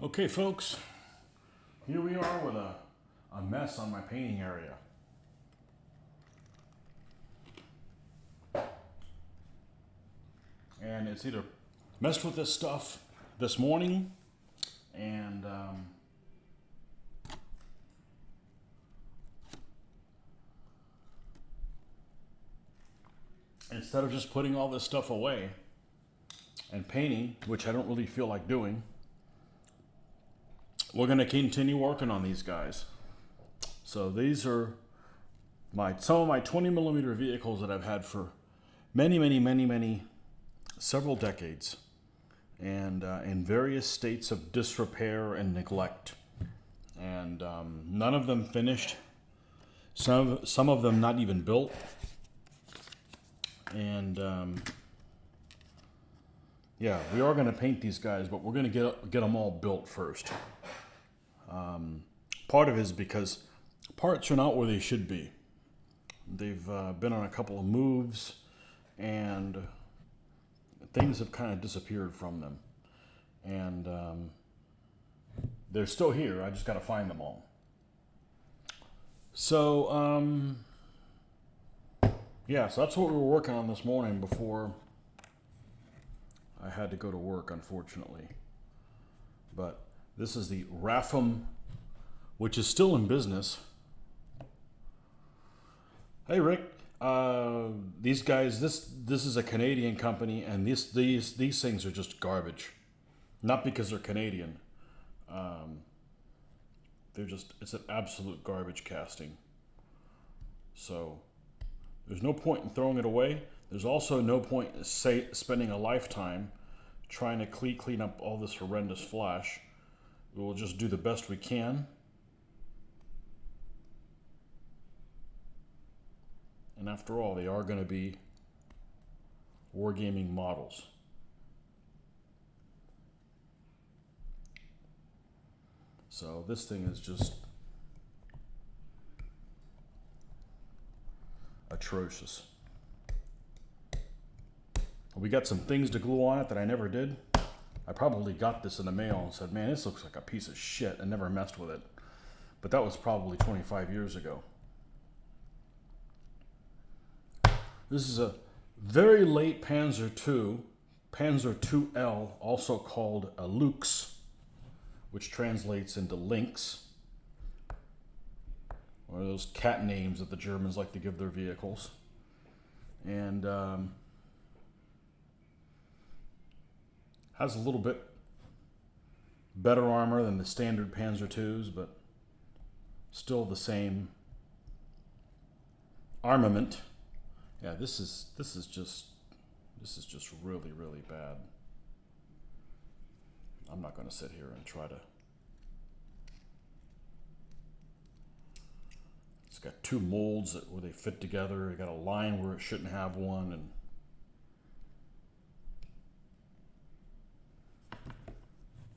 Okay, folks, here we are with a mess on my painting area. And it's either messed with this stuff this morning and instead of just putting all this stuff away and painting, which I don't really feel like doing, we're going to continue working on these guys. So these are some of my 20mm vehicles that I've had for several decades, and in various states of disrepair and neglect. And none of them finished. Some of them not even built. And yeah, we are going to paint these guys, but we're going to get them all built first. Part of it is because parts are not where they should be. They've been on a couple of moves, and things have kind of disappeared from them. And they're still here. I just got to find them all. So, yeah, so that's what we were working on this morning before I had to go to work, unfortunately. But this is the Rapham, which is still in business. Hey, Rick. These guys, this is a Canadian company, and these things are just garbage. Not because they're Canadian. It's an absolute garbage casting. So there's no point in throwing it away. There's also no point in spending a lifetime trying to clean up all this horrendous flash. We will just do the best we can. And after all, they are going to be wargaming models. So this thing is just atrocious. We got some things to glue on it that I never did. I probably got this in the mail and said, man, this looks like a piece of shit, and never messed with it. But that was probably 25 years ago. This is a very late Panzer II, Panzer IIL, also called a Lux, which translates into lynx. One of those cat names that the Germans like to give their vehicles. And has a little bit better armor than the standard Panzer IIs, but still the same armament. Yeah, this is just really, really bad. I'm not going to sit here and try to. It's got two molds where they fit together. It got a line where it shouldn't have one, and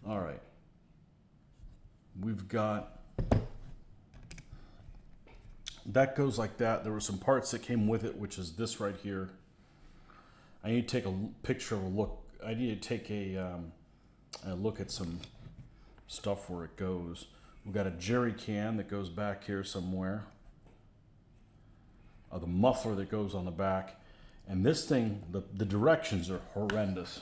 all right. We've got that goes like that. There were some parts that came with it, which is this right here. I need to take a picture of a look. I need to take a look at some stuff where it goes. We've got a jerry can that goes back here somewhere. The muffler that goes on the back. And this thing, the directions are horrendous.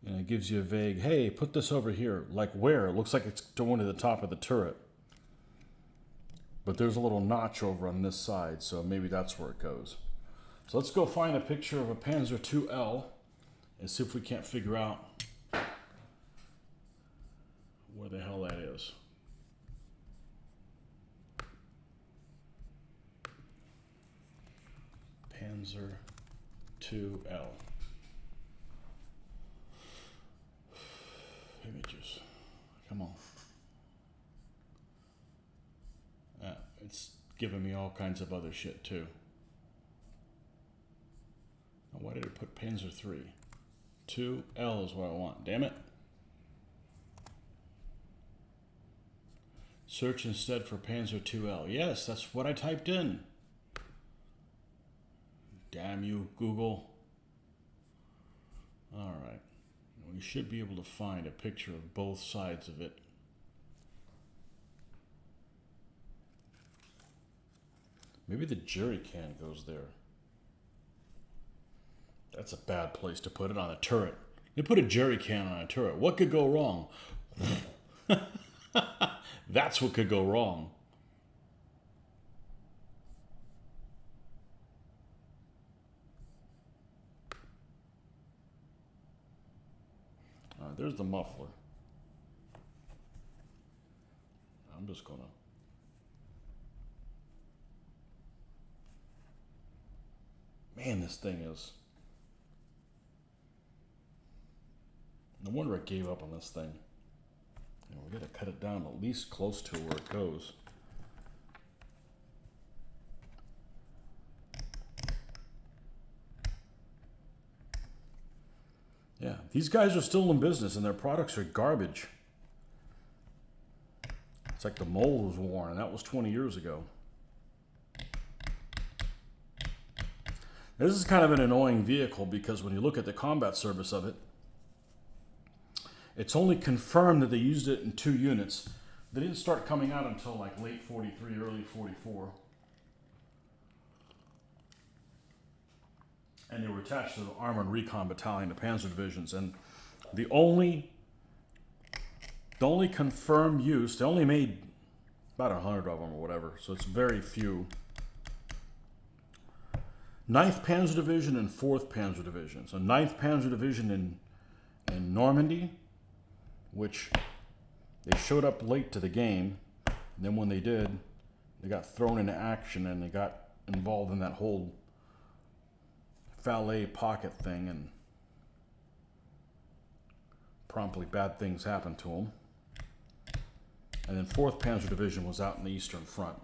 And it gives you a vague, hey, put this over here. Like where? It looks like it's going to the top of the turret. But there's a little notch over on this side, so maybe that's where it goes. So let's go find a picture of a Panzer IIL and see if we can't figure out where the hell that is. Panzer IIL. Images. Come on. It's giving me all kinds of other shit too. Now, why did it put Panzer 3? 2L is what I want. Damn it. Search instead for Panzer 2L. Yes, that's what I typed in. Damn you, Google. All right. We should be able to find a picture of both sides of it. Maybe the jerry can goes there. That's a bad place to put it, on a turret. You put a jerry can on a turret. What could go wrong? That's what could go wrong. All right, there's the muffler. I'm just gonna... Man, this thing is... No wonder I gave up on this thing. You know, we gotta cut it down at least close to where it goes. Yeah, these guys are still in business and their products are garbage. It's like the mold was worn, and that was 20 years ago. This is kind of an annoying vehicle because when you look at the combat service of it, it's only confirmed that they used it in 2 units. They didn't start coming out until like late 43, early 44. And they were attached to the Armored Recon Battalion, the Panzer divisions. And the only confirmed use, they only made about 100 of them or whatever, so it's very few. 9th Panzer Division and 4th Panzer Division. So 9th Panzer Division in Normandy, which they showed up late to the game. And then when they did, they got thrown into action and they got involved in that whole valet pocket thing, and promptly bad things happened to them. And then 4th Panzer Division was out in the Eastern Front.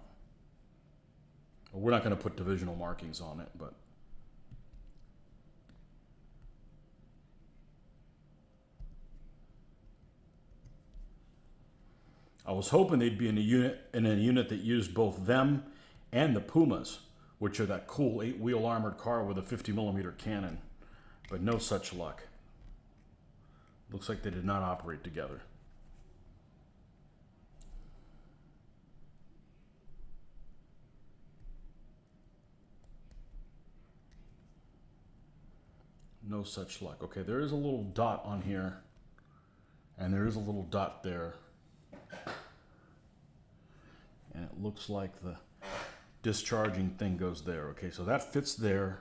We're not going to put divisional markings on it, but I was hoping they'd be in a unit that used both them and the Pumas, which are that cool 8-wheel armored car with a 50mm cannon, but no such luck. Looks like they did not operate together. No such luck. Okay, there is a little dot on here, and there is a little dot there. And it looks like the discharging thing goes there. Okay, so that fits there.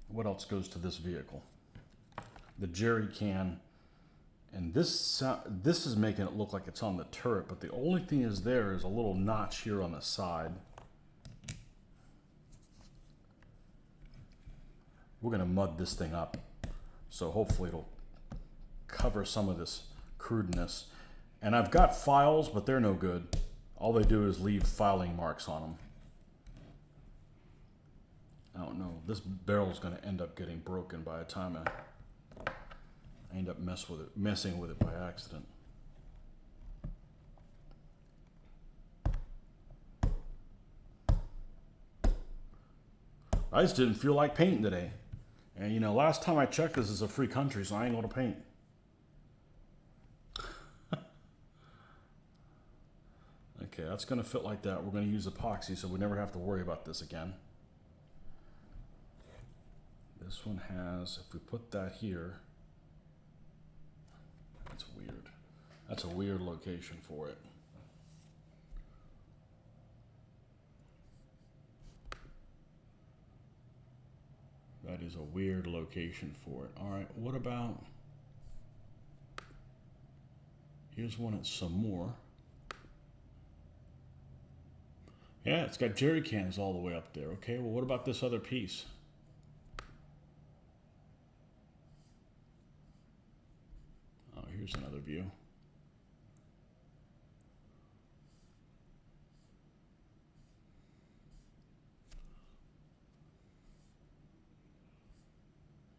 What else goes to this vehicle? The jerry can. And this is making it look like it's on the turret, but the only thing is there is a little notch here on the side. We're going to mud this thing up, so hopefully it'll cover some of this crudeness. And I've got files, but they're no good. All they do is leave filing marks on them. I don't know. This barrel is going to end up getting broken by the time I end up messing with it by accident. I just didn't feel like painting today. And you know, last time I checked, this is a free country, so I ain't going to paint. Okay, that's going to fit like that. We're going to use epoxy, so we never have to worry about this again. This one has, if we put that here, that's weird. That's a weird location for it. That is a weird location for it. All right, what about, here's one at some more. Yeah, it's got jerry cans all the way up there. Okay, well, what about this other piece? Oh, here's another view.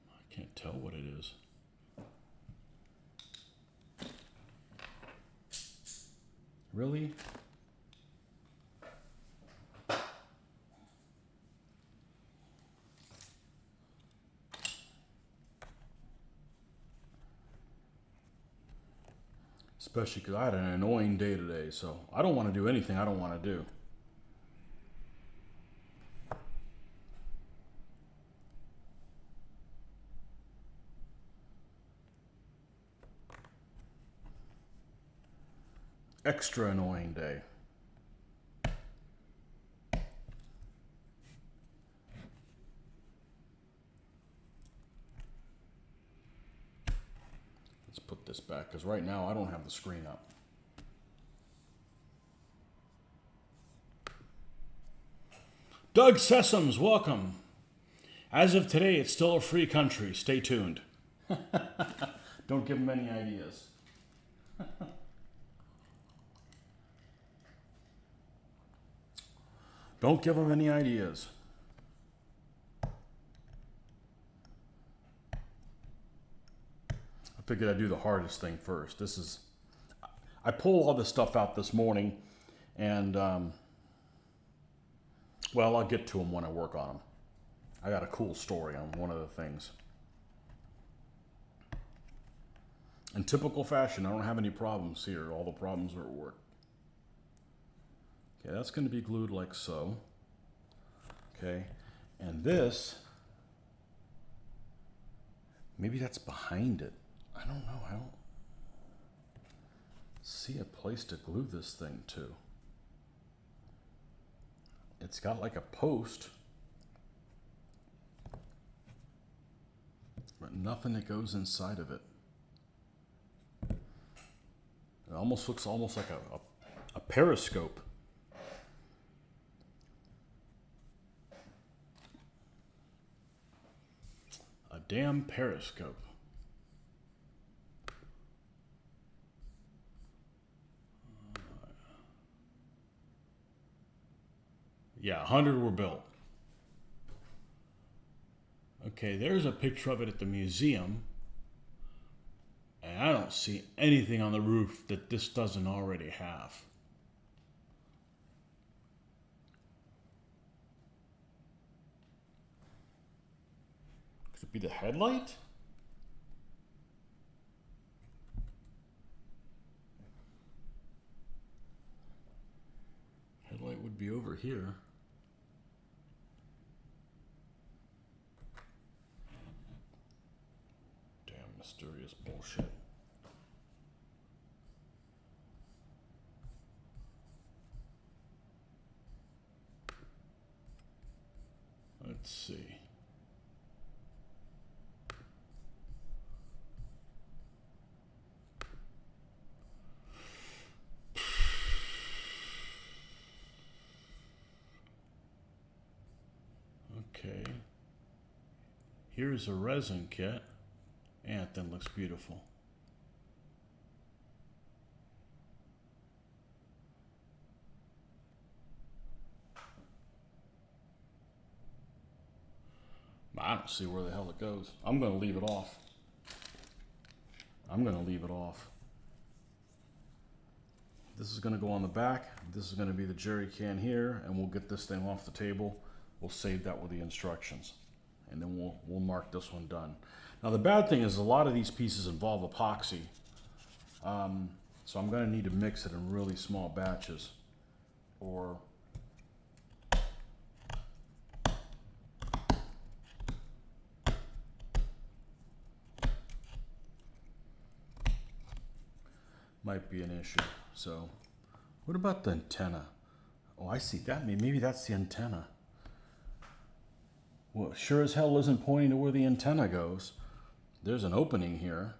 I can't tell what it is. Really? Especially because I had an annoying day today, so I don't want to do anything I don't want to do. Extra annoying day. Let's put this back, because right now I don't have the screen up. Doug Sessoms, welcome. As of today, it's still a free country. Stay tuned. Don't give them any ideas. Don't give them any ideas. I figured I'd do the hardest thing first. I pulled all this stuff out this morning, and well, I'll get to them when I work on them. I got a cool story on one of the things. In typical fashion, I don't have any problems here. All the problems are at work. Okay, that's going to be glued like so. Okay, and this, maybe that's behind it. I don't know. I don't see a place to glue this thing to. It's got like a post, but nothing that goes inside of it. It almost looks like a periscope. A damn periscope. Yeah, 100 were built. Okay, there's a picture of it at the museum. And I don't see anything on the roof that this doesn't already have. Could it be the headlight? Headlight would be over here. Damn mysterious bullshit. Let's see. Okay. Here's a resin kit. And that looks beautiful. I don't see where the hell it goes. I'm going to leave it off. This is going to go on the back. This is going to be the jerry can here, and we'll get this thing off the table. We'll save that with the instructions, and then we'll mark this one done. Now the bad thing is a lot of these pieces involve epoxy, so I'm going to need to mix it in really small batches, or might be an issue. So what about the antenna? Oh, I see that. Maybe that's the antenna. Well, sure as hell isn't pointing to where the antenna goes. There's an opening here.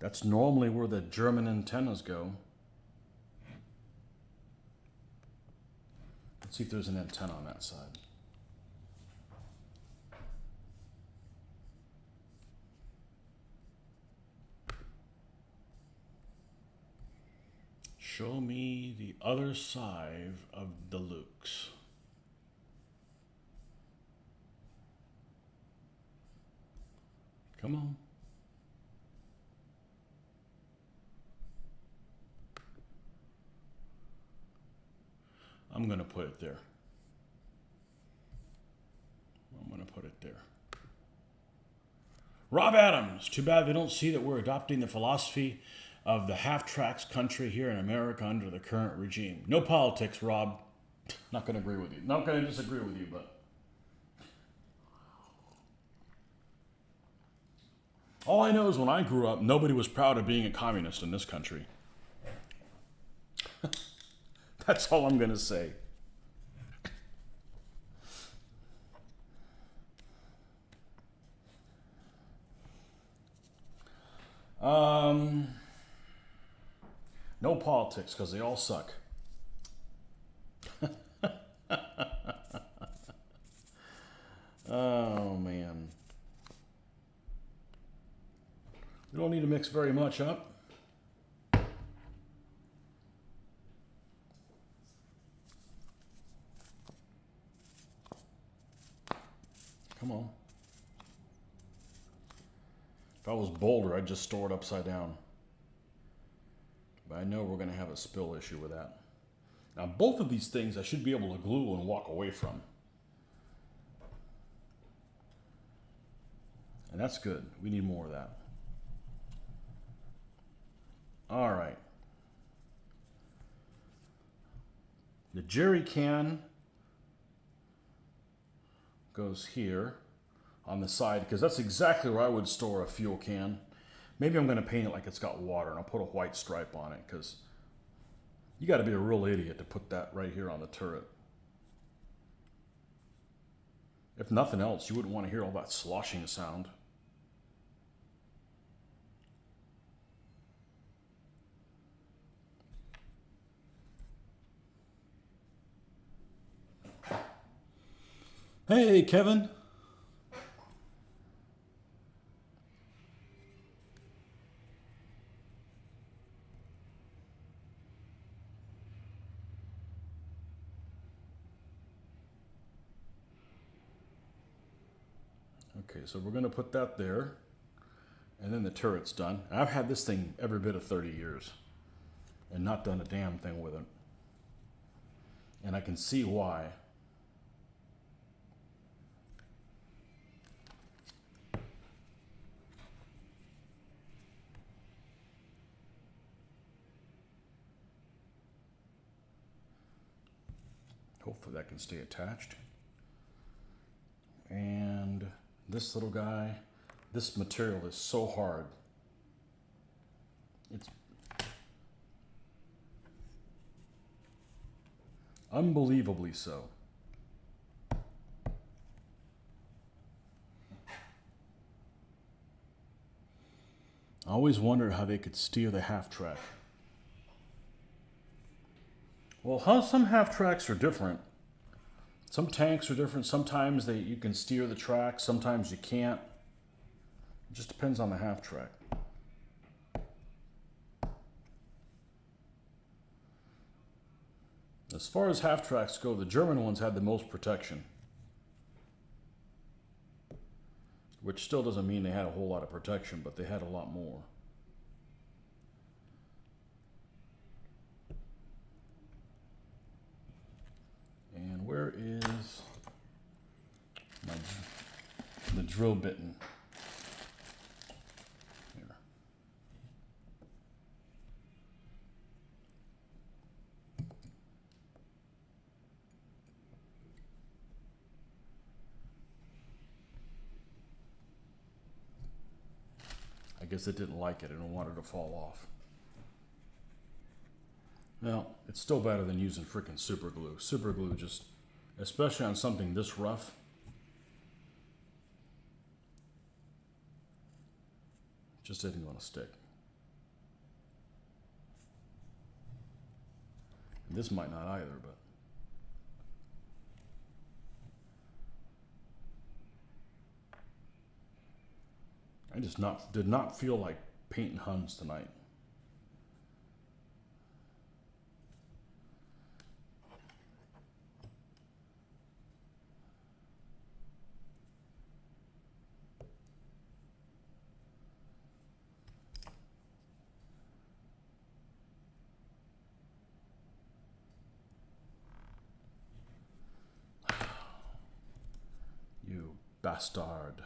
That's normally where the German antennas go. Let's see if there's an antenna on that side. Show me the other side of the Lukes. Come on. I'm going to put it there. I'm going to put it there. Rob Adams, too bad they don't see that we're adopting the philosophy of the half-tracks country here in America under the current regime. No politics, Rob. Not going to agree with you. Not going to disagree with you, but... all I know is when I grew up, nobody was proud of being a communist in this country. That's all I'm going to say. No politics, because they all suck. Oh, man. We don't need to mix very much up. Come on. If I was bolder, I'd just store it upside down. But I know we're going to have a spill issue with that. Now, both of these things I should be able to glue and walk away from. And that's good. We need more of that. All right. The jerry can goes here on the side, because that's exactly where I would store a fuel can. Maybe I'm going to paint it like it's got water, and I'll put a white stripe on it, because you got to be a real idiot to put that right here on the turret. If nothing else, you wouldn't want to hear all that sloshing sound. Hey, Kevin. Okay, so we're going to put that there, and then the turret's done. I've had this thing every bit of 30 years and not done a damn thing with it. And I can see why. Hopefully that can stay attached. And this little guy, this material is so hard. It's unbelievably so. I always wondered how they could steer the half-track. Well, some half-tracks are different. Some tanks are different. Sometimes you can steer the track, sometimes you can't. It just depends on the half-track. As far as half-tracks go, the German ones had the most protection. Which still doesn't mean they had a whole lot of protection, but they had a lot more. And where is the drill bitten? Here. I guess it didn't like it and wanted to fall off. Well, it's still better than using frickin' super glue. Super glue just, especially on something this rough, just isn't going to stick. And this might not either, but I just did not feel like painting Huns tonight. You bastard.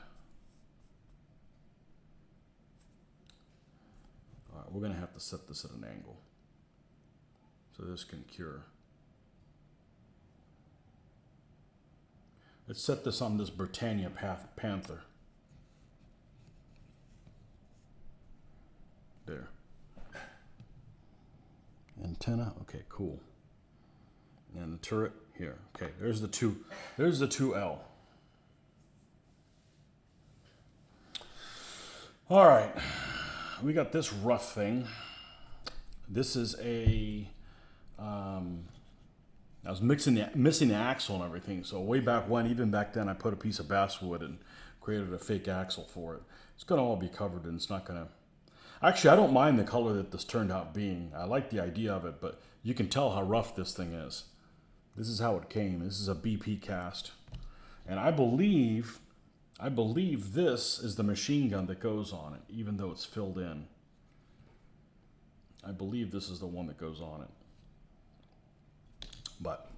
we're going to have to set this at an angle so this can cure. Let's set this on this Britannia Panther. There. Antenna. Okay, cool. And the turret here. Okay, there's the 2L. All right, we got this rough thing. This is a, I was missing the axle and everything. So way back when, even back then, I put a piece of basswood and created a fake axle for it. It's gonna all be covered and it's not gonna, actually I don't mind the color that this turned out being. I like the idea of it, but you can tell how rough this thing is. This is how it came. This is a BP cast. And I believe this is the machine gun that goes on it, even though it's filled in. I believe this is the one that goes on it. But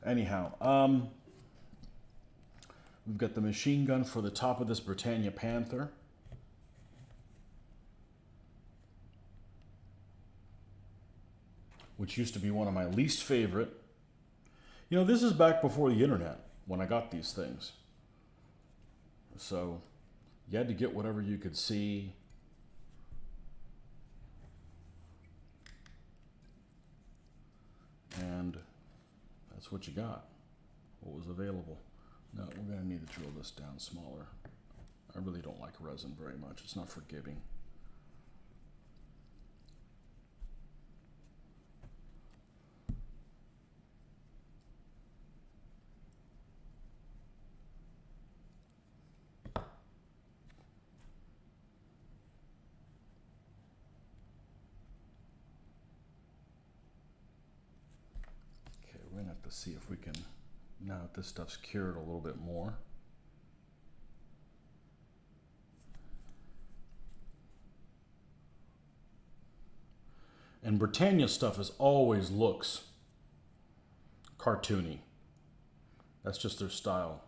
anyhow, we've got the machine gun for the top of this Britannia Panther. Which used to be one of my least favorite. You know, this is back before the internet when I got these things. So you had to get whatever you could see. And that's what you got, what was available. Now we're gonna need to drill this down smaller. I really don't like resin very much. It's not forgiving. We're gonna have to see if we can, now that this stuff's cured a little bit more. And Britannia stuff always looks cartoony. That's just their style.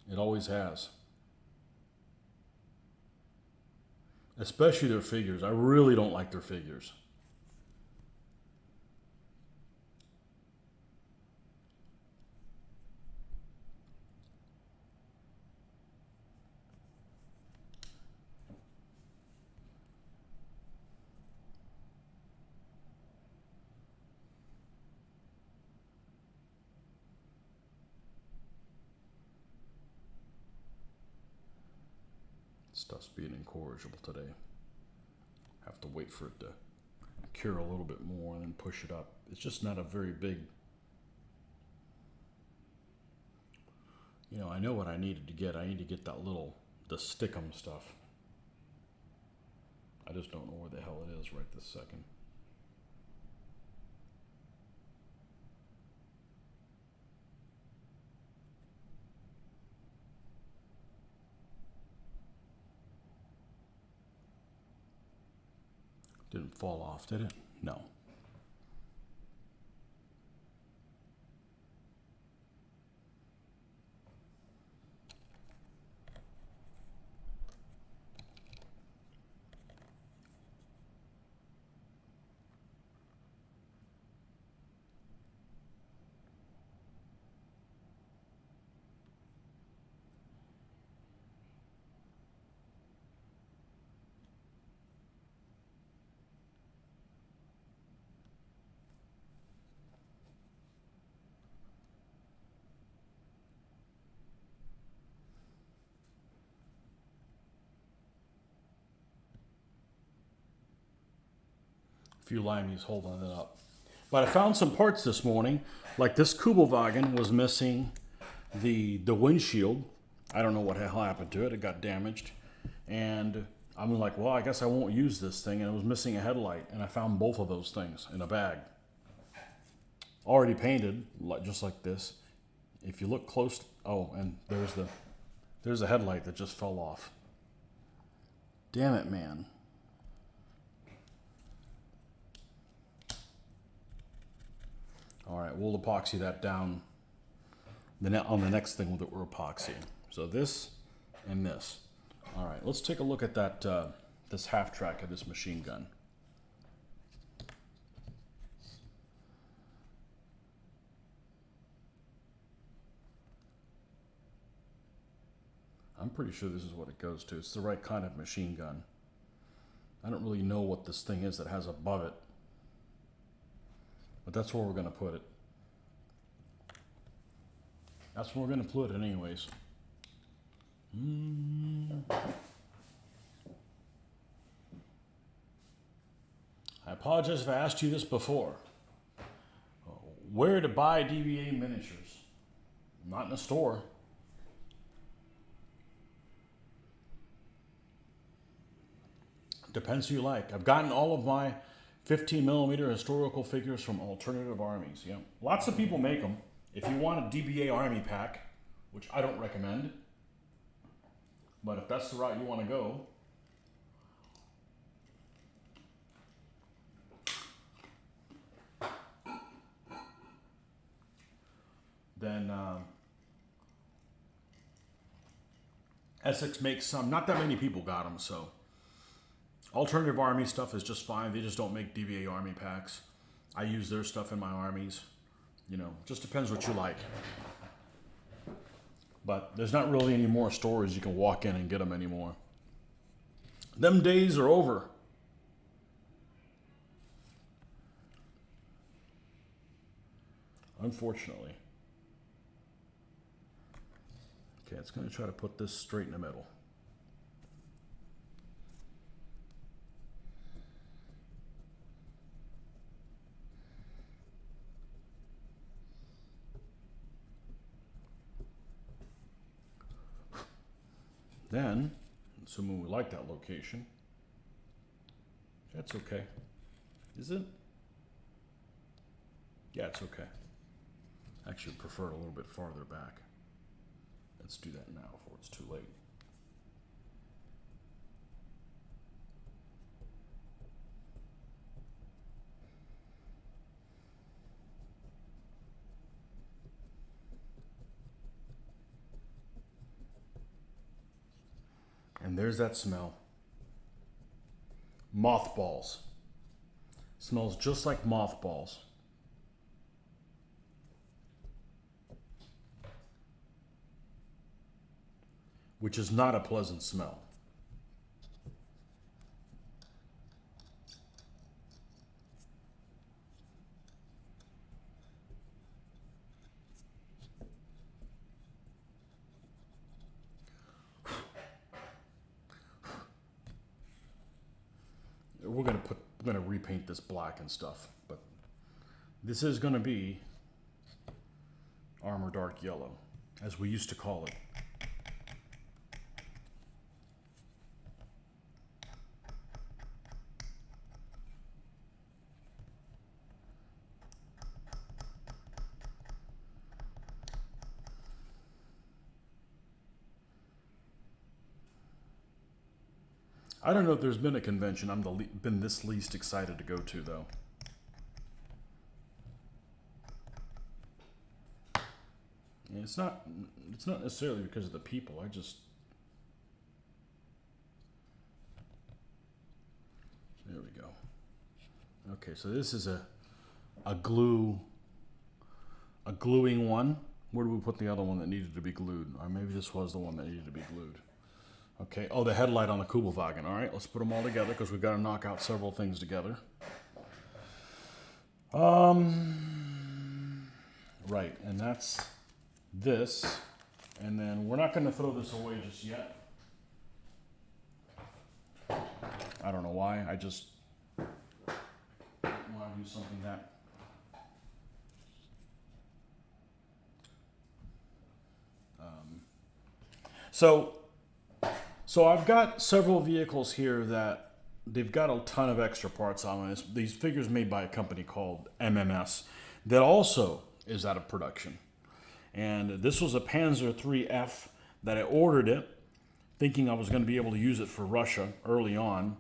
It always has. Especially their figures. I really don't like their figures. Stuff's being incorrigible today. Have to wait for it to cure a little bit more and then push it up. It's just not a very big, you know, I know what I needed to get. I need to get that little, the stickum stuff. I just don't know where the hell it is right this second. Didn't fall off, did it? No. Few limeys holding it up. But I found some parts this morning, like this Kugelwagen was missing the windshield. I don't know what the hell happened to it. It got damaged. And I'm like, well, I guess I won't use this thing. And it was missing a headlight. And I found both of those things in a bag. Already painted, just like this. If you look close, oh, and there's the headlight that just fell off. Damn it, man. All right, we'll epoxy that down on the next thing that we're epoxying. So this and this. All right, let's take a look at that this half track of this machine gun. I'm pretty sure this is what it goes to. It's the right kind of machine gun. I don't really know what this thing is that has above it, but that's where we're going to put it. That's where we're going to put it anyways. I apologize if I asked you this before. Where to buy DBA miniatures? Not in a store. Depends who you like. I've gotten all of my 15mm historical figures from alternative armies. Yeah, lots of people make them. If you want a DBA army pack, which I don't recommend, but if that's the route you want to go, then Essex makes some. Not that many people got them, so alternative army stuff is just fine. They just don't make DBA army packs. I use their stuff in my armies. You know, just depends what you like. But there's not really any more stores you can walk in and get them anymore. Them days are over. Unfortunately. Okay, it's going to try to put this straight in the middle. Then, assuming we like that location, that's okay. Is it? Yeah, it's okay. Actually, prefer it a little bit farther back. Let's do that now before it's too late. And there's that smell. Mothballs. Smells just like mothballs. Which is not a pleasant smell. We're gonna repaint this black and stuff, but this is gonna be Armor Dark Yellow, as we used to call it. I don't know if there's been a convention I'm been this least excited to go to, though. And it's not necessarily because of the people. I just, there we go. Okay, so this is a gluing one. Where do we put the other one that needed to be glued? Or maybe this was the one that needed to be glued. Okay, oh, the headlight on the Kubelwagen. All right, let's put them all together because we've got to knock out several things together. Right, and that's this. And then we're not going to throw this away just yet. I don't know why. I just want to do something that... So I've got several vehicles here that they've got a ton of extra parts on this. These figures made by a company called MMS that also is out of production. And this was a Panzer IIIF that I ordered it thinking I was going to be able to use it for Russia early on.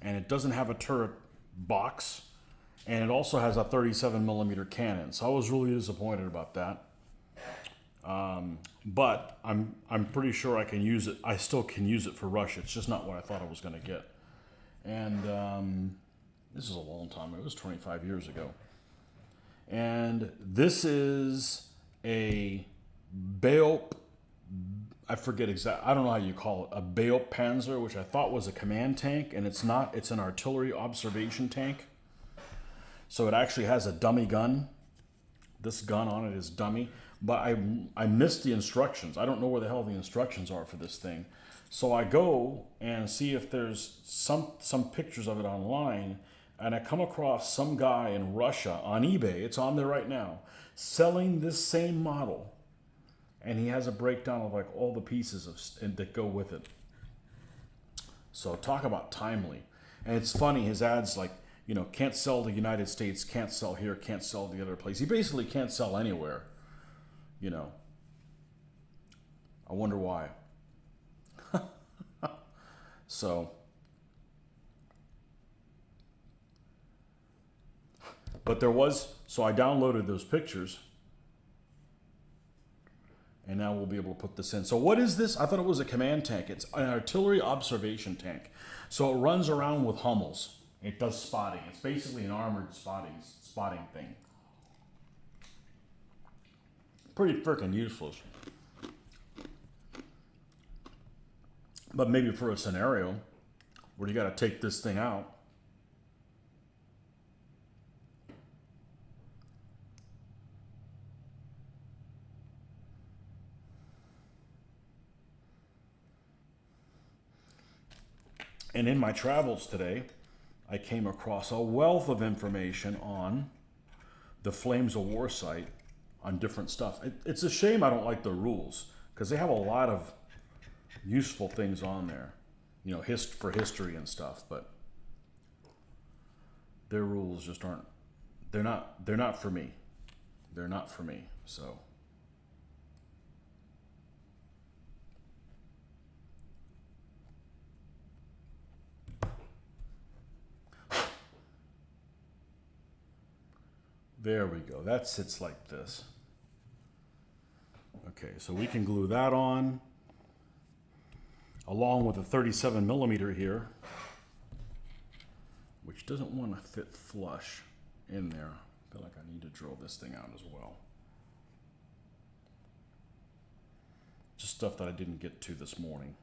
And it doesn't have a turret box. And it also has a 37mm cannon. So I was really disappointed about that. But I'm pretty sure I can use it. I still can use it for Russia. It's just not what I thought I was going to get. And this is a long time ago. It was 25 years ago. And this is a Beop, I forget exactly, I don't know how you call it, a Beop Panzer, which I thought was a command tank, and it's not. It's an artillery observation tank. So it actually has a dummy gun. This gun on it is dummy. But I missed the instructions. I don't know where the hell the instructions are for this thing. So I go and see if there's some pictures of it online, and I come across some guy in Russia on eBay, it's on there right now, selling this same model. And he has a breakdown of like all the pieces that go with it. So talk about timely. And it's funny, his ads like, you know, can't sell the United States, can't sell here, can't sell the other place. He basically can't sell anywhere, you know. I wonder why. So, but there was, so I downloaded those pictures, and now we'll be able to put this in. So what is this? I thought it was a command tank. It's an artillery observation tank. So it runs around with Hummels. It does spotting. It's basically an armored spotting thing. Pretty freaking useless. But maybe for a scenario where you got to take this thing out. And in my travels today, I came across a wealth of information on the Flames of War site on different stuff. It's a shame I don't like the rules, because they have a lot of useful things on there, you know, for history and stuff, but their rules just aren't, they're not for me. They're not for me, so. There we go. That sits like this. Okay, so we can glue that on, along with a 37 millimeter here, which doesn't want to fit flush in there. I feel like I need to drill this thing out as well. Just stuff that I didn't get to this morning.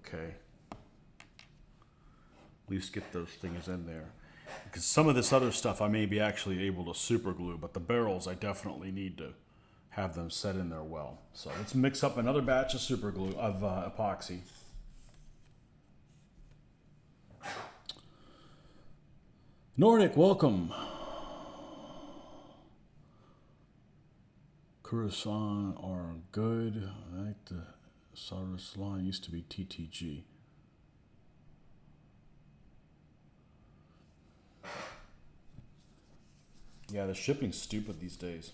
Okay. At least get those things in there. Because some of this other stuff I may be actually able to super glue, but the barrels I definitely need to have them set in there well. So let's mix up another batch of super glue, of epoxy. Nordic, welcome. Coruscant are good. I like the Cyrus line used to be TTG. Yeah, the shipping's stupid these days.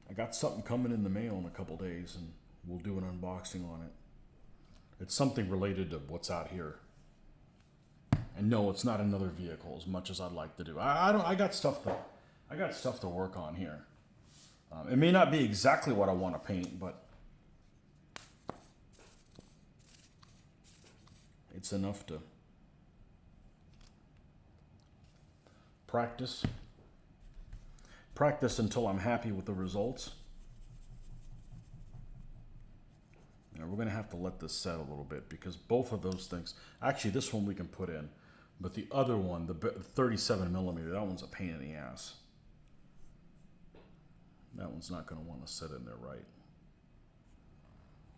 I got something coming in the mail in a couple days, and we'll do an unboxing on it. It's something related to what's out here. And no, it's not another vehicle as much as I'd like to do. I got stuff to work on here. It may not be exactly what I want to paint, but it's enough to practice until I'm happy with the results. Now we're going to have to let this set a little bit, because both of those things, actually this one we can put in, but the other one, the 37 millimeter, that one's a pain in the ass. That one's not going to want to sit in there right.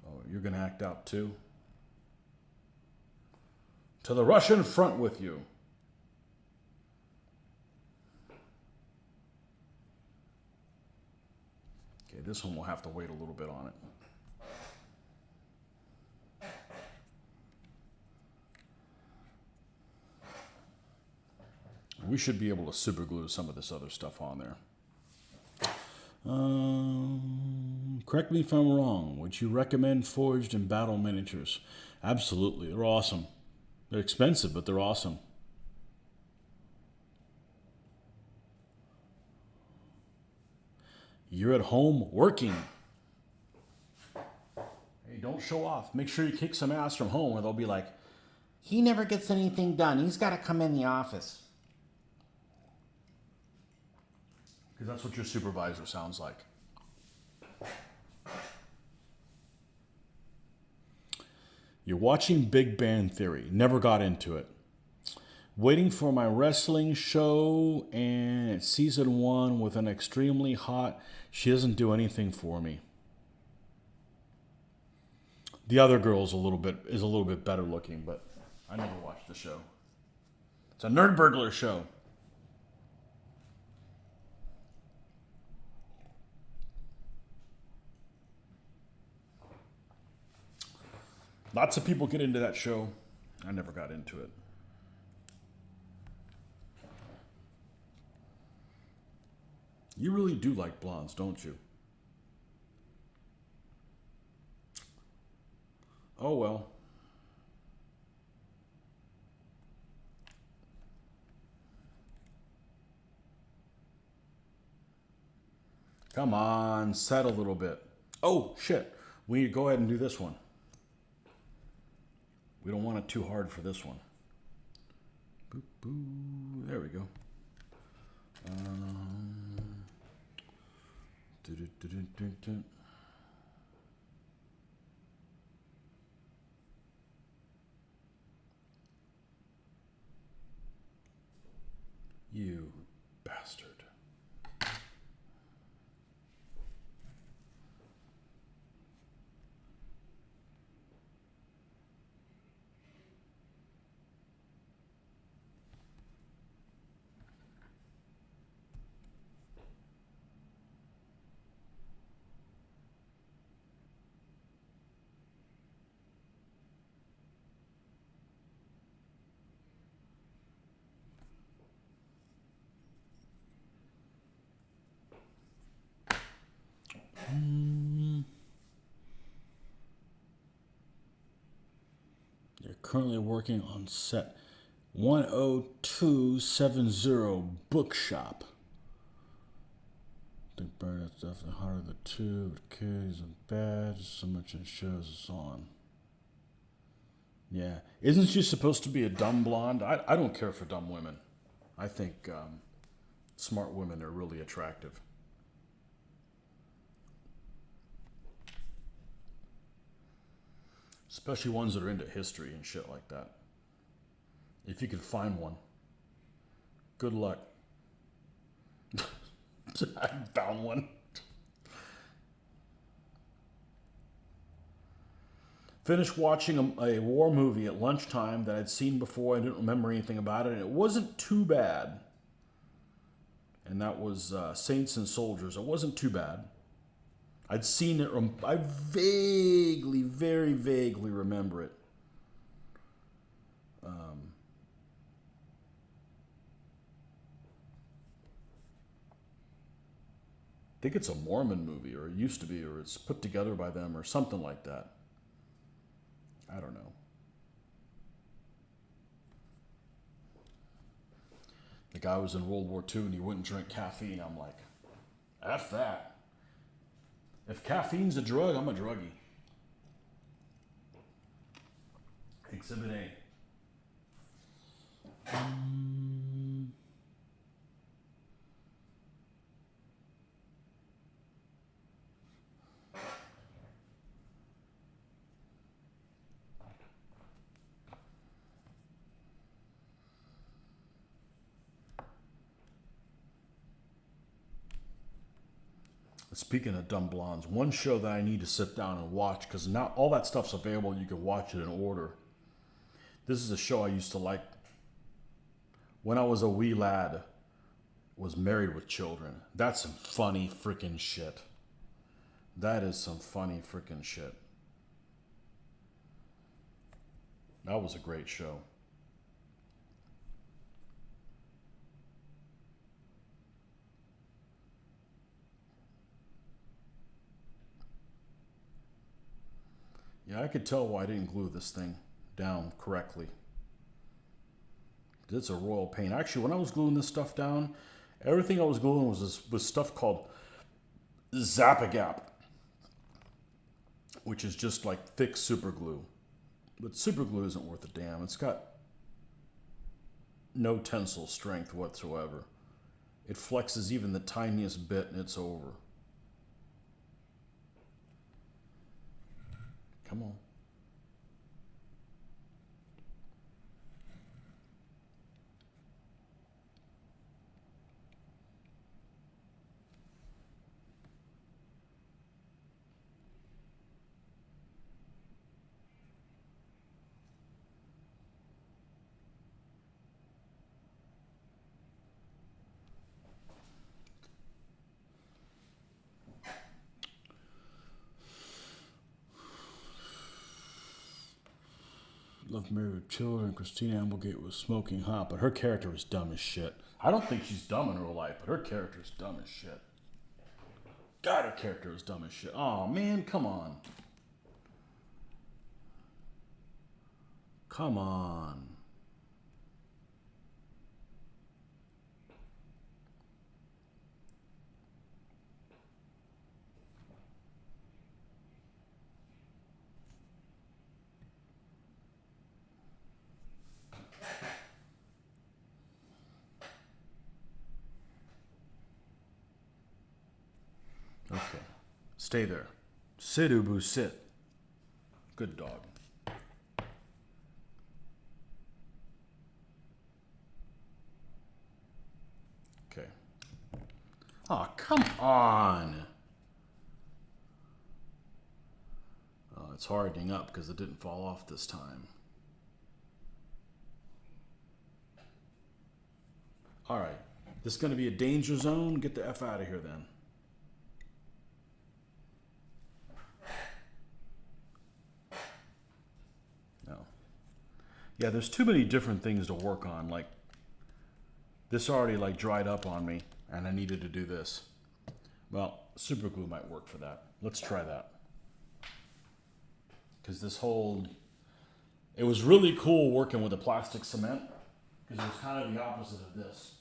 Oh, you're going to act out too? To the Russian front with you. Okay, this one will have to wait a little bit on it. We should be able to super glue some of this other stuff on there. Correct me if I'm wrong. Would you recommend forged and battle miniatures? Absolutely. They're awesome. They're expensive, but they're awesome. You're at home working. Hey, don't show off. Make sure you kick some ass from home, or they'll be like, he never gets anything done. He's got to come in the office. Because that's what your supervisor sounds like. You're watching Big Bang Theory. Never got into it. Waiting for my wrestling show, and it's season 1 with an extremely hot. She doesn't do anything for me. The other girl is a little bit better looking, but I never watched the show. It's a nerd burglar show. Lots of people get into that show. I never got into it. You really do like blondes, don't you? Oh well. Come on, set a little bit. Oh shit. We need to go ahead and do this one. We don't want it too hard for this one. Boop, boop. There we go. You bastard. You're currently working on set 10270 Bookshop. The bird that's definitely harder than two, but kids and bad, so much in shows it's on. Yeah. Isn't she supposed to be a dumb blonde? I don't care for dumb women. I think smart women are really attractive. Especially ones that are into history and shit like that. If you could find one. Good luck. I found one. Finished watching a war movie at lunchtime that I'd seen before. I didn't remember anything about it, and it wasn't too bad. And that was Saints and Soldiers. It wasn't too bad. I'd seen it. I vaguely, very vaguely remember it. I think it's a Mormon movie, or it used to be, or it's put together by them, or something like that. I don't know. The guy was in World War II and he wouldn't drink caffeine. I'm like, F that. If caffeine's a drug, I'm a druggie. Exhibit A. Speaking of dumb blondes, one show that I need to sit down and watch, because not all that stuff's available, you can watch it in order. This is a show I used to like when I was a wee lad, was Married with Children. That's some funny freaking shit. That is some funny freaking shit. That was a great show. Yeah, I could tell why I didn't glue this thing down correctly. It's a royal pain. Actually, when I was gluing this stuff down, everything I was gluing was stuff called Zap-A-Gap, which is just like thick super glue. But super glue isn't worth a damn. It's got no tensile strength whatsoever. It flexes even the tiniest bit and it's over. Come on. Love Married with Children. Christina Applegate was smoking hot, but her character was dumb as shit. I don't think she's dumb in real life, but her character is dumb as shit. God, her character is dumb as shit. Oh man, come on. Come on. Okay. Stay there. Sit, Ubu, sit. Good dog. Okay. Oh, come on. Oh, it's hardening up because it didn't fall off this time. All right. This is going to be a danger zone. Get the F out of here then. Yeah, there's too many different things to work on. Like, this already like dried up on me, and I needed to do this. Well, super glue might work for that. Let's try that. Because this whole, it was really cool working with a plastic cement, because it was kind of the opposite of this.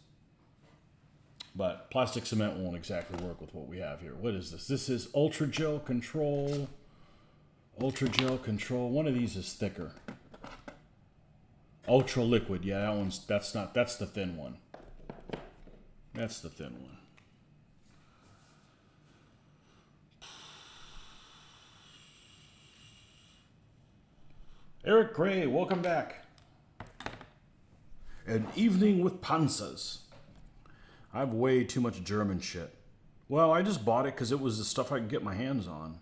But plastic cement won't exactly work with what we have here. What is this? This is Ultra Gel Control. Ultra Gel Control. One of these is thicker. Ultra liquid, yeah, that's the thin one. That's the thin one. Eric Gray, welcome back. An evening with Panzers. I have way too much German shit. Well, I just bought it because it was the stuff I could get my hands on.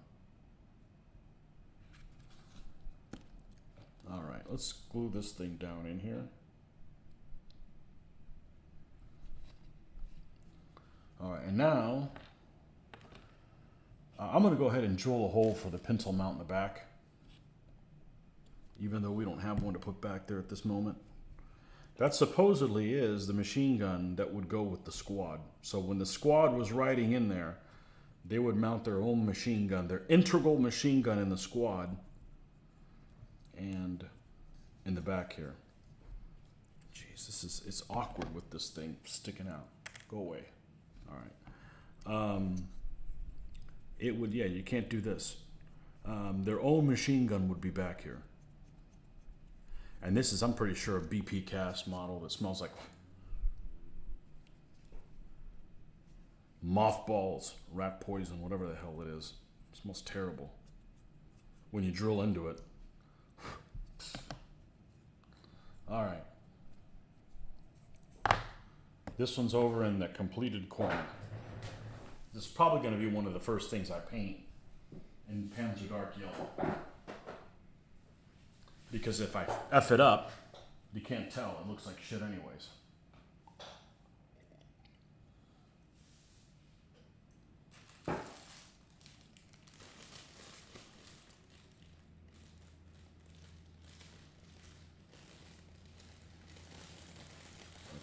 All right, let's glue this thing down in here. All right, and now I'm going to go ahead and drill a hole for the pencil mount in the back, even though we don't have one to put back there at this moment. That supposedly is the machine gun that would go with the squad. So when the squad was riding in there, they would mount their own machine gun, their integral machine gun in the squad, and in the back here. Jeez, it's awkward with this thing sticking out. Go away. All right. It would, yeah, you can't do this. Their own machine gun would be back here. And this is, I'm pretty sure, a BP cast model that smells like mothballs, rat poison, whatever the hell it is. It smells terrible when you drill into it. All right. This one's over in the completed corner. This is probably going to be one of the first things I paint in Panzer Dark Yellow. Because if I F it up, you can't tell. It looks like shit anyways.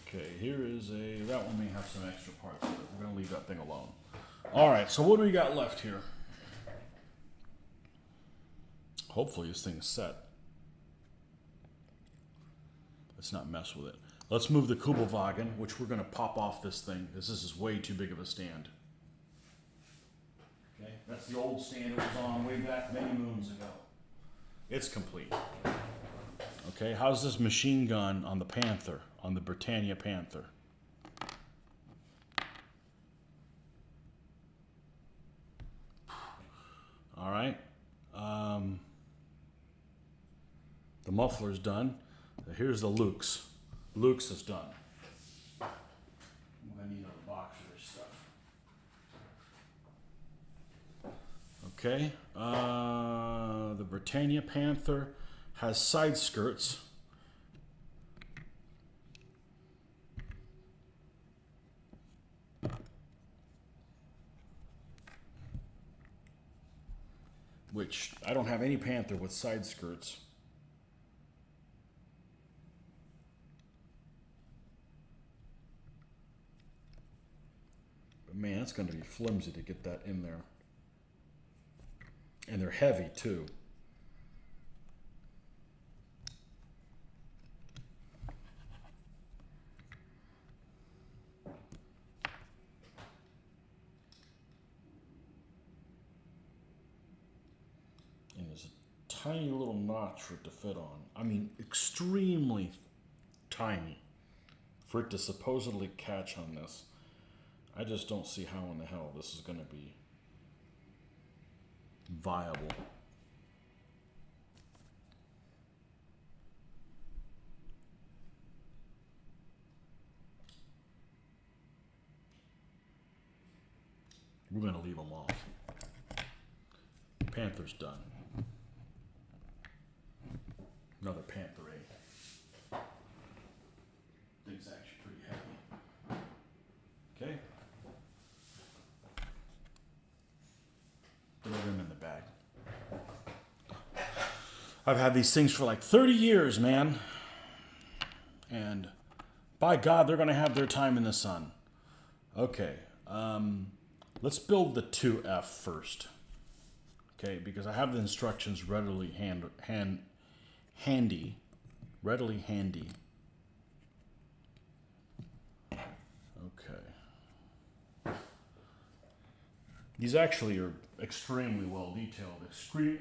Okay, here is that one may have some extra parts in it. We're going to leave that thing alone. All right, so what do we got left here? Hopefully this thing is set. Let's not mess with it. Let's move the Kugelwagen, which we're going to pop off this thing. This is way too big of a stand. Okay, that's the old stand it was on way back many moons ago. It's complete. Okay, how's this machine gun on the Panther, on the Britannia Panther? All right. The muffler's done. Here's the Luke's. Luke's is done. I'm gonna need another box for this stuff. Okay. The Britannia Panther has side skirts. Which I don't have any Panther with side skirts. But man, it's going to be flimsy to get that in there. And they're heavy too. And there's a tiny little notch for it to fit on. I mean, extremely tiny for it to supposedly catch on this. I just don't see how in the hell this is going to be viable. We're going to leave them off. Panther's done. Another Panther A. Thing's actually pretty heavy. Okay. Throw them in the bag. I've had these things for like 30 years, man. And by God, they're going to have their time in the sun. Okay. Let's build the 2F first. Okay, because I have the instructions readily handy. Readily handy. Okay. These actually are extremely well detailed.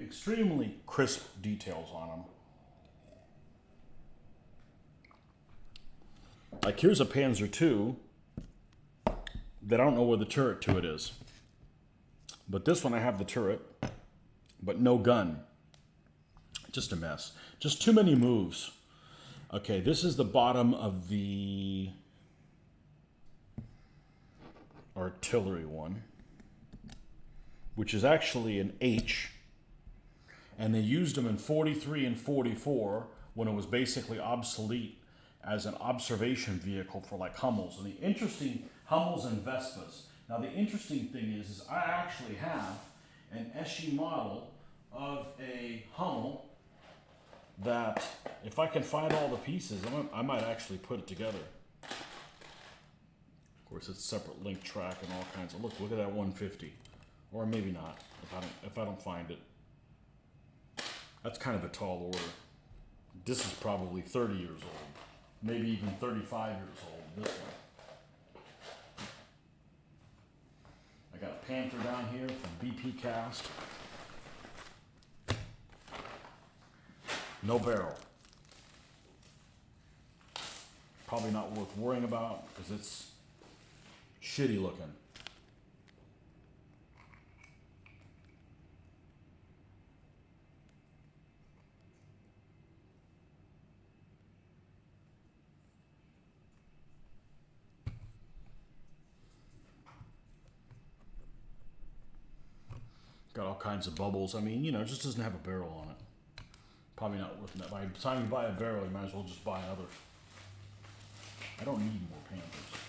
Extremely crisp details on them. Like here's a Panzer II that I don't know where the turret to it is. But this one I have the turret, but no gun. Just a mess. Just too many moves. Okay, this is the bottom of the artillery one, which is actually an H. And they used them in 43 and 44 when it was basically obsolete as an observation vehicle for like Hummels. And the interesting, Hummels and Vespas. Now the interesting thing is I actually have an SU model of a Hummel that if I can find all the pieces, I might actually put it together. Of course, it's separate link track and all kinds of, look at that 150. Or maybe not, if I don't find it. That's kind of a tall order. This is probably 30 years old. Maybe even 35 years old, this one. I got a Panther down here from BP Cast. No barrel. Probably not worth worrying about because it's shitty looking. Got all kinds of bubbles. I mean, it just doesn't have a barrel on it. Probably not worth that. By the time you buy a barrel, you might as well just buy another. I don't need more Panthers.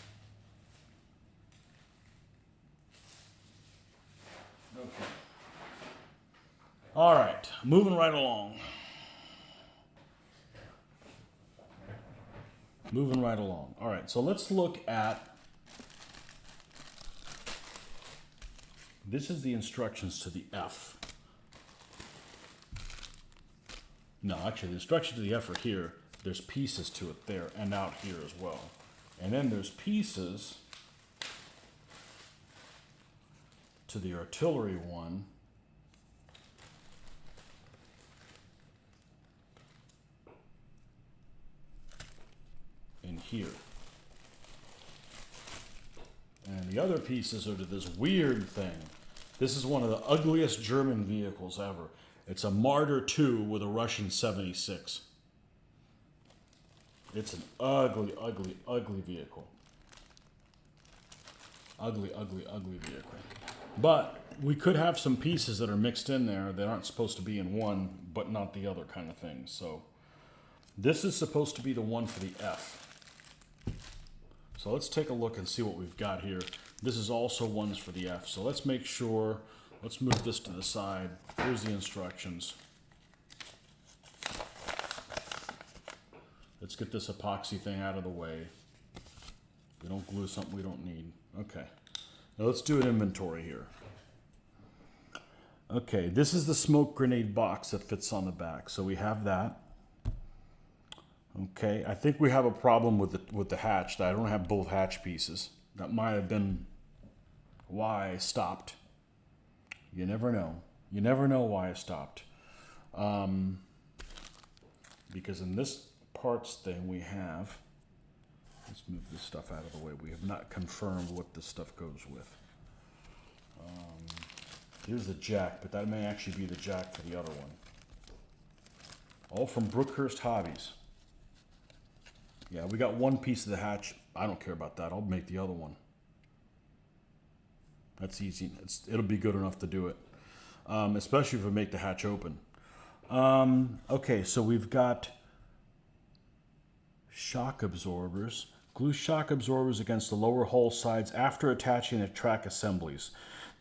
Okay. All right, moving right along. Moving right along. All right, so let's look at. This is the instructions to the F. No, actually, the instruction to the F are here. There's pieces to it there and out here as well. And then there's pieces to the artillery one in here. And the other pieces are to this weird thing. This is one of the ugliest German vehicles ever. It's a Marder II with a Russian 76. It's an ugly, ugly, ugly vehicle. Ugly, ugly, ugly vehicle. But we could have some pieces that are mixed in there that aren't supposed to be in one, but not the other kind of thing. So this is supposed to be the one for the F. So let's take a look and see what we've got here. This is also ones for the F. So let's make sure, let's move this to the side. Here's the instructions. Let's get this epoxy thing out of the way. We don't glue something we don't need. Okay. Now let's do an inventory here. Okay, this is the smoke grenade box that fits on the back. So we have that. Okay, I think we have a problem with the hatch. I don't have both hatch pieces. That might have been why I stopped. You never know. You never know why I stopped. Because in this parts thing we have, let's move this stuff out of the way. We have not confirmed what this stuff goes with. Here's the jack, but that may actually be the jack for the other one. All from Brookhurst Hobbies. Yeah, we got one piece of the hatch. I don't care about that. I'll make the other one. That's easy. It'll be good enough to do it. Especially if we make the hatch open. Okay, so we've got shock absorbers. Glue shock absorbers against the lower hull sides after attaching the track assemblies.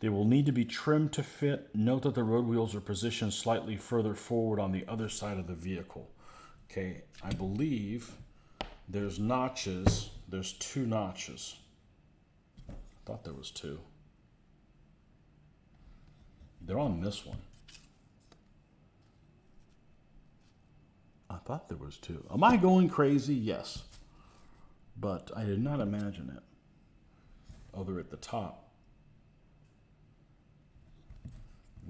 They will need to be trimmed to fit. Note that the road wheels are positioned slightly further forward on the other side of the vehicle. Okay, I believe there's notches. There's 2 notches. I thought there was 2. They're on this one. I thought there was 2. Am I going crazy? Yes. But I did not imagine it. Oh, they're at the top.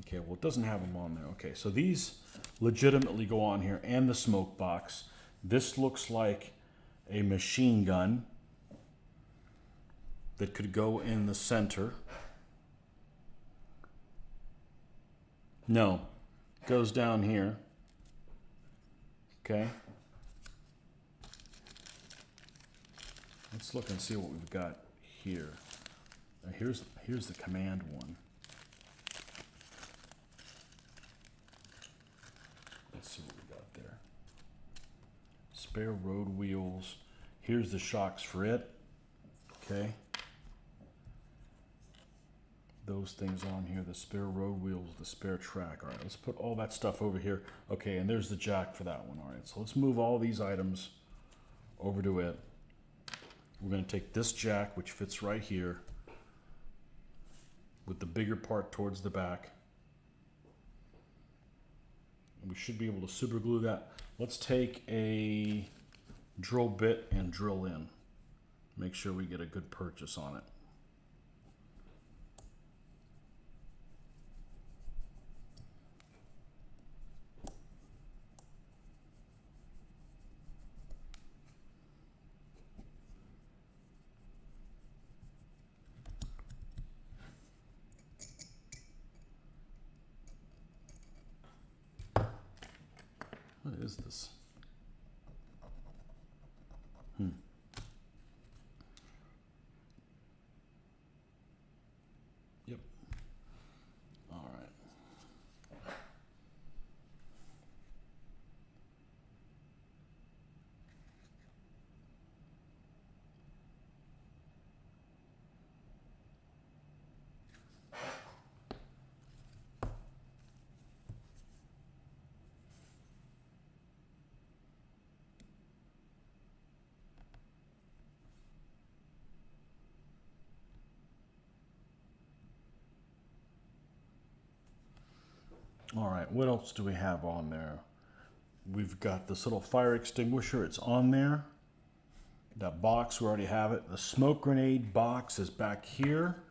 Okay, well, it doesn't have them on there. Okay, so these legitimately go on here, and the smoke box. This looks like a machine gun that could go in the center. No, it goes down here. Okay. Let's look and see what we've got here. Now here's the command one. Let's see what we got there. Spare road wheels. Here's the shocks for it. Okay. Those things on here, the spare road wheels, the spare track. All right, let's put all that stuff over here. Okay, and there's the jack for that one. All right, so let's move all these items over to it. We're going to take this jack, which fits right here, with the bigger part towards the back. And we should be able to super glue that. Let's take a drill bit and drill in. Make sure we get a good purchase on it. What is this? Yep. All right. All right, what else do we have on there? We've got this little fire extinguisher. It's on there. That box, we already have it. The smoke grenade box is back here.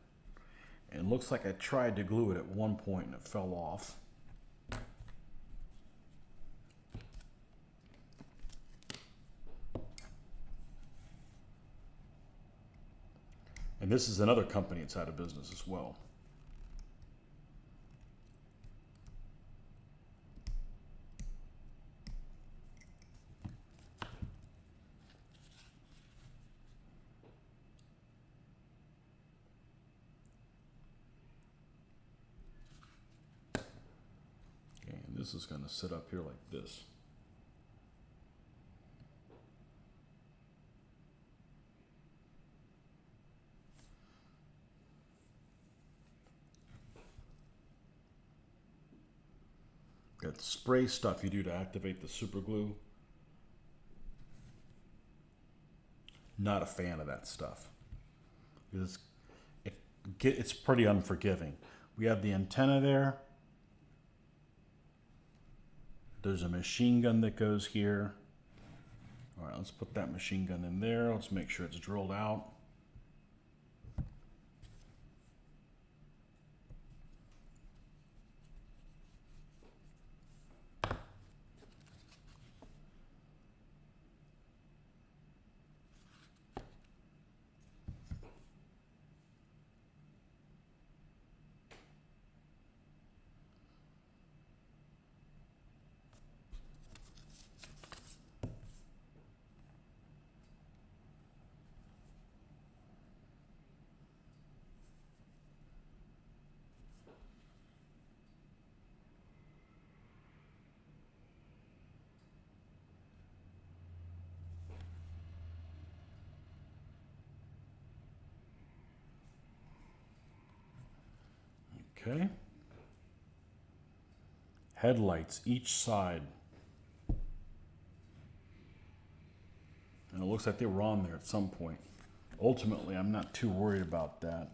And it looks like I tried to glue it at one point and it fell off. And this is another company that's out of business as well. Okay, and this is going to sit up here like this. That spray stuff you do to activate the super glue. Not a fan of that stuff. It's pretty unforgiving. We have the antenna there. There's a machine gun that goes here. All right, let's put that machine gun in there. Let's make sure it's drilled out. Okay. Headlights each side. And it looks like they were on there at some point. Ultimately, I'm not too worried about that.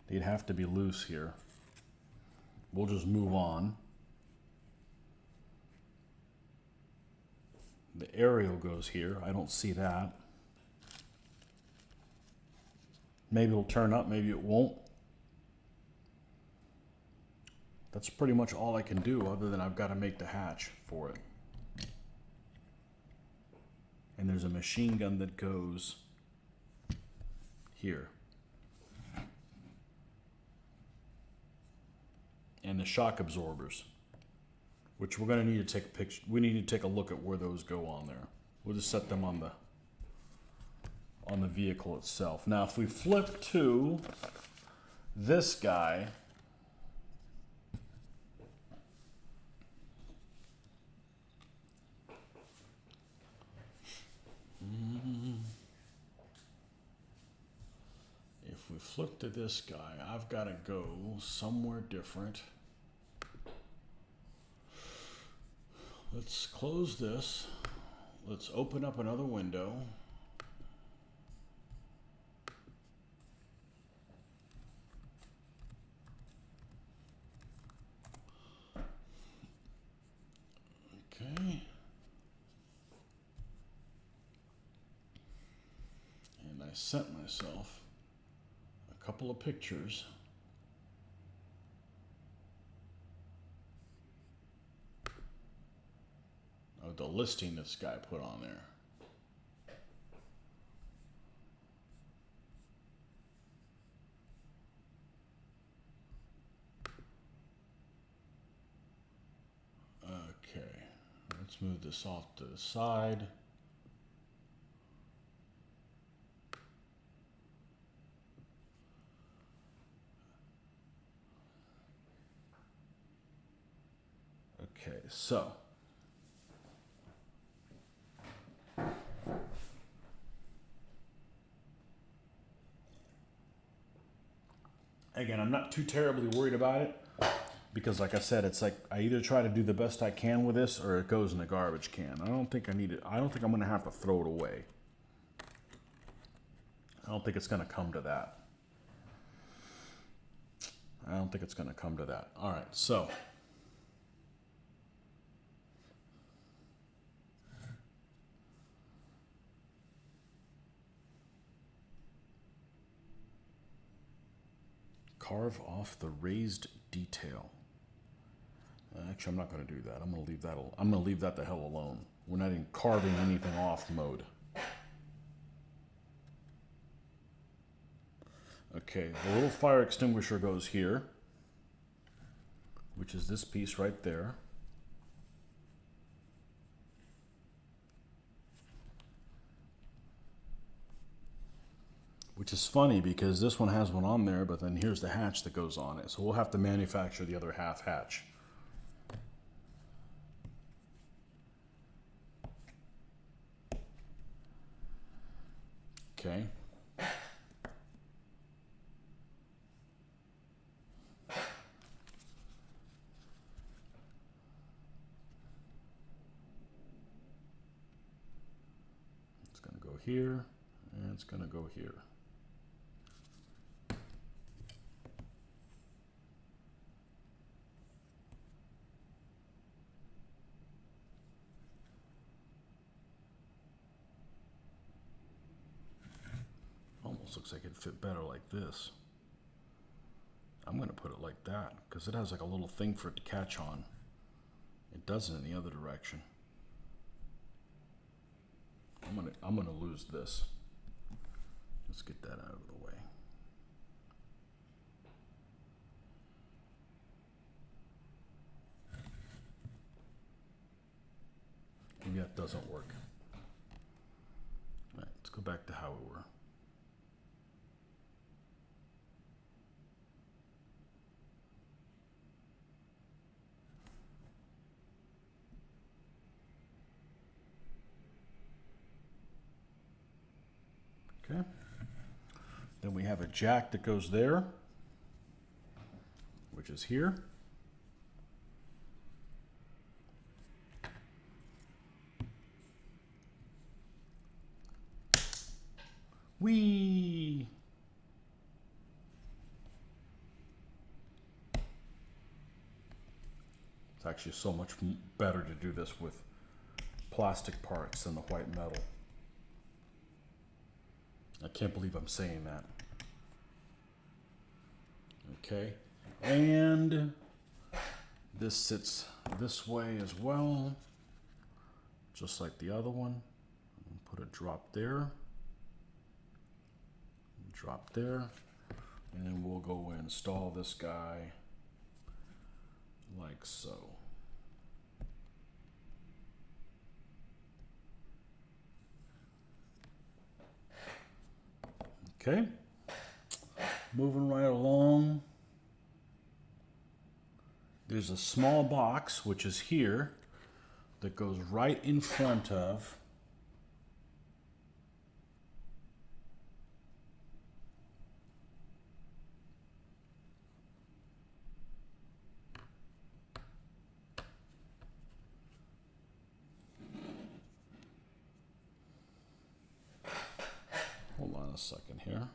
They'd have to be loose here. We'll just move on. The aerial goes here. I don't see that. Maybe it'll turn up, maybe it won't. That's pretty much all I can do, other than I've got to make the hatch for it. And there's a machine gun that goes here. And the shock absorbers, which we're going to need to take a picture. We need to take a look at where those go on there. We'll just set them on the vehicle itself. Now, if we flip to this guy, if we flip to this guy, I've got to go somewhere different. Let's close this. Let's open up another window. Okay. And I sent myself a couple of pictures. Of the listing this guy put on there. Okay, let's move this off to the side. Okay, so again, I'm not too terribly worried about it because, like I said, it's like I either try to do the best I can with this or it goes in the garbage can. I don't think I need it. I don't think I'm going to have to throw it away. I don't think it's going to come to that. I don't think it's going to come to that. All right, so carve off the raised detail. Actually, I'm not going to do that. I'm going to leave that. I'm going to leave that the hell alone. We're not in carving anything off mode. Okay, the little fire extinguisher goes here, which is this piece right there. Which is funny because this one has one on there, but then here's the hatch that goes on it. So we'll have to manufacture the other half hatch. Okay. It's going to go here, and it's going to go here. Almost looks like it'd fit better like this. I'm going to put it like that because it has like a little thing for it to catch on. It doesn't in the other direction. I'm gonna lose this. Let's get that out of the way. Maybe that doesn't work. All right, let's go back to how we were. Okay. Then we have a jack that goes there, which is here. Whee! It's actually so much better to do this with plastic parts than the white metal. I can't believe I'm saying that. Okay, and this sits this way as well, just like the other one. Put a drop there, and then we'll go install this guy like so. Okay, moving right along. There's a small box, which is here, that goes right in front of hold on a second here.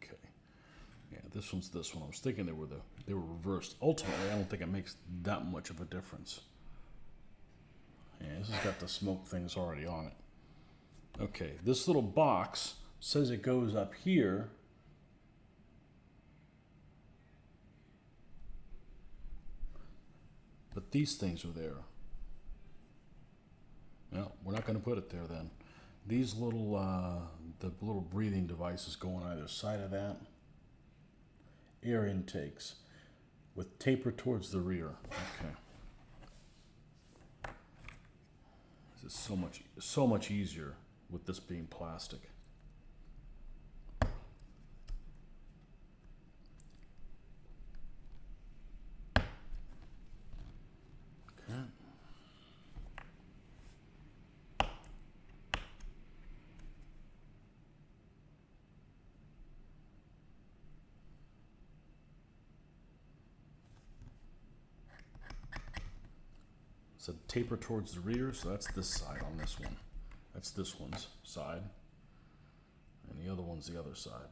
Okay. Yeah, this one's this one. I was thinking they were reversed. Ultimately, I don't think it makes that much of a difference. Yeah, this has got the smoke things already on it. Okay, this little box says it goes up here. But these things are there. No, we're not going to put it there then. These little, the little breathing devices go on either side of that. Air intakes with taper towards the rear. Okay. This is so much easier with this being plastic. Okay. So taper towards the rear, so that's this side on this one. That's this one's side. And the other one's the other side.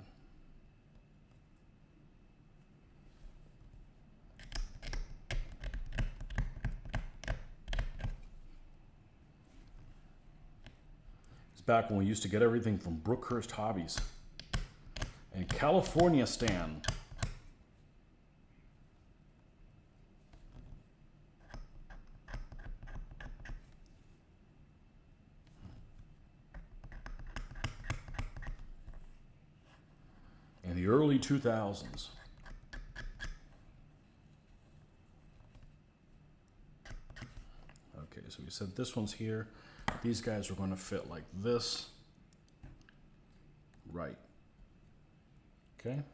It's back when we used to get everything from Brookhurst Hobbies and California Stan. In the early 2000s. Okay, so we said this one's here. These guys are going to fit like this. Right. Okay.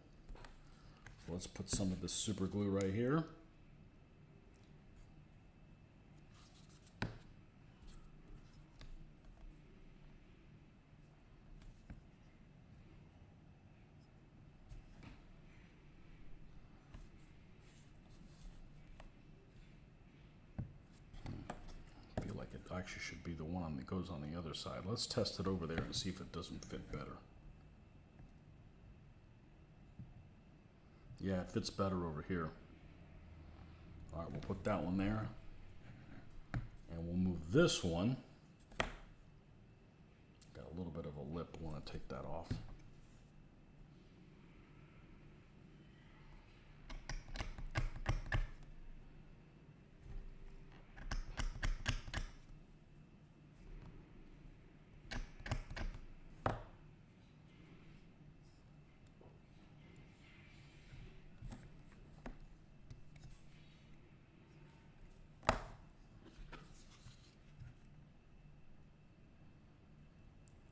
So let's put some of this super glue right here. Actually should be the one that goes on the other side. Let's test it over there and see if it doesn't fit better. Yeah, it fits better over here. All right, we'll put that one there. And we'll move this one. Got a little bit of a lip. I want to take that off.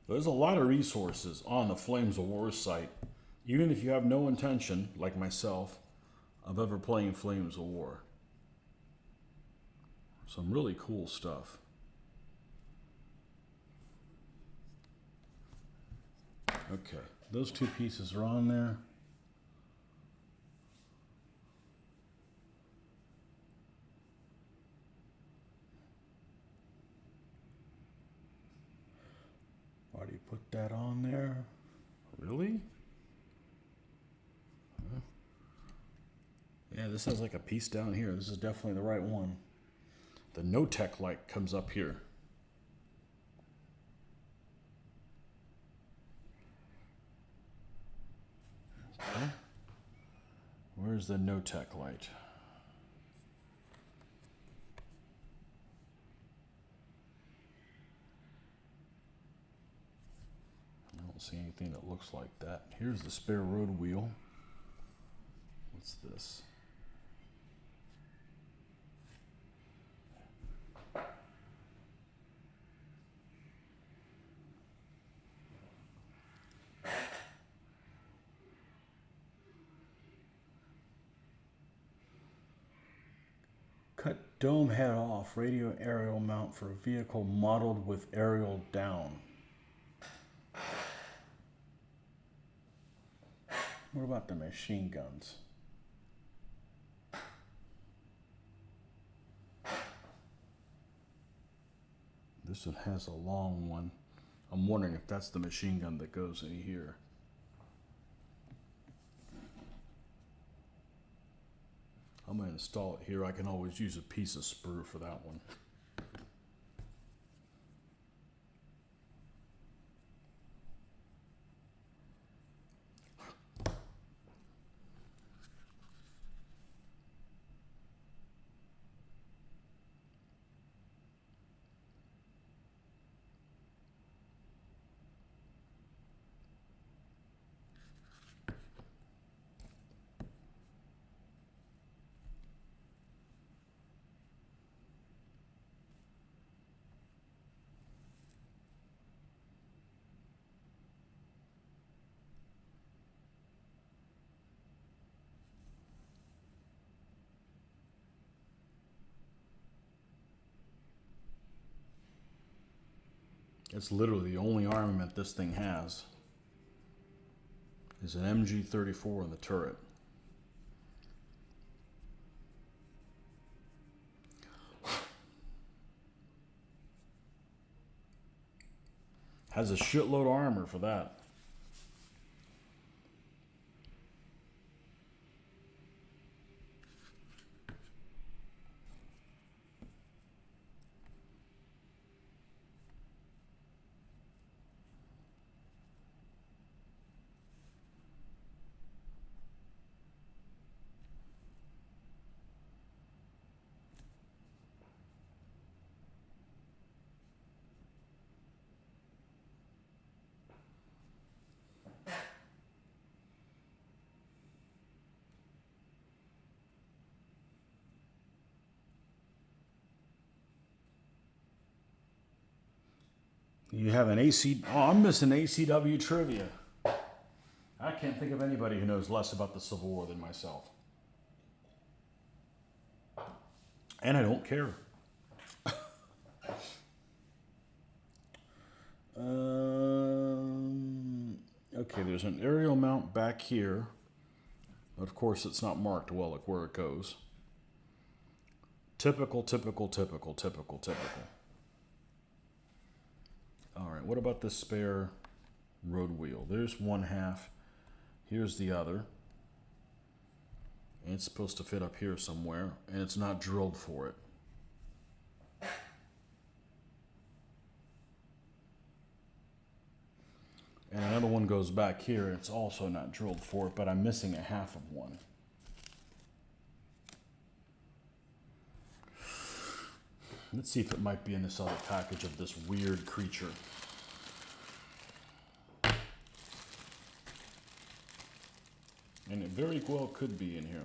There's a lot of resources on the Flames of War site, even if you have no intention, like myself, of ever playing Flames of War. Some really cool stuff. Okay, those two pieces are on there. Why do you put that on there? Really? Huh? Yeah, this has like a piece down here. This is definitely the right one. The no-tech light comes up here. Okay. Where's the no-tech light? I don't see anything that looks like that. Here's the spare road wheel. What's this? Cut dome head off, radio aerial mount for a vehicle modeled with aerial down. What about the machine guns? This one has a long one. I'm wondering if that's the machine gun that goes in here. I'm going to install it here. I can always use a piece of sprue for that one. It's literally the only armament this thing has is an MG-34 in the turret. Has a shitload of armor for that. You have an AC. Oh, I'm missing ACW trivia. I can't think of anybody who knows less about the Civil War than myself. And I don't care. Okay, there's an aerial mount back here. Of course, it's not marked well, like where it goes. Typical, typical, typical, typical, typical. All right, what about this spare road wheel? There's one half. Here's the other. And it's supposed to fit up here somewhere, and it's not drilled for it. And another one goes back here. It's also not drilled for it, but I'm missing a half of one. Let's see if it might be in this other package of this weird creature. And it very well could be in here.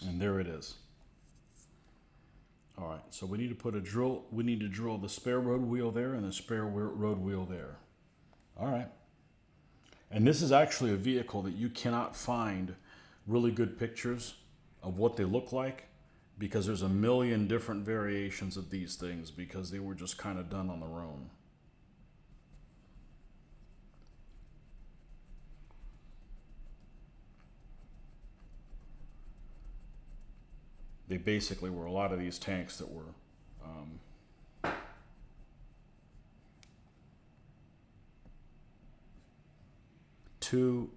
And there it is. All right, so we need to put a drill. We need to drill the spare road wheel there and the spare road wheel there. All right. And this is actually a vehicle that you cannot find really good pictures of what they look like, because there's a million different variations of these things because they were just kind of done on their own. They basically were a lot of these tanks that were two.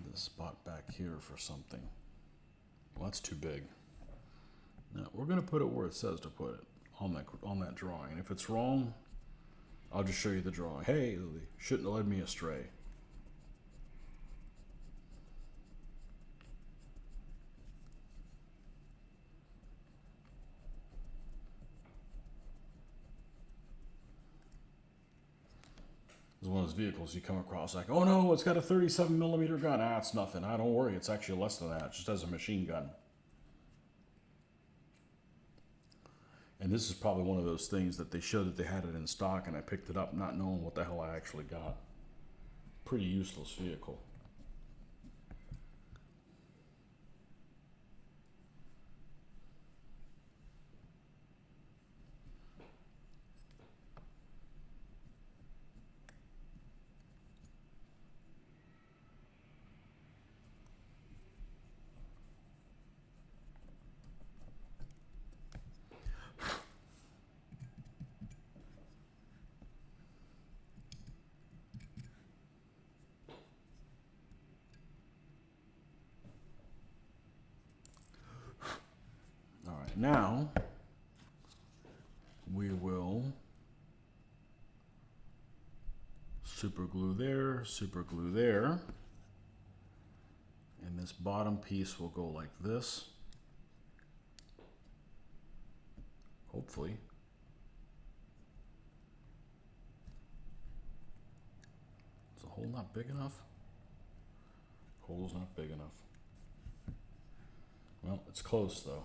This spot back here for something. Well, that's too big. Now we're going to put it where it says to put it on that drawing. And if it's wrong, I'll just show you the drawing. Hey, they shouldn't have led me astray. It's one of those vehicles you come across like, oh no, it's got a 37 millimeter gun. Ah, it's nothing. Ah, don't worry, it's actually less than that. It just has a machine gun. And this is probably one of those things that they showed that they had it in stock, and I picked it up not knowing what the hell I actually got. Pretty useless vehicle. Now, we will super glue there, and this bottom piece will go like this, hopefully. Is the hole not big enough? Hole's not big enough. Well, it's close though.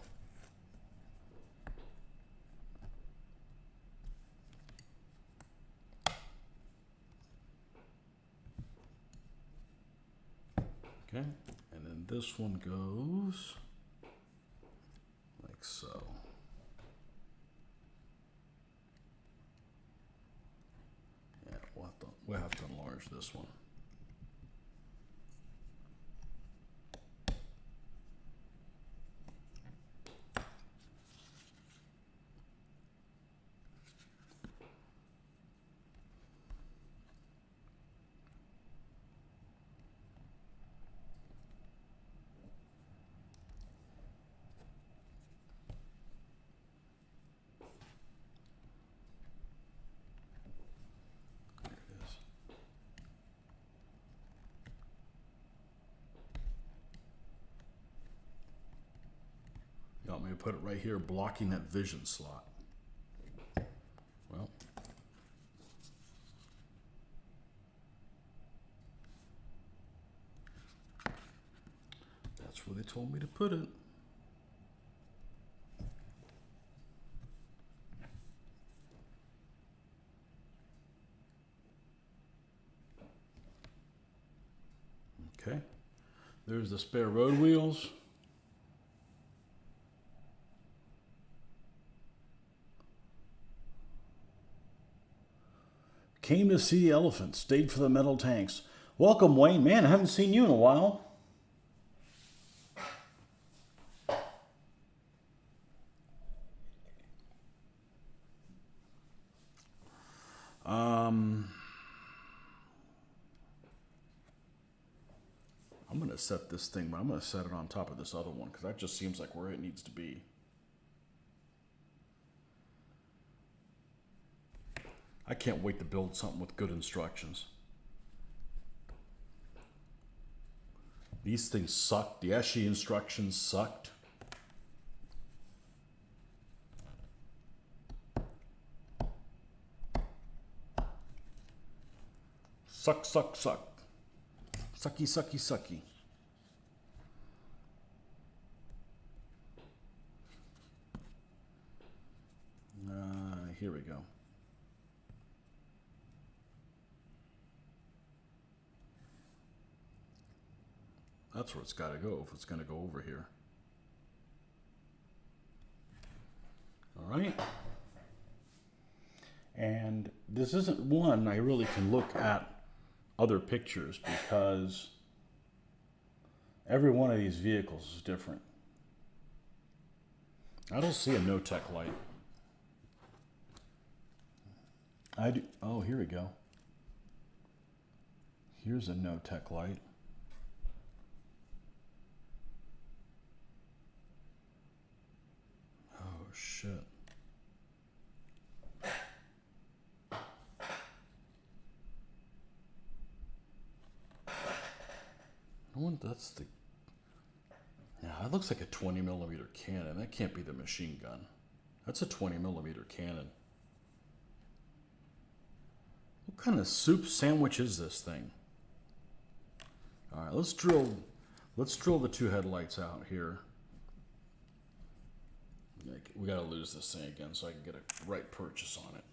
Okay, and then this one goes so. Yeah, we'll have to enlarge this one. You want me to put it right here, blocking that vision slot? Well, that's where they told me to put it. Okay, there's the spare road wheels. Came to see elephants, stayed for the metal tanks. Welcome, Wayne. Man, I haven't seen you in a while. I'm going to set this thing, but I'm going to set it on top of this other one because that just seems like where it needs to be. I can't wait to build something with good instructions. These things sucked. The Eschi instructions sucked. Suck, suck, suck. Sucky, sucky, sucky. Here we go. That's where it's got to go if it's going to go over here. All right. And this isn't one I really can look at other pictures because every one of these vehicles is different. I don't see a no-tech light. I do. Oh, here we go. Here's a no-tech light. Oh, shit. I wonder, that's the... Yeah, that looks like a 20 millimeter cannon. That can't be the machine gun. That's a 20 millimeter cannon. What kind of soup sandwich is this thing? All right, let's drill the two headlights out here. We gotta lose this thing again so I can get a right purchase on it.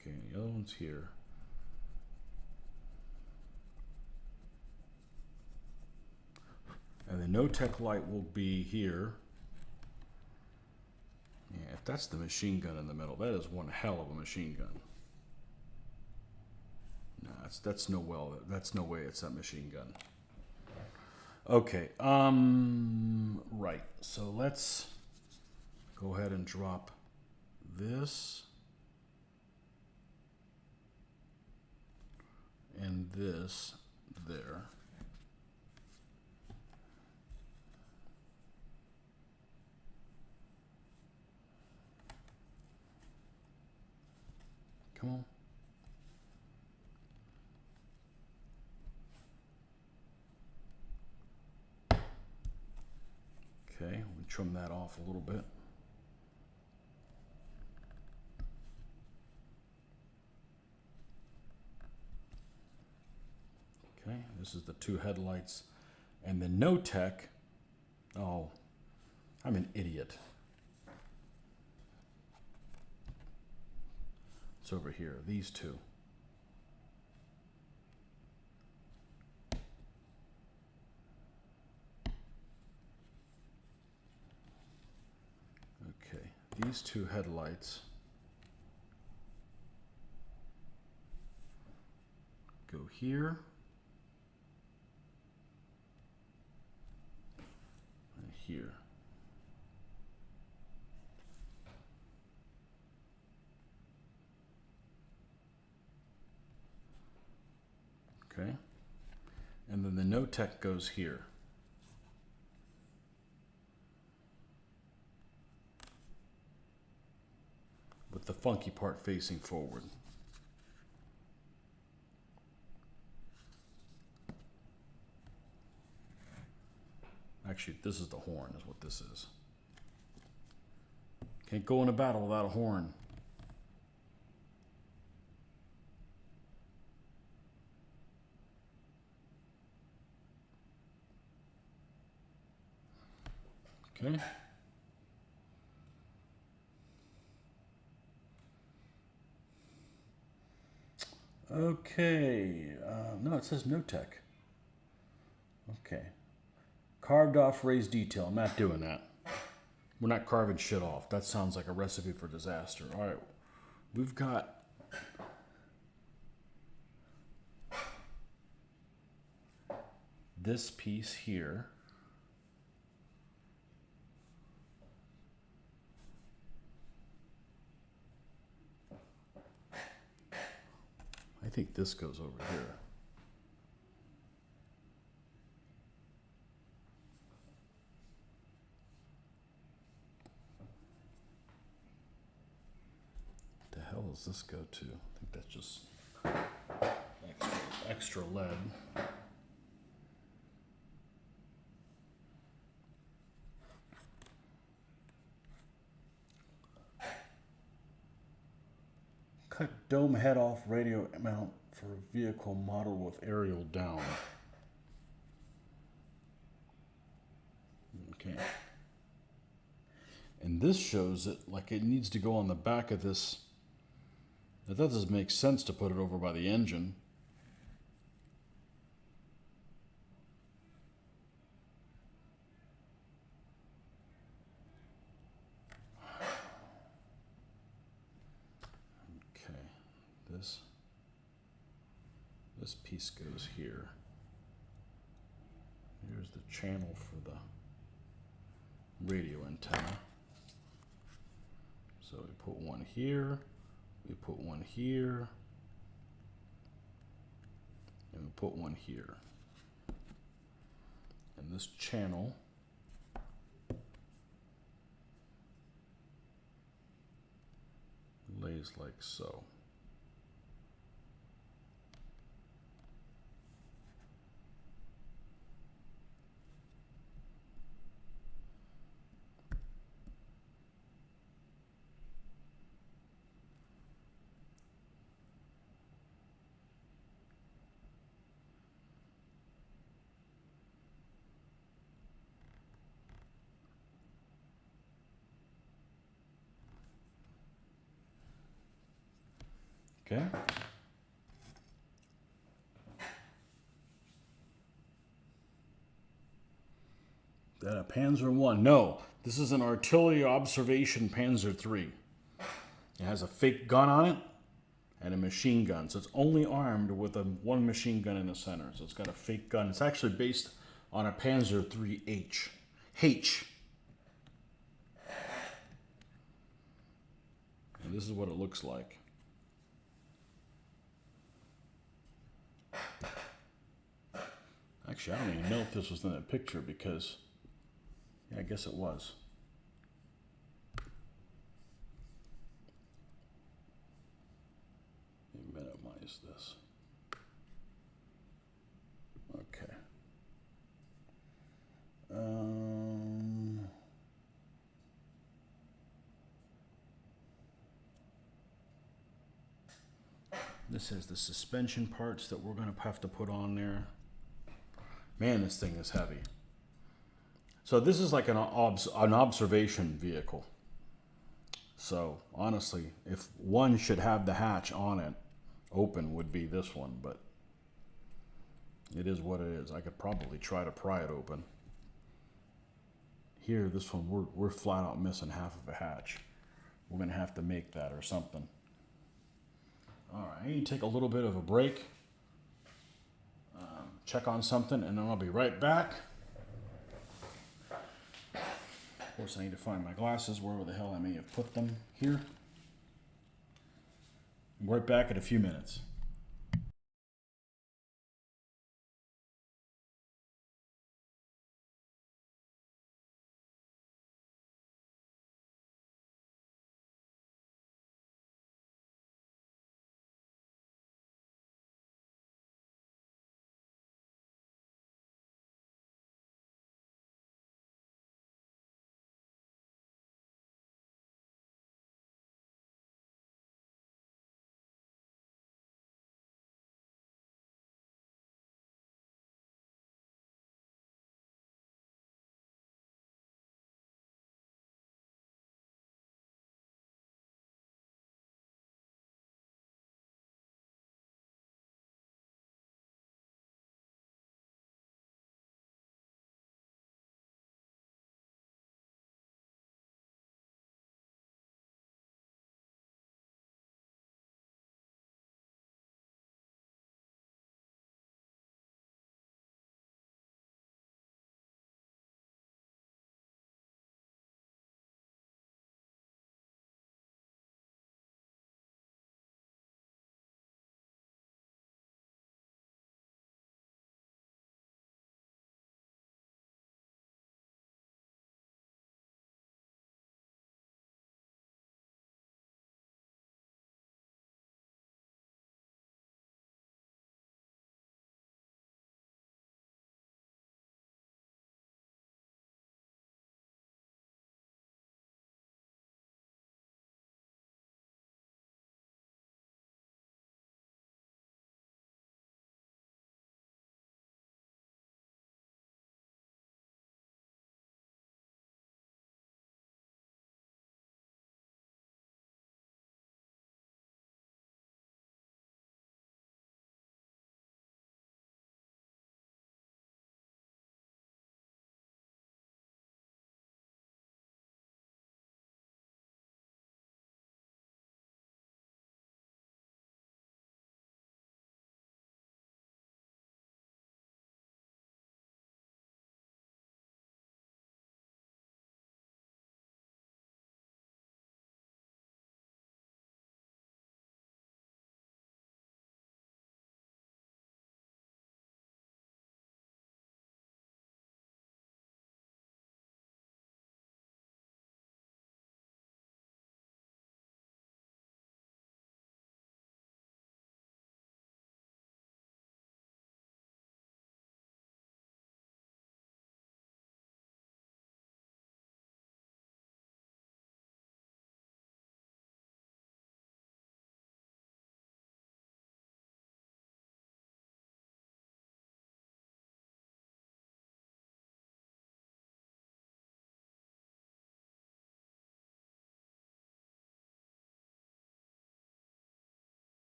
Okay, the other one's here. And the no-tech light will be here. Yeah, if that's the machine gun in the middle, that is one hell of a machine gun. No, that's no way it's that machine gun. Okay, right. So let's go ahead and drop this and this there. Come on. Okay, we trim that off a little bit. Okay, this is the two headlights. And the no-tech, oh, I'm an idiot. It's over here, these two. Okay, these two headlights go here and here. Okay, and then the no-tech goes here. With the funky part facing forward. Actually, this is the horn, is what this is. Can't go in a battle without a horn. Okay. Okay. No, it says no tech. Okay. Carved off raised detail. I'm not doing that. We're not carving shit off. That sounds like a recipe for disaster. All right. We've got this piece here. I think this goes over here. What the hell does this go to? I think that's just extra lead. Cut dome head off radio mount for a vehicle model with aerial down. Okay. And this shows it like it needs to go on the back of this. That doesn't make sense to put it over by the engine. This piece goes here. Here's the channel for the radio antenna. So we put one here, we put one here, and we put one here. And this channel lays like so. Okay. That a Panzer 1. No, this is an artillery observation Panzer 3. It has a fake gun on it and a machine gun. So it's only armed with one machine gun in the center. So it's got a fake gun. It's actually based on a Panzer 3H. H. And this is what it looks like. Actually, I don't even know if this was in that picture because, yeah, I guess it was. Let me minimize this. Okay. This is the suspension parts that we're going to have to put on there. Man, this thing is heavy. So this is like an observation vehicle. So honestly, if one should have the hatch on it, open would be this one, but it is what it is. I could probably try to pry it open. Here, this one, we're flat out missing half of a hatch. We're gonna have to make that or something. All right, I need to take a little bit of a break, check on something, and then I'll be right back. Of course, I need to find my glasses, wherever the hell I may have put them here. I'm right back in a few minutes.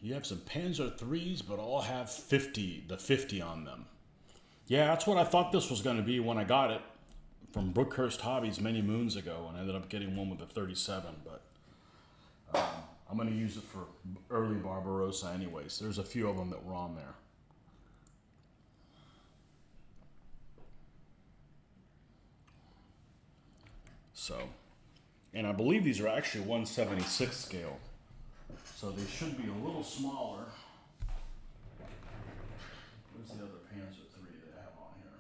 You have some Panzer 3s, but all have the 50 on them. Yeah, that's what I thought this was going to be when I got it from Brookhurst Hobbies many moons ago, and I ended up getting one with a 37, but I'm going to use it for early Barbarossa anyways. There's a few of them that were on there. So, and I believe these are actually 1/76 scale, so they should be a little smaller. Where's the other Panzer 3 that I have on here?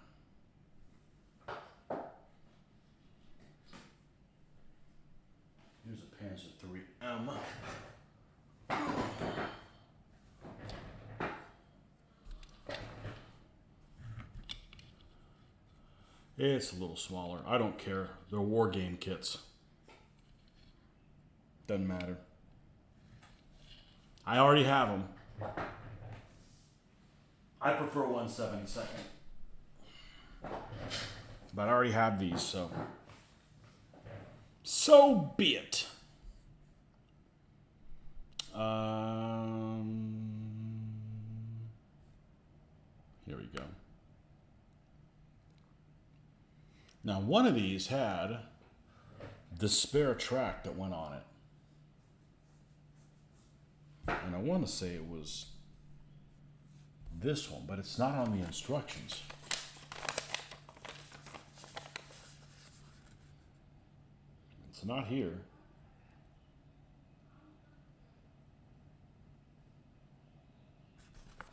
Here's a Panzer 3M. It's a little smaller. I don't care. They're war game kits. Doesn't matter. I already have them. I prefer 1/72. But I already have these, so be it. Here we go. Now, one of these had the spare track that went on it. And I want to say it was this one, but it's not on the instructions. It's not here.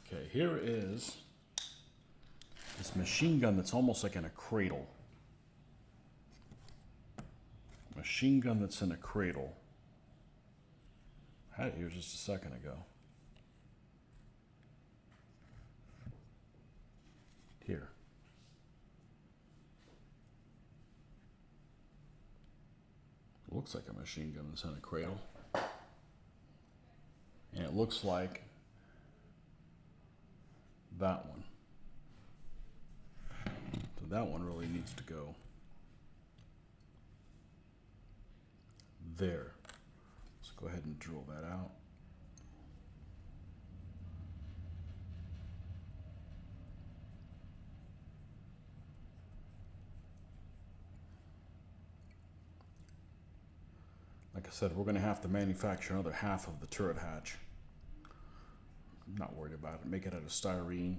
Okay, here is this machine gun that's almost like in a cradle. Machine gun that's in a cradle. I had it here just a second ago. Here. Looks like a machine gun that's in a cradle. And it looks like that one. So that one really needs to go there. Let's go ahead and drill that out. Like I said, we're going to have to manufacture another half of the turret hatch. I'm not worried about it. Make it out of styrene.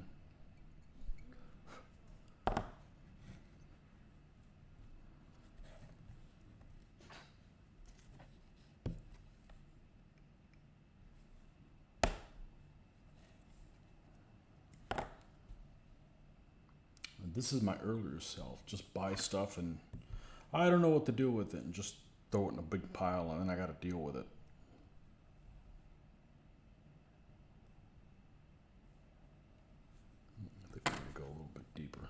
This is my earlier self. Just buy stuff and I don't know what to do with it and just throw it in a big pile and then I got to deal with it. I think we're going to go a little bit deeper.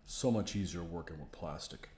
So much easier working with plastic.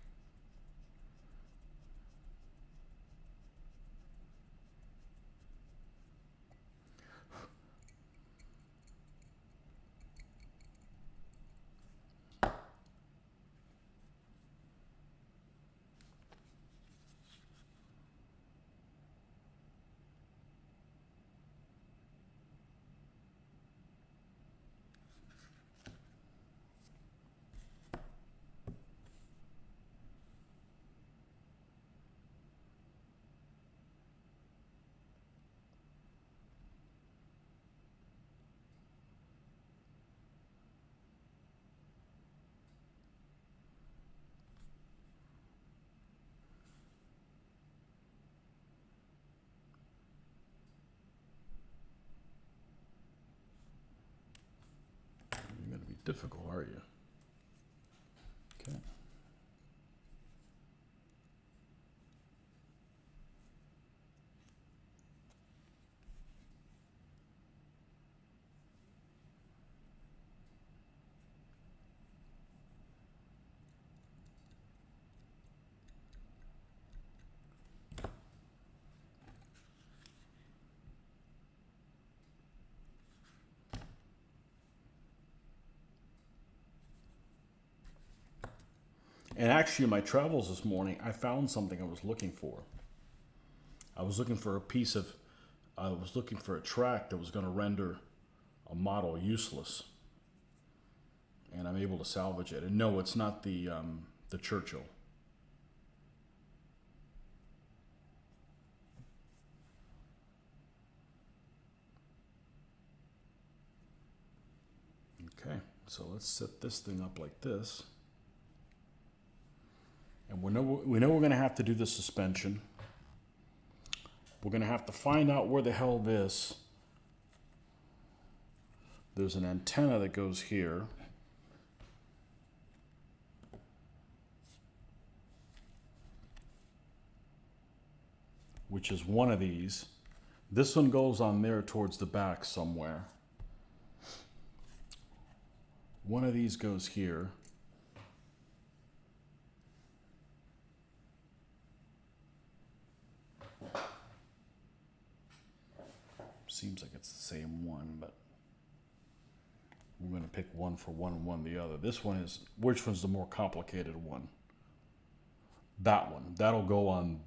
You're going to be difficult, are you? Okay. And actually, in my travels this morning, I found something I was looking for. I was looking for a track that was going to render a model useless, and I'm able to salvage it. And no, it's not the Churchill. Okay, so let's set this thing up like this. And we know we're going to have to do the suspension. We're going to have to find out where the hell there's an antenna that goes here. Which is one of these. This one goes on there towards the back somewhere. One of these goes here. Seems like it's the same one, but we're going to pick one for one and one the other. This one is, which one's the more complicated one? That one. That'll go on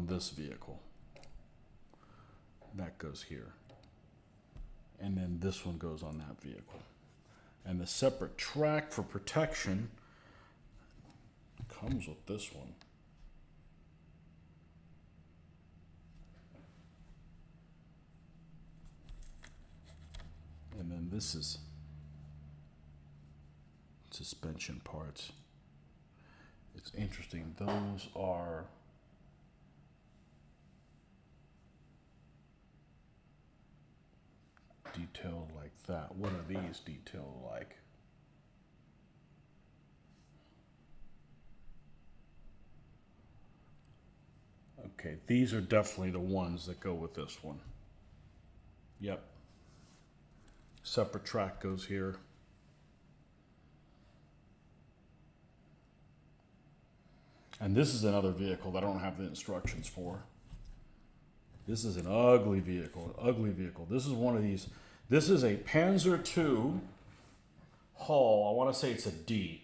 this vehicle. That goes here. And then this one goes on that vehicle. And the separate track for protection comes with this one. And then this is suspension parts. It's interesting. Those are detailed like that. What are these detailed like? Okay, these are definitely the ones that go with this one. Yep. Separate track goes here. And this is another vehicle that I don't have the instructions for. This is an ugly vehicle, This is one of these. This is a Panzer II hull. I want to say it's a D.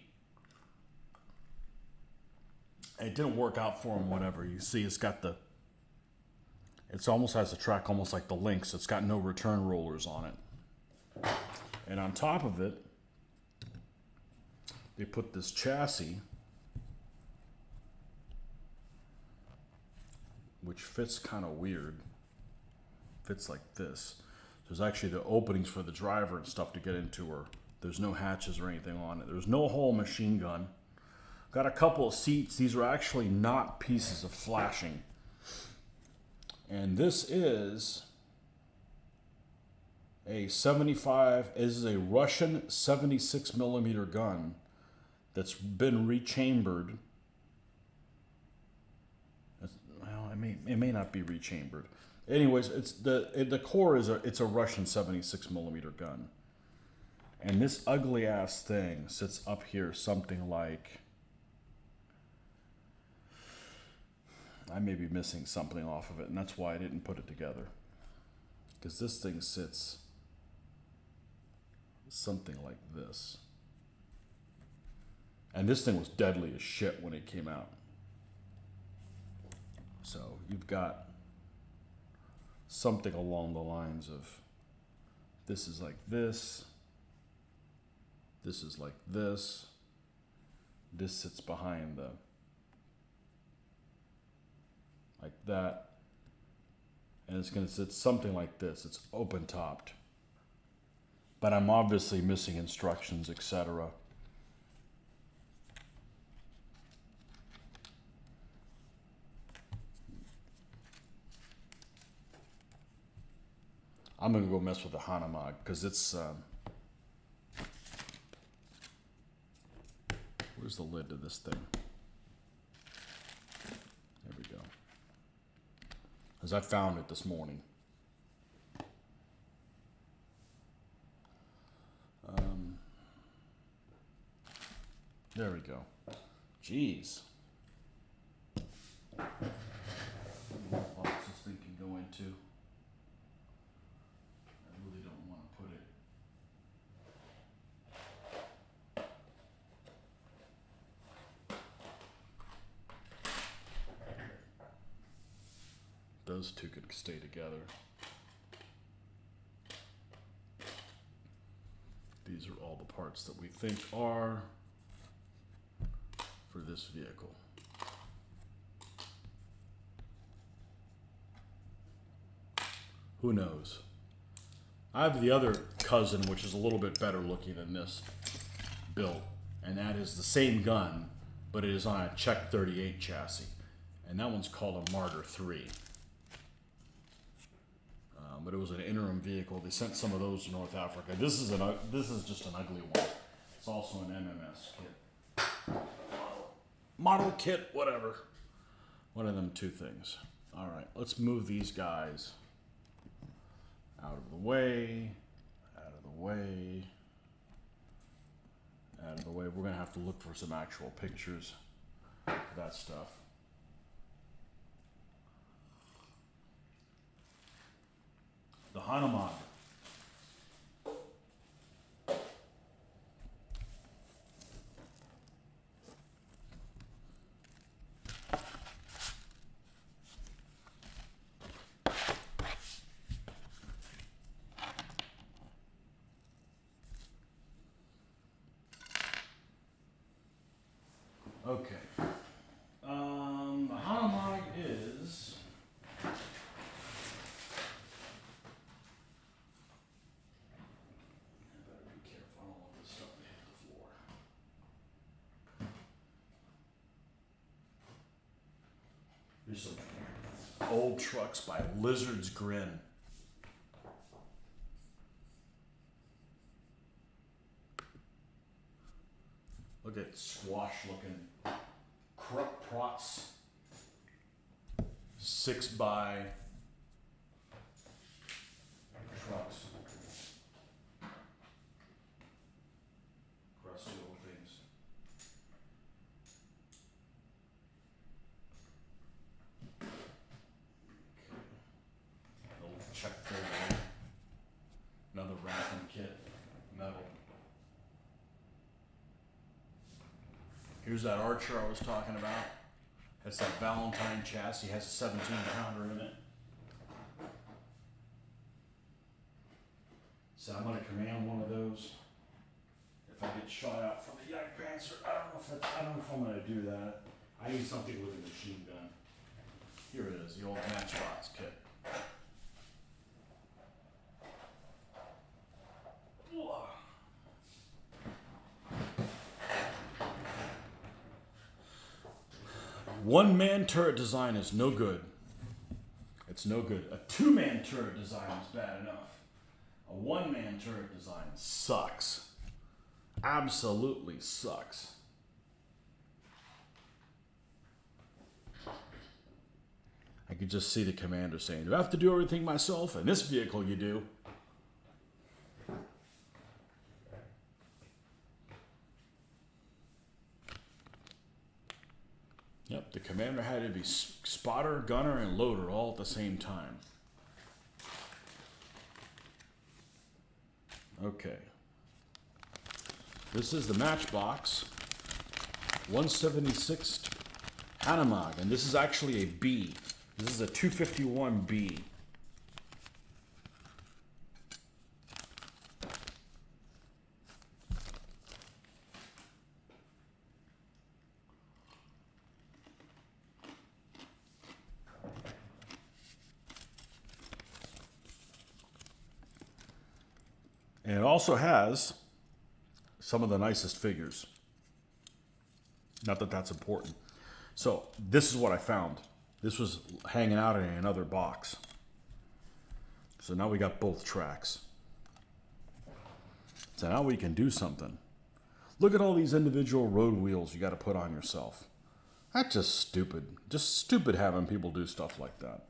It didn't work out for him, whatever. You see, it's almost has a track almost like the Lynx. It's got no return rollers on it. And on top of it, they put this chassis, which fits kind of weird. Fits like this. There's actually the openings for the driver and stuff to get into her. There's no hatches or anything on it. There's no whole machine gun. Got a couple of seats. These are actually not pieces of flashing. And this is a 75, this is a Russian 76 millimeter gun that's been rechambered. Well, it may not be rechambered. Anyways, it's the core is it's a Russian 76 millimeter gun. And this ugly ass thing sits up here something like, I may be missing something off of it, and that's why I didn't put it together. Because this thing sits something like this. And this thing was deadly as shit when it came out. So you've got something along the lines of, this is like this is like this sits behind the, like that, and it's going to sit something like this. It's open topped, but I'm obviously missing instructions, etc. I'm going to go mess with the Hanomag because it's where's the lid to this thing? There we go. Because I found it this morning. There we go. Jeez. What box this thing can go into? I really don't want to put it. those two could stay together. These are all the parts that we think are for this vehicle. Who knows? I have the other cousin, which is a little bit better looking than this built, and that is the same gun, but it is on a Czech 38 chassis, and that one's called a Martyr 3. But it was an interim vehicle. They sent some of those to North Africa. This is just an ugly one. It's also an MMS kit, model kit, whatever. One of them two things. All right, let's move these guys out of the way, out of the way, out of the way. We're gonna have to look for some actual pictures for that stuff. The Hanuman. Okay. The Hanuman is There's some old trucks by Lizard's Grin. Look at squash looking Krupp Prots 6x trucks. Crusty old things. Okay. Old Czech 38. Another wrapping kit, metal. Here's that Archer I was talking about. Has that Valentine chassis, has a 17 pounder in it. So I'm gonna command one of those. If I get shot out from the Yak Panzer, I don't know if I'm gonna do that. I need something with a machine gun. Here it is, the old Matchbox kit. One-man turret design is no good. It's no good. A two-man turret design is bad enough. A one-man turret design sucks. Absolutely sucks. I could just see the commander saying, "Do I have to do everything myself? In this vehicle, you do." Yep, the commander had to be spotter, gunner, and loader all at the same time. Okay. This is the Matchbox 176 Hanomag, and this is actually a B. This is a 251B. And it also has some of the nicest figures. Not that that's important. So this is what I found. This was hanging out in another box. So now we got both tracks. So now we can do something. Look at all these individual road wheels you got to put on yourself. That's just stupid. Just stupid having people do stuff like that.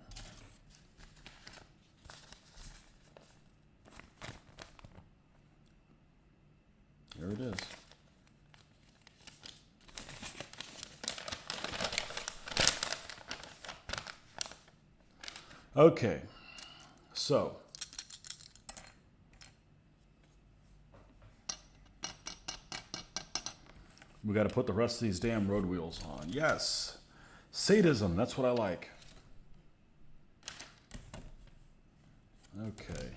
There it is. Okay, so we got to put the rest of these damn road wheels on. Yes, sadism, that's what I like. Okay.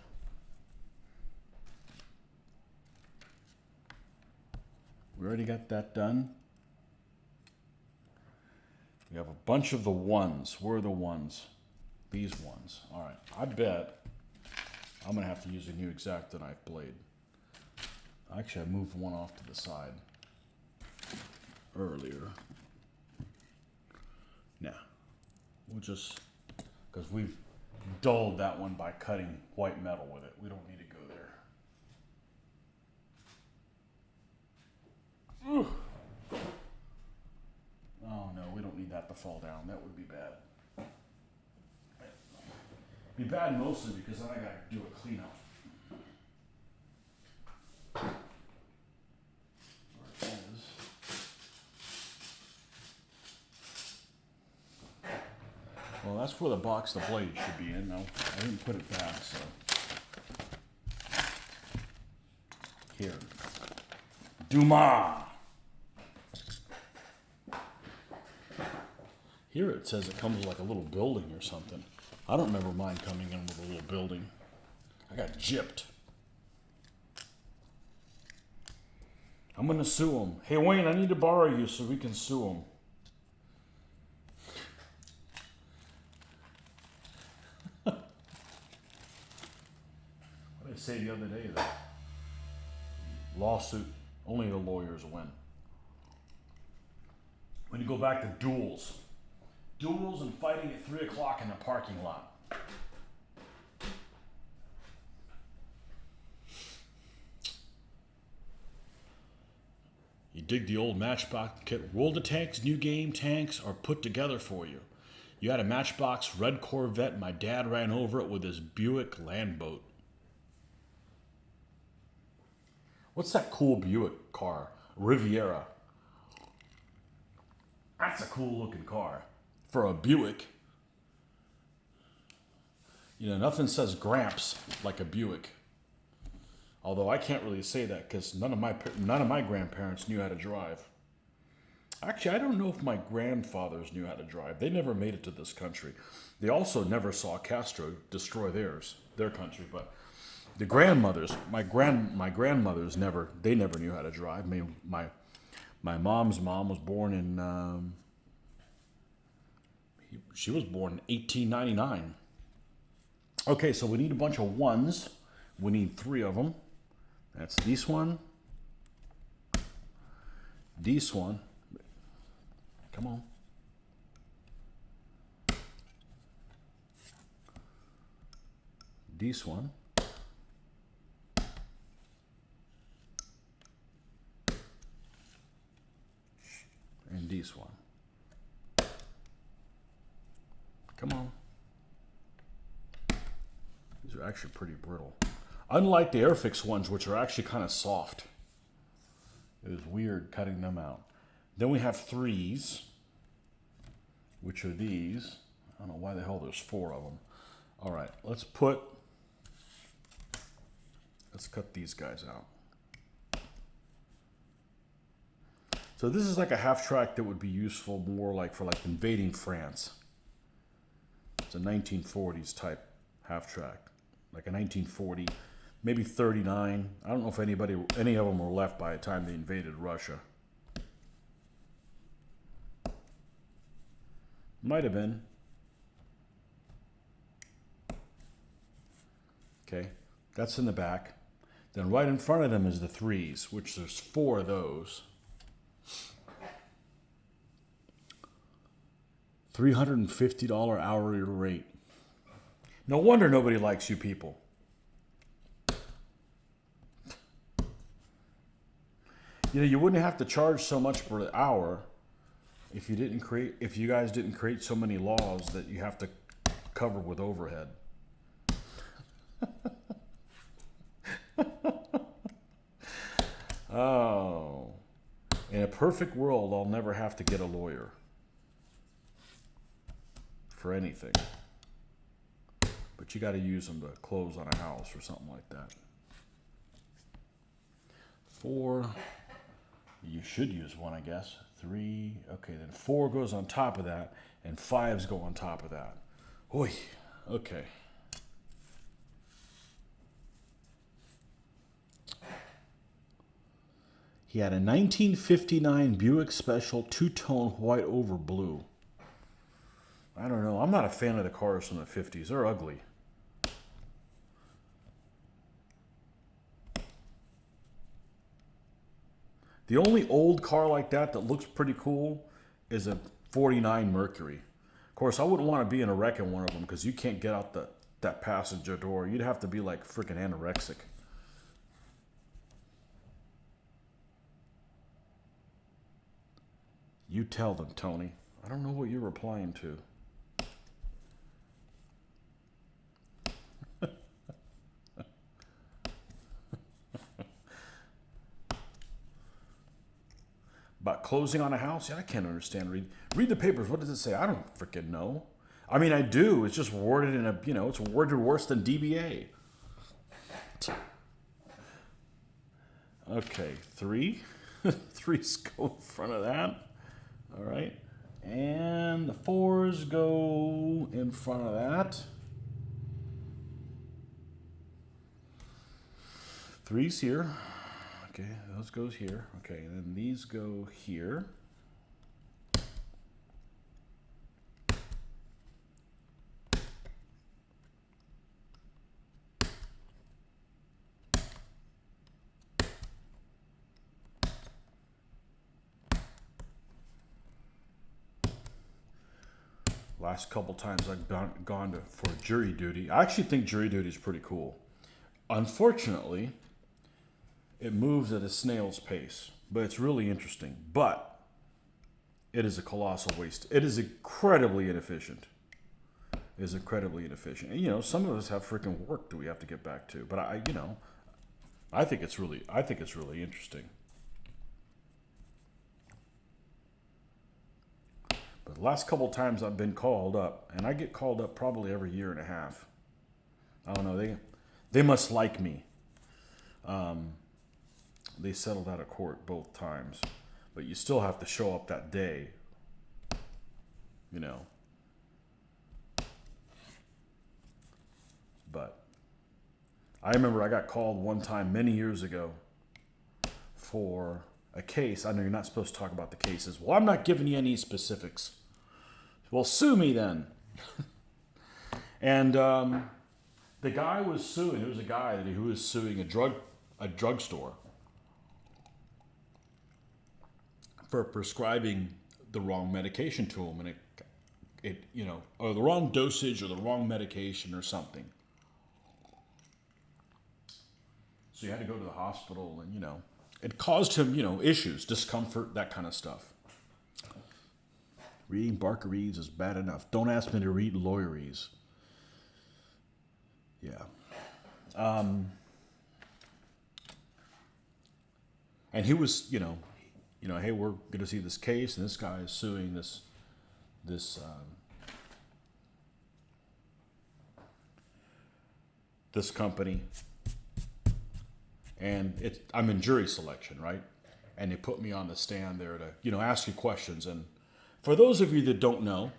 We already got that done. We have a bunch of the ones. Where are the ones? These ones. All right. I bet I'm going to have to use a new X-Acto knife blade. Actually, I moved one off to the side earlier. Nah. We'll just, because we've dulled that one by cutting white metal with it. We don't need to go there. Ugh. Oh no, we don't need that to fall down. That would be bad. Be bad mostly because then I gotta do a cleanup. Where it is. Well, that's where the box the blade should be in. No, I didn't put it back, so. Here. Dumas! Here it says it comes with like a little building or something. I don't remember mine coming in with a little building. I got gypped. I'm gonna sue him. Hey Wayne, I need to borrow you so we can sue him. What did I say the other day though? Lawsuit, only the lawyers win. When you go back to duels. Duels and fighting at 3 o'clock in the parking lot. You dig the old Matchbox kit. World of Tanks, New Game tanks are put together for you. You had a Matchbox red Corvette. My dad ran over it with his Buick land boat. What's that cool Buick car? Riviera. That's a cool looking car. For a Buick. You know, nothing says Gramps like a Buick. Although I can't really say that because none of my grandparents knew how to drive. Actually, I don't know if my grandfathers knew how to drive. They never made it to this country. They also never saw Castro destroy their country. But the grandmothers, my grandmothers never knew how to drive. My mom's mom was born in. She was born in 1899. Okay, so we need a bunch of ones. We need 3 of them. That's this one. This one. Come on. This one. And this one. Come on. These are actually pretty brittle. Unlike the Airfix ones, which are actually kind of soft. It was weird cutting them out. Then we have 3s, which are these. I don't know why the hell there's 4 of them. All right, let's cut these guys out. So this is like a half track that would be useful more like for like invading France. It's a 1940s type half track, like a 1940, maybe 39. I don't know if any of them were left by the time they invaded Russia. Might have been. Okay, that's in the back. Then right in front of them is the 3s, which there's 4 of those. $350 hourly rate. No wonder nobody likes you people. You know, you wouldn't have to charge so much per hour if you guys didn't create so many laws that you have to cover with overhead. Oh. In a perfect world, I'll never have to get a lawyer for anything. But you got to use them to close on a house or something like that. 4, you should use 1, I guess. 3, okay, then 4 goes on top of that, and 5s go on top of that. Oy, okay. He had a 1959 Buick Special two-tone white over blue. I don't know. I'm not a fan of the cars from the 50s. They're ugly. The only old car like that that looks pretty cool is a 49 Mercury. Of course, I wouldn't want to be in a wreck in one of them because you can't get out that passenger door. You'd have to be like freaking anorexic. You tell them, Tony. I don't know what you're replying to. About closing on a house? Yeah, I can't understand. Read the papers. What does it say? I don't freaking know. I mean, I do. It's just worded in a, it's worded worse than DBA. Okay, 3. 3's go in front of that. All right. And the 4s go in front of that. 3's here. Okay, those goes here. Okay, and then these go here. Last couple times I've gone for jury duty. I actually think jury duty is pretty cool. Unfortunately, it moves at a snail's pace, but it's really interesting. But it is a colossal waste. It is incredibly inefficient. It is incredibly inefficient. And, some of us have freaking work that we have to get back to. But I think it's really interesting. But the last couple times I've been called up, and I get called up probably every year and a half. I don't know. They must like me. They settled out of court both times, but you still have to show up that day. But I remember I got called one time many years ago for a case. I know you're not supposed to talk about the cases. Well, I'm not giving you any specifics. Well, sue me then. And the guy was suing. There was a guy who was suing a drugstore for prescribing the wrong medication to him, and it or the wrong dosage or the wrong medication or something. So you had to go to the hospital, and it caused him issues, discomfort, that kind of stuff. Reading Barker Reads is bad enough. Don't ask me to read lawyerese. Yeah. And he was, hey, we're going to see this case, and this guy is suing this company, and I'm in jury selection, right? And they put me on the stand there to, ask you questions. And for those of you that don't know,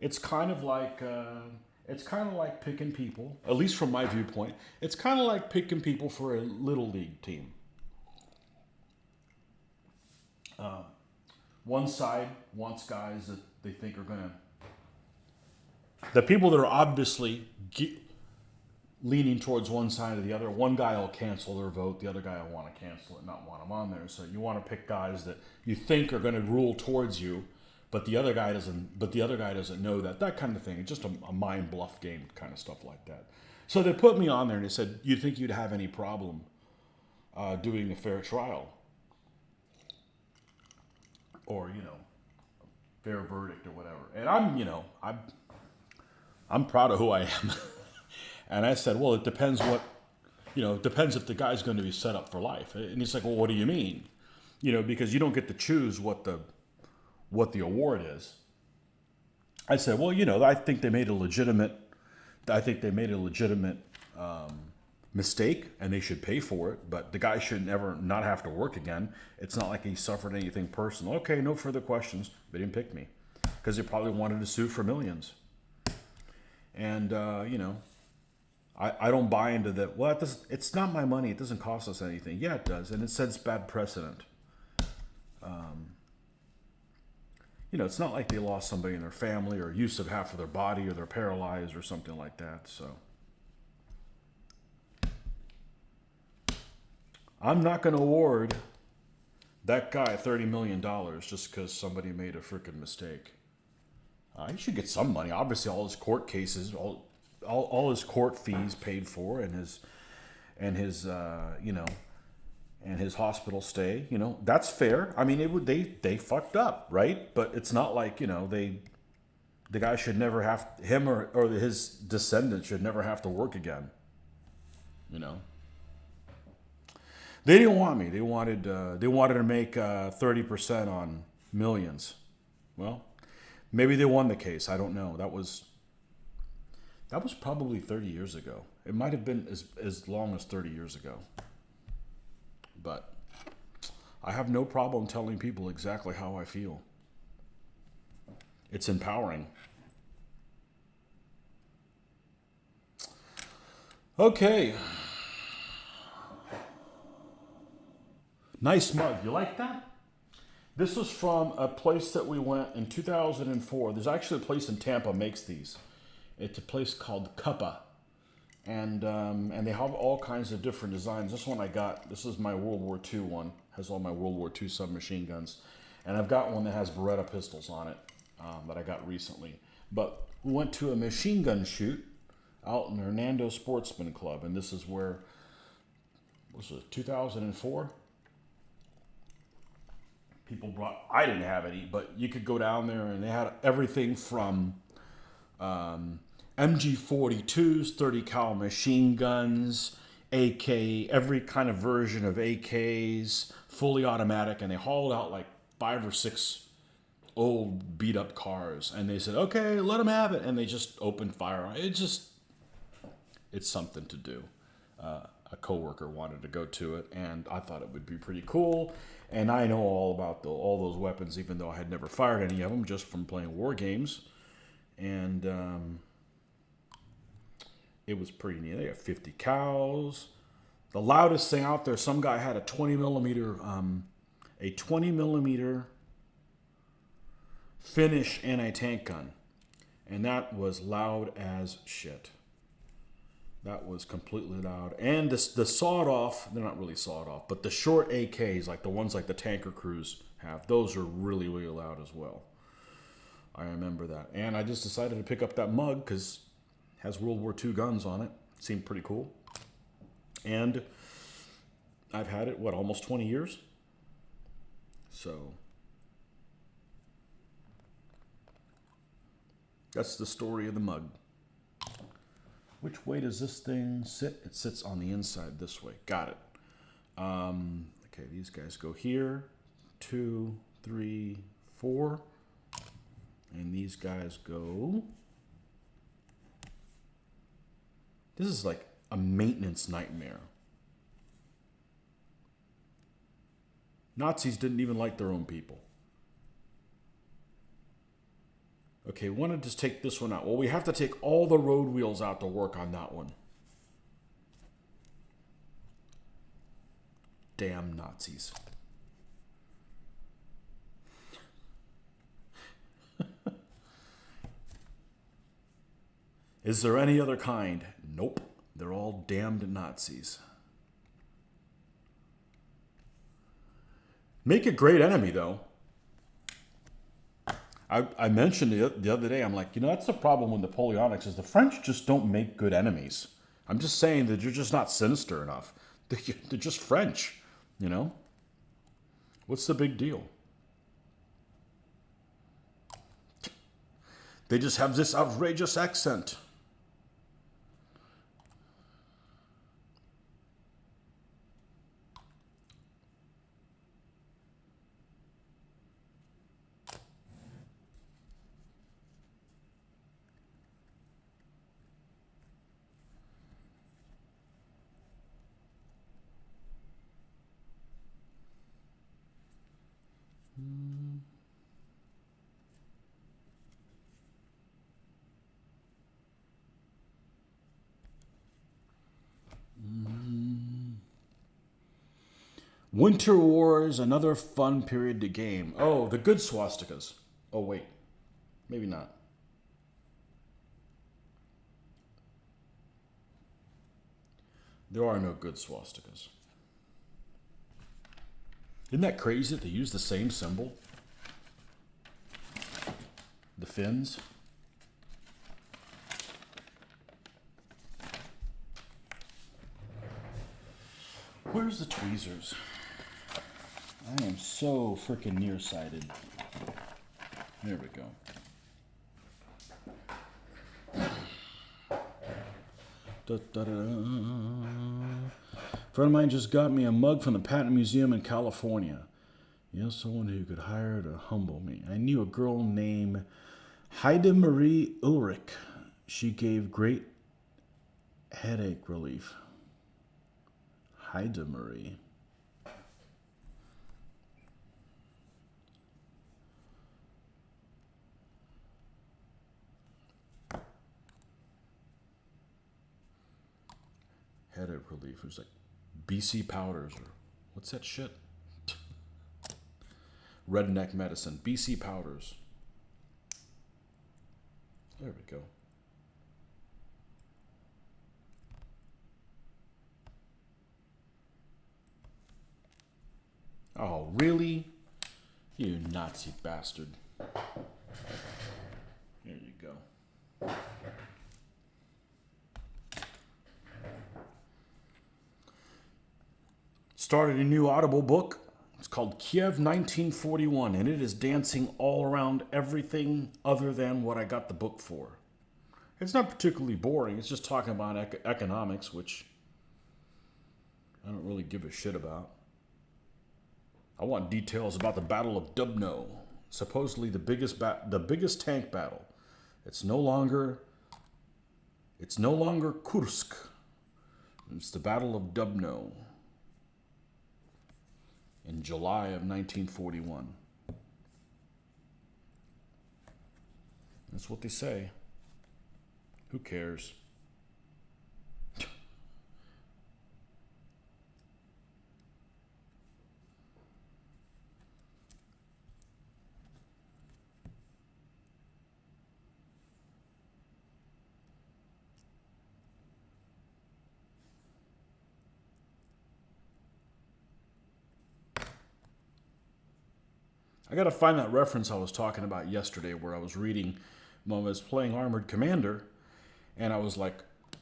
it's kind of like picking people, at least from my viewpoint. It's kind of like picking people for a little league team. One side wants guys that they think are the people that are obviously leaning towards one side or the other. One guy will cancel their vote, the other guy will want to cancel it, not want them on there. So you want to pick guys that you think are going to rule towards you, but the other guy doesn't know that kind of thing. It's just a mind bluff game, kind of stuff like that. So they put me on there and they said, "You think you'd have any problem doing a fair trial, or fair verdict or whatever?" And I'm proud of who I am. And I said, well, it depends it depends if the guy's going to be set up for life. And he's like, well, what do you mean? Because you don't get to choose what the award is. I said, well, I think they made a legitimate mistake, and they should pay for it. But the guy should never not have to work again. It's not like he suffered anything personal. Okay, no further questions. They didn't pick me because they probably wanted to sue for millions. And I don't buy into that. Well, it's not my money. It doesn't cost us anything. Yeah, it does, and it sets bad precedent. You know, it's not like they lost somebody in their family or use of half of their body or they're paralyzed or something like that. So I'm not going to award that guy $30 million just because somebody made a freaking mistake. He should get some money. Obviously, all his court cases, all his court fees paid for, and his you know, and his hospital stay. You know, that's fair. I mean, they fucked up, right? But it's not like, you know, the guy should never have, him or his descendants should never have to work again. You know, they didn't want me. They wanted to make 30% on millions. Well, maybe they won the case. I don't know. That was probably 30 years ago. It might have been as long as 30 years ago. But I have no problem telling people exactly how I feel. It's empowering. Okay. Nice mug. You like that? This was from a place that we went in 2004. There's actually a place in Tampa makes these. It's a place called Cuppa. And they have all kinds of different designs. This one I got, this is my World War II one. Has all my World War II submachine guns. And I've got one that has Beretta pistols on it that I got recently. But we went to a machine gun shoot out in Hernando Sportsman Club. And this is where, what was it, 2004? People brought, I didn't have any, but you could go down there and they had everything from MG42s, 30 cal machine guns, AK, every kind of version of AKs, fully automatic, and they hauled out like 5 or 6 old beat up cars, and they said, okay, let them have it, and they just opened fire. It's something to do. A coworker wanted to go to it, and I thought it would be pretty cool. And I know all about all those weapons, even though I had never fired any of them, just from playing war games. And it was pretty neat. They got 50 cals. The loudest thing out there, some guy had a 20 millimeter Finnish anti-tank gun, and that was loud as shit. That was completely loud. And the sawed off, they're not really sawed off, but the short AKs, like the ones like the tanker crews have, those are really, really loud as well. I remember that. And I just decided to pick up that mug because it has World War II guns on it. Seemed pretty cool. And I've had it, almost 20 years? So that's the story of the mug. Which way does this thing sit? It sits on the inside this way. Got it. Okay, these guys go here. 2, 3, 4. And these guys go... This is like a maintenance nightmare. Nazis didn't even like their own people. Okay, we want to just take this one out. Well, we have to take all the road wheels out to work on that one. Damn Nazis. Is there any other kind? Nope. They're all damned Nazis. Make a great enemy, though. I mentioned the other day, I'm like, you know, that's the problem with Napoleonics is the French just don't make good enemies. I'm just saying that you're just not sinister enough. They're just French, you know? What's the big deal? They just have this outrageous accent. Winter Wars, another fun period to game. Oh, the good swastikas. Oh, wait. Maybe not. There are no good swastikas. Isn't that crazy that they use the same symbol? The fins. Where's the tweezers? I am so freaking nearsighted. There we go. Da, da, da, da. A friend of mine just got me a mug from the Patent Museum in California. Yes, someone who could hire to humble me. I knew a girl named Heide Marie Ulrich. She gave great headache relief. Heide Marie. Headache relief. It was like BC powders or what's that shit? Redneck medicine. BC powders. There we go. Oh, really? You Nazi bastard. There you go. Started a new Audible book. It's called Kiev 1941, and it is dancing all around everything other than what I got the book for. It's not particularly boring. It's just talking about economics, which I don't really give a shit about. I want details about the Battle of Dubno, supposedly the biggest tank battle. It's no longer Kursk. It's the Battle of Dubno in July of 1941. That's what they say. Who cares? I gotta find that reference I was talking about yesterday where I was reading when I was playing Armored Commander, and I was like,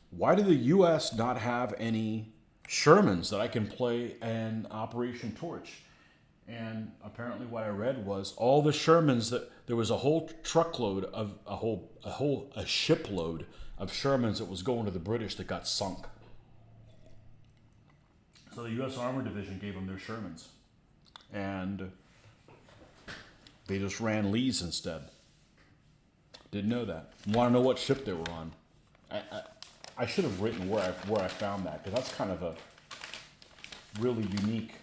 why do the U.S. not have any Shermans that I can play in Operation Torch? And apparently what I read was all the Shermans that there was a whole truckload of a shipload of Shermans that was going to the British that got sunk. So the U.S. Armor Division gave them their Shermans. And they just ran Lees instead. Didn't know that. Want to know what ship they were on? I should have written where I found that, because that's kind of a really unique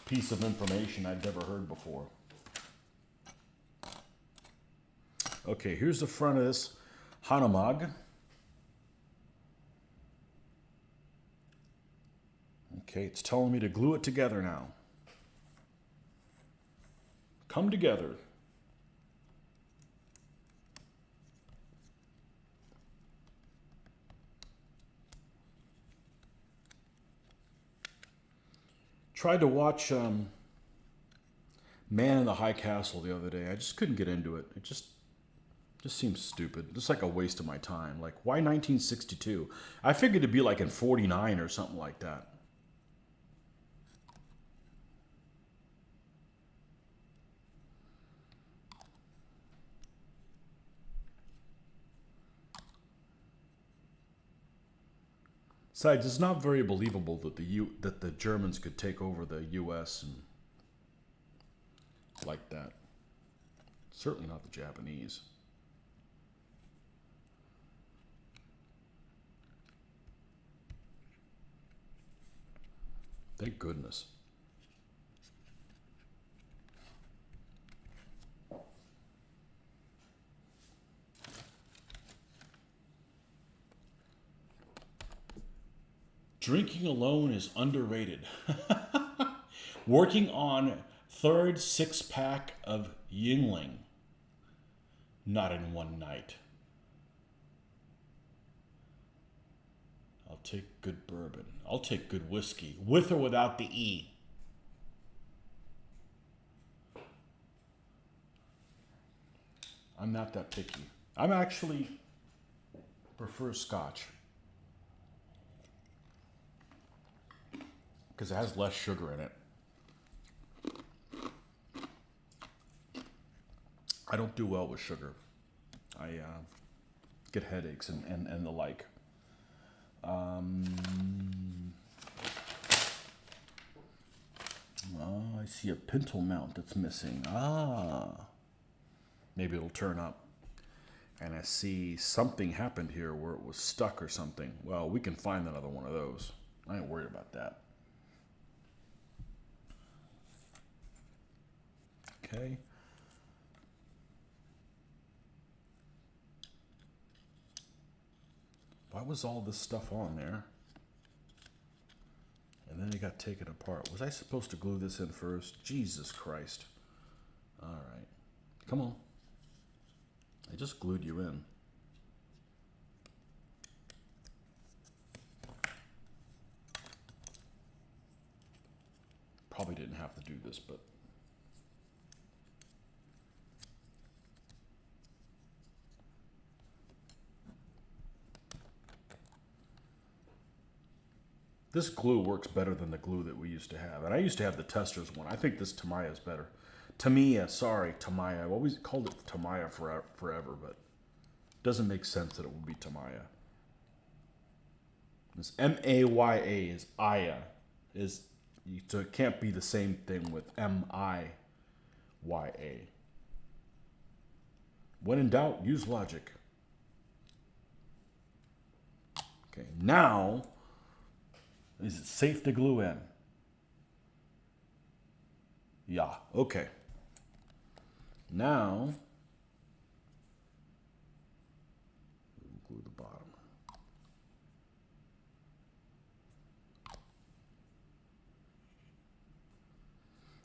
piece of information I'd never heard before. Okay, here's the front of this Hanomag. Okay, it's telling me to glue it together now. Come together. Tried to watch Man in the High Castle the other day. I just couldn't get into it. It just seems stupid. Just like a waste of my time. Like, why 1962? I figured it'd be like in 49 or something like that. Besides, it's not very believable that the Germans could take over the U.S. and like that. Certainly not the Japanese. Thank goodness. Drinking alone is underrated. Working on third six-pack of Yingling. Not in one night. I'll take good bourbon. I'll take good whiskey, with or without the E. I'm not that picky. I'm actually prefer Scotch. Because it has less sugar in it. I don't do well with sugar. I get headaches and the like. Oh, I see a pintle mount that's missing. Maybe it'll turn up. And I see something happened here where it was stuck or something. Well, we can find another one of those. I ain't worried about that. Okay. Why was all this stuff on there? And then it got taken apart. Was I supposed to glue this in first? Jesus Christ. All right. Come on. I just glued you in. Probably didn't have to do this, but... This glue works better than the glue that we used to have. And I used to have the Testors one. I think this Tamiya is better. Tamiya, sorry, Tamiya. I've always called it Tamiya forever, but it doesn't make sense that it would be Tamiya. This M-A-Y-A is Aya. So it can't be the same thing with M-I-Y-A. When in doubt, use logic. Okay, now... Is it safe to glue in? Yeah, okay. Now, glue the bottom.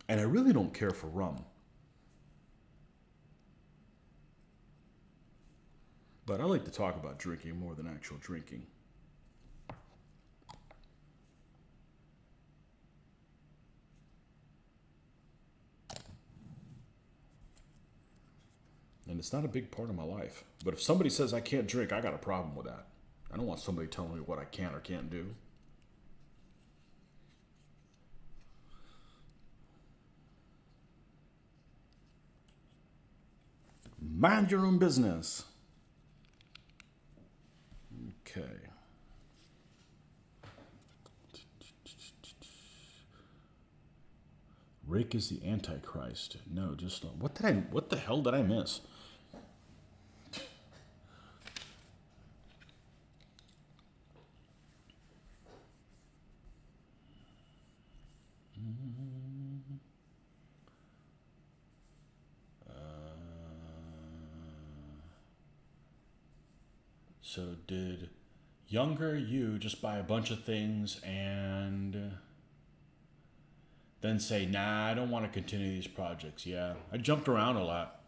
And I really don't care for rum. But I like to talk about drinking more than actual drinking. And it's not a big part of my life. But if somebody says I can't drink, I got a problem with that. I don't want somebody telling me what I can or can't do. Mind your own business. Okay. Rake is the Antichrist. No, just what the hell did I miss? So did younger you just buy a bunch of things and then say, nah, I don't want to continue these projects? Yeah, I jumped around a lot.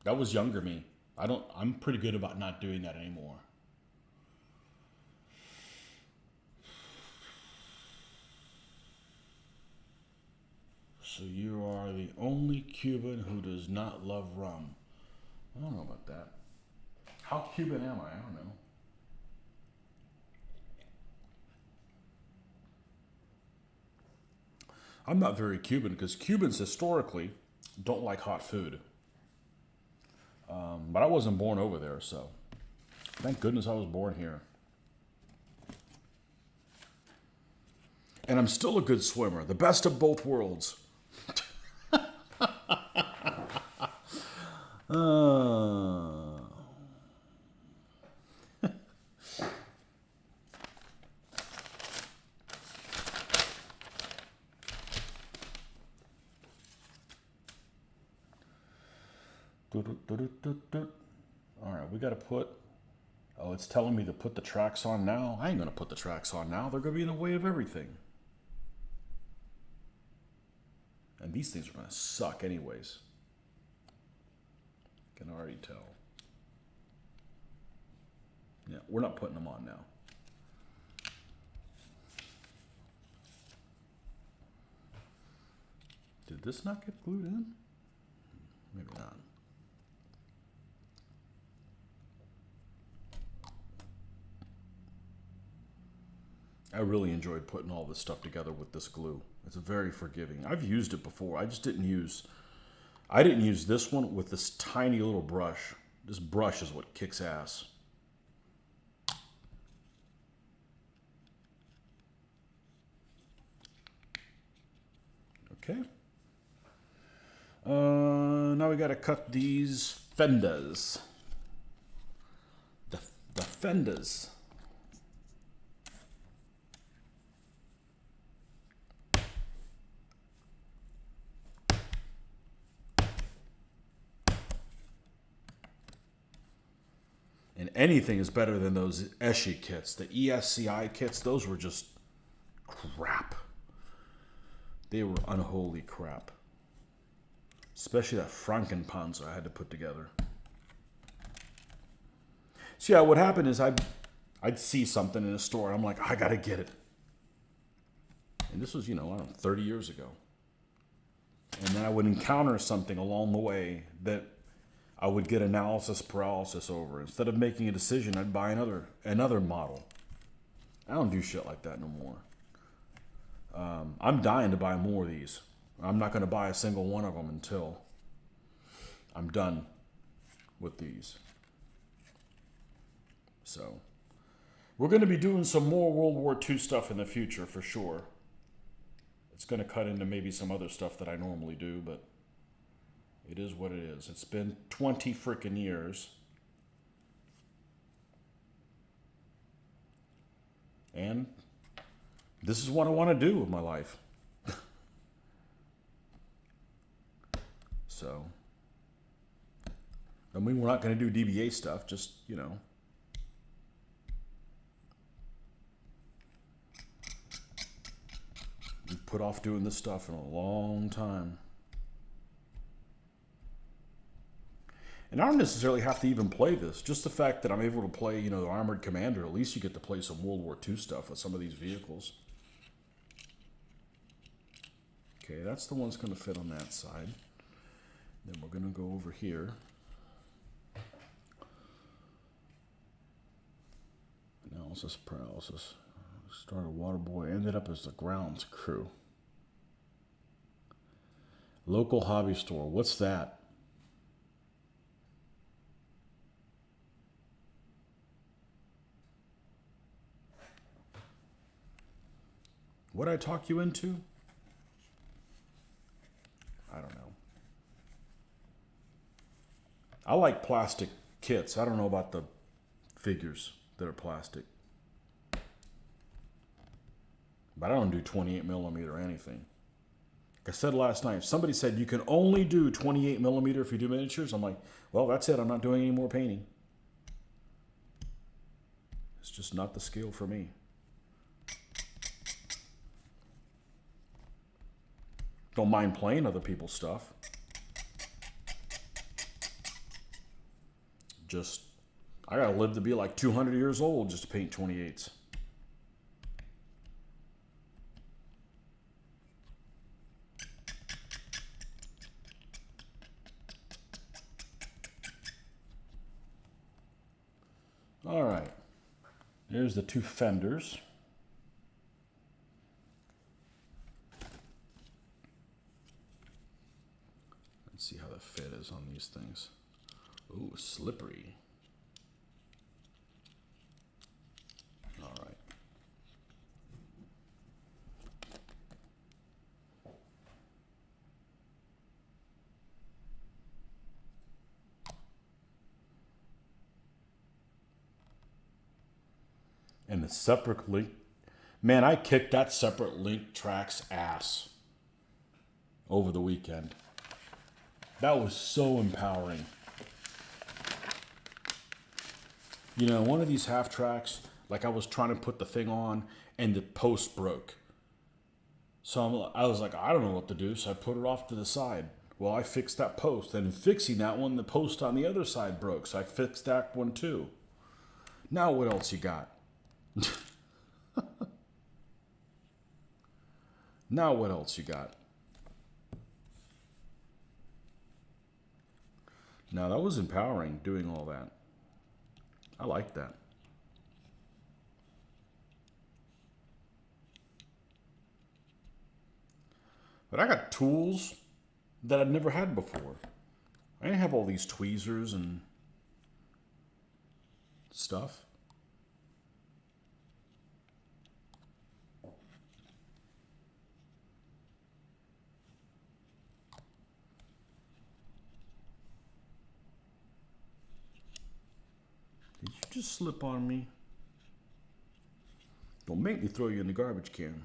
That was younger me. I'm pretty good about not doing that anymore. So you are the only Cuban who does not love rum. I don't know about that. How Cuban am I? I don't know. I'm not very Cuban because Cubans historically don't like hot food. But I wasn't born over there, so thank goodness I was born here. And I'm still a good swimmer, the best of both worlds. All right, we got to put Oh, it's telling me to put the tracks on now? I ain't going to put the tracks on now. They're going to be in the way of everything. And these things are going to suck anyways. Can already tell. Yeah, we're not putting them on now. Did this not get glued in? Maybe not. I really enjoyed putting all this stuff together with this glue. It's very forgiving. I've used it before. I didn't use this one with this tiny little brush. This brush is what kicks ass. Okay. Now we got to cut these fenders. The fenders. And anything is better than those Eschi kits. The ESCI kits, those were just crap. They were unholy crap. Especially that Frankenpanzer I had to put together. So yeah, what happened is I'd see something in a store and I'm like, I gotta get it. And this was, I don't know, 30 years ago. And then I would encounter something along the way that I would get analysis paralysis over. Instead of making a decision, I'd buy another model. I don't do shit like that no more. I'm dying to buy more of these. I'm not going to buy a single one of them until I'm done with these. So, we're going to be doing some more World War II stuff in the future for sure. It's going to cut into maybe some other stuff that I normally do, but it is what it is. It's been 20 freaking years. And this is what I want to do with my life. So, I mean, we're not going to do DBA stuff, just, we put off doing this stuff in a long time. And I don't necessarily have to even play this. Just the fact that I'm able to play, the Armored Commander, at least you get to play some World War II stuff with some of these vehicles. Okay, that's the one that's going to fit on that side. Then we're going to go over here. Analysis paralysis. Started Waterboy, ended up as the grounds crew. Local hobby store. What's that? What'd I talk you into? I don't know. I like plastic kits. I don't know about the figures that are plastic. But I don't do 28 millimeter or anything. Like I said last night, somebody said you can only do 28 millimeter if you do miniatures. I'm like, well, that's it. I'm not doing any more painting. It's just not the scale for me. Don't mind playing other people's stuff. Just, I gotta live to be like 200 years old just to paint 28s. All right, there's the two fenders. Let's see how the fit is on these things. Ooh, slippery. All right. And the separate link. Man, I kicked that separate link track's ass over the weekend. That was so empowering. You know, one of these half tracks, like I was trying to put the thing on and the post broke. So I was like, I don't know what to do. So I put it off to the side. Well, I fixed that post. And in fixing that one, the post on the other side broke. So I fixed that one too. Now what else you got? Now what else you got? Now that was empowering, doing all that. I like that. But I got tools that I've never had before. I didn't have all these tweezers and stuff. Did you just slip on me? Don't make me throw you in the garbage can.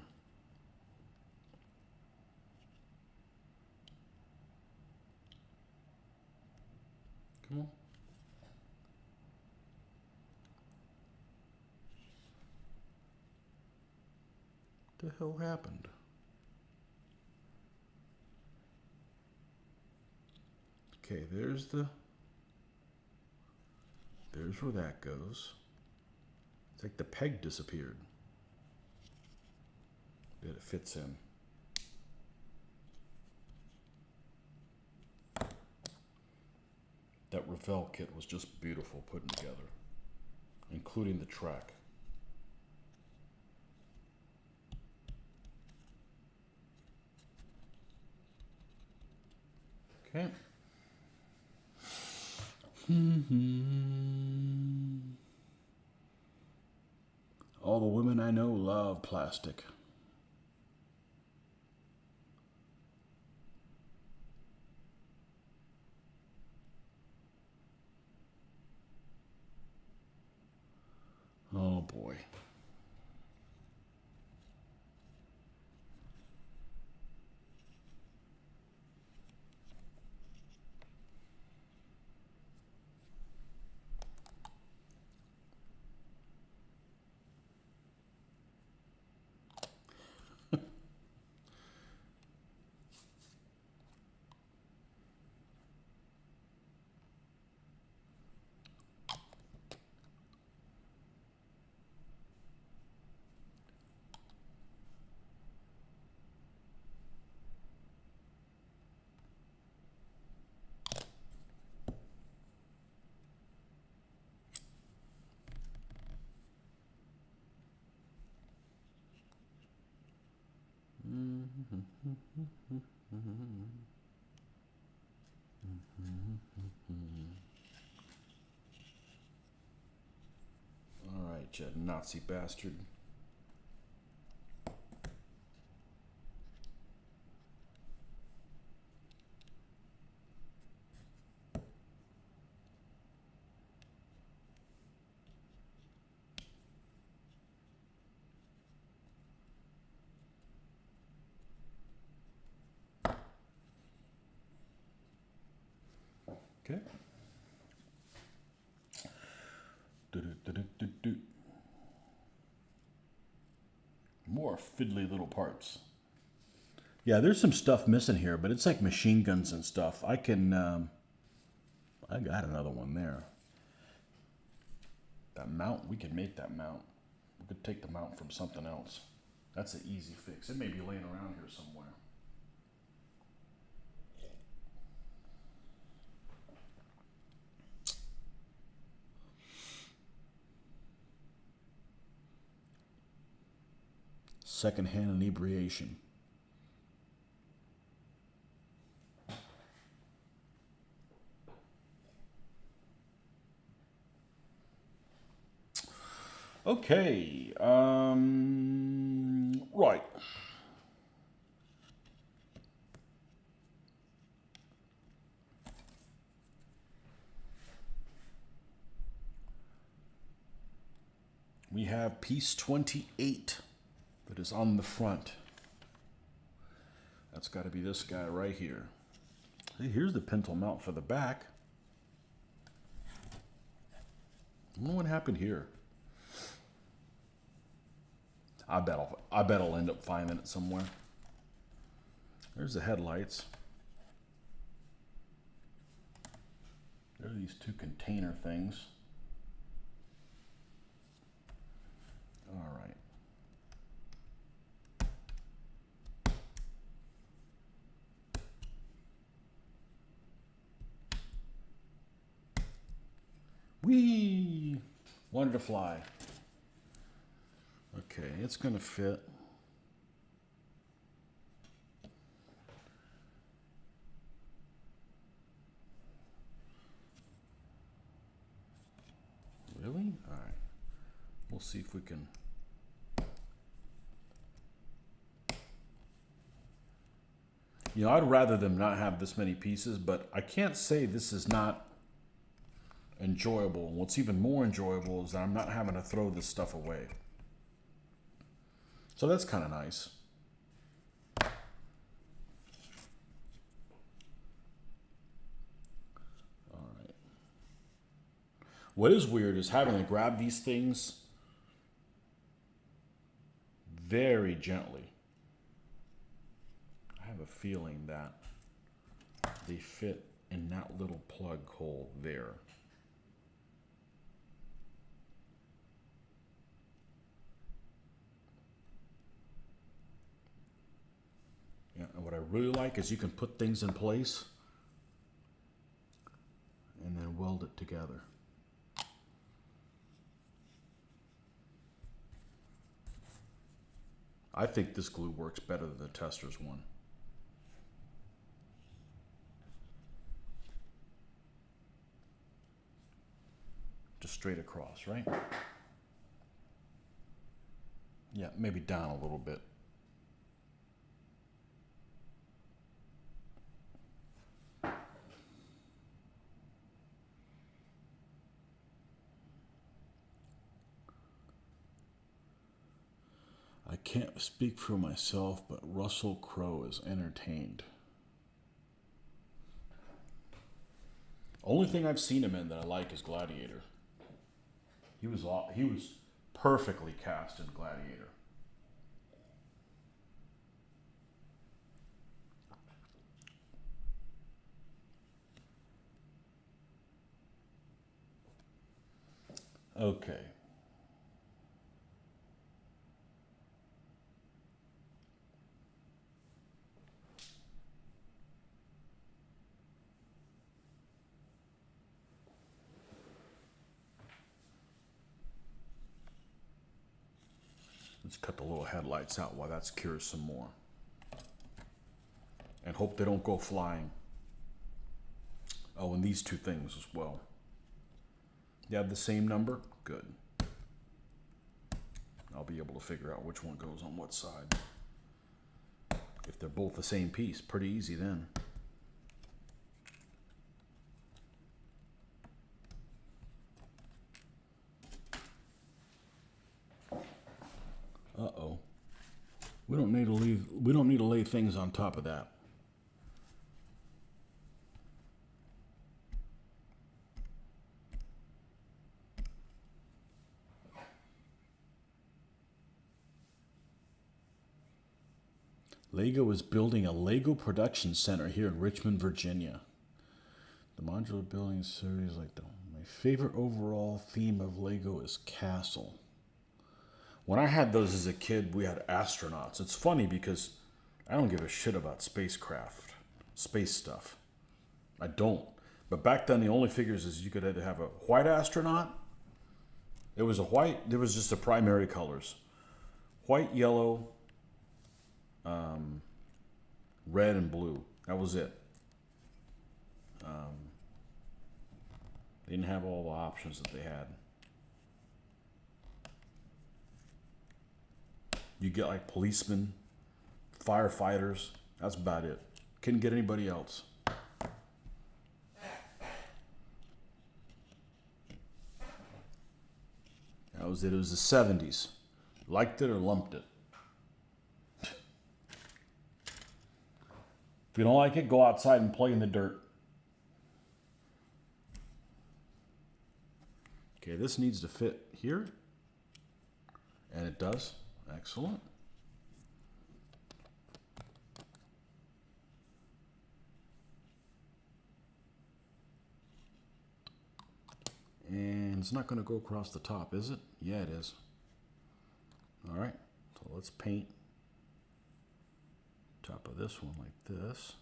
Come on. What the hell happened? Okay, there's where that goes. It's like the peg disappeared. That it fits in. That Revell kit was just beautiful putting together, including the track. Okay. All the women I know love plastic. Oh boy. All right, you Nazi bastard. Okay. Do-do-do-do-do-do. More fiddly little parts. Yeah, there's some stuff missing here, but it's like machine guns and stuff. I got another one there. That mount, we can make that mount. We could take the mount from something else. That's an easy fix. It may be laying around here somewhere. Secondhand inebriation. Okay, right. We have piece 28 that is on the front. That's got to be this guy right here. Hey, here's the pintle mount for the back. I don't know what happened here. I bet I'll end up finding it somewhere. There's the headlights. There are these two container things. All right. Whee! Wanted to fly. Okay, it's gonna fit. Really? All right. We'll see if we can. You know, I'd rather them not have this many pieces, but I can't say this is not enjoyable. And what's even more enjoyable is that I'm not having to throw this stuff away. So that's kind of nice. All right. What is weird is having to grab these things very gently. I have a feeling that they fit in that little plug hole there. Yeah, and what I really like is you can put things in place and then weld it together. I think this glue works better than the Tester's one. Just straight across, right? Yeah, maybe down a little bit. I can't speak for myself, but Russell Crowe is entertained. Only thing I've seen him in that I like is Gladiator. He was perfectly cast in Gladiator. Okay. Let's cut the little headlights out while that cures some more. And hope they don't go flying. Oh, and these two things as well. You have the same number? Good. I'll be able to figure out which one goes on what side. If they're both the same piece, pretty easy then. Uh-oh. We don't need to lay things on top of that. Lego is building a Lego production center here in Richmond, Virginia. The modular building series, my favorite overall theme of Lego is castle. When I had those as a kid, we had astronauts. It's funny because I don't give a shit about spacecraft, space stuff. I don't. But back then, the only figures is you could either have a white astronaut. It was just the primary colors. White, yellow, red, and blue. That was it. They didn't have all the options that they had. You get like policemen, firefighters. That's about it. Couldn't get anybody else. That was it. It was the 70s. Liked it or lumped it. If you don't like it, go outside and play in the dirt. Okay, this needs to fit here. And it does. Excellent. And it's not going to go across the top, is it? Yeah, it is. All right, so let's paint top of this one like this.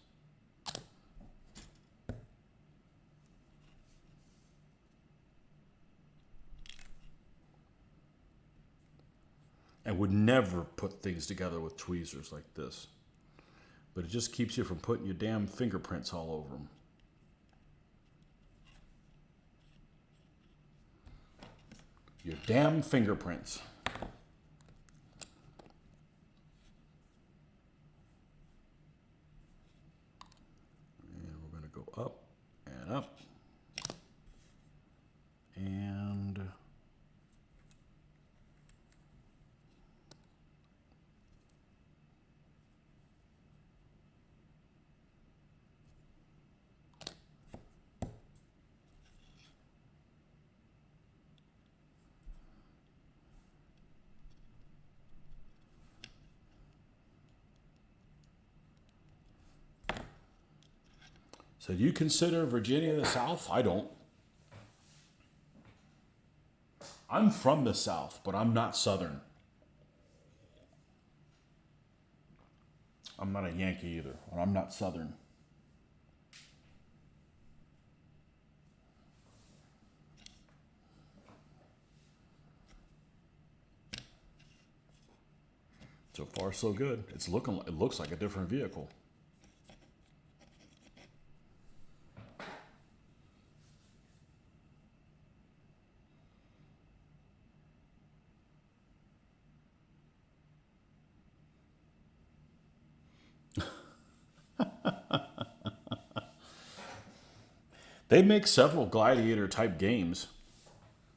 I would never put things together with tweezers like this, but it just keeps you from putting your damn fingerprints all over them. Your damn fingerprints. And we're going to go up and up. And so do you consider Virginia the South? I don't. I'm from the South, but I'm not Southern. I'm not a Yankee either, and I'm not Southern. So far, so good. It looks like a different vehicle. They make several gladiator type games.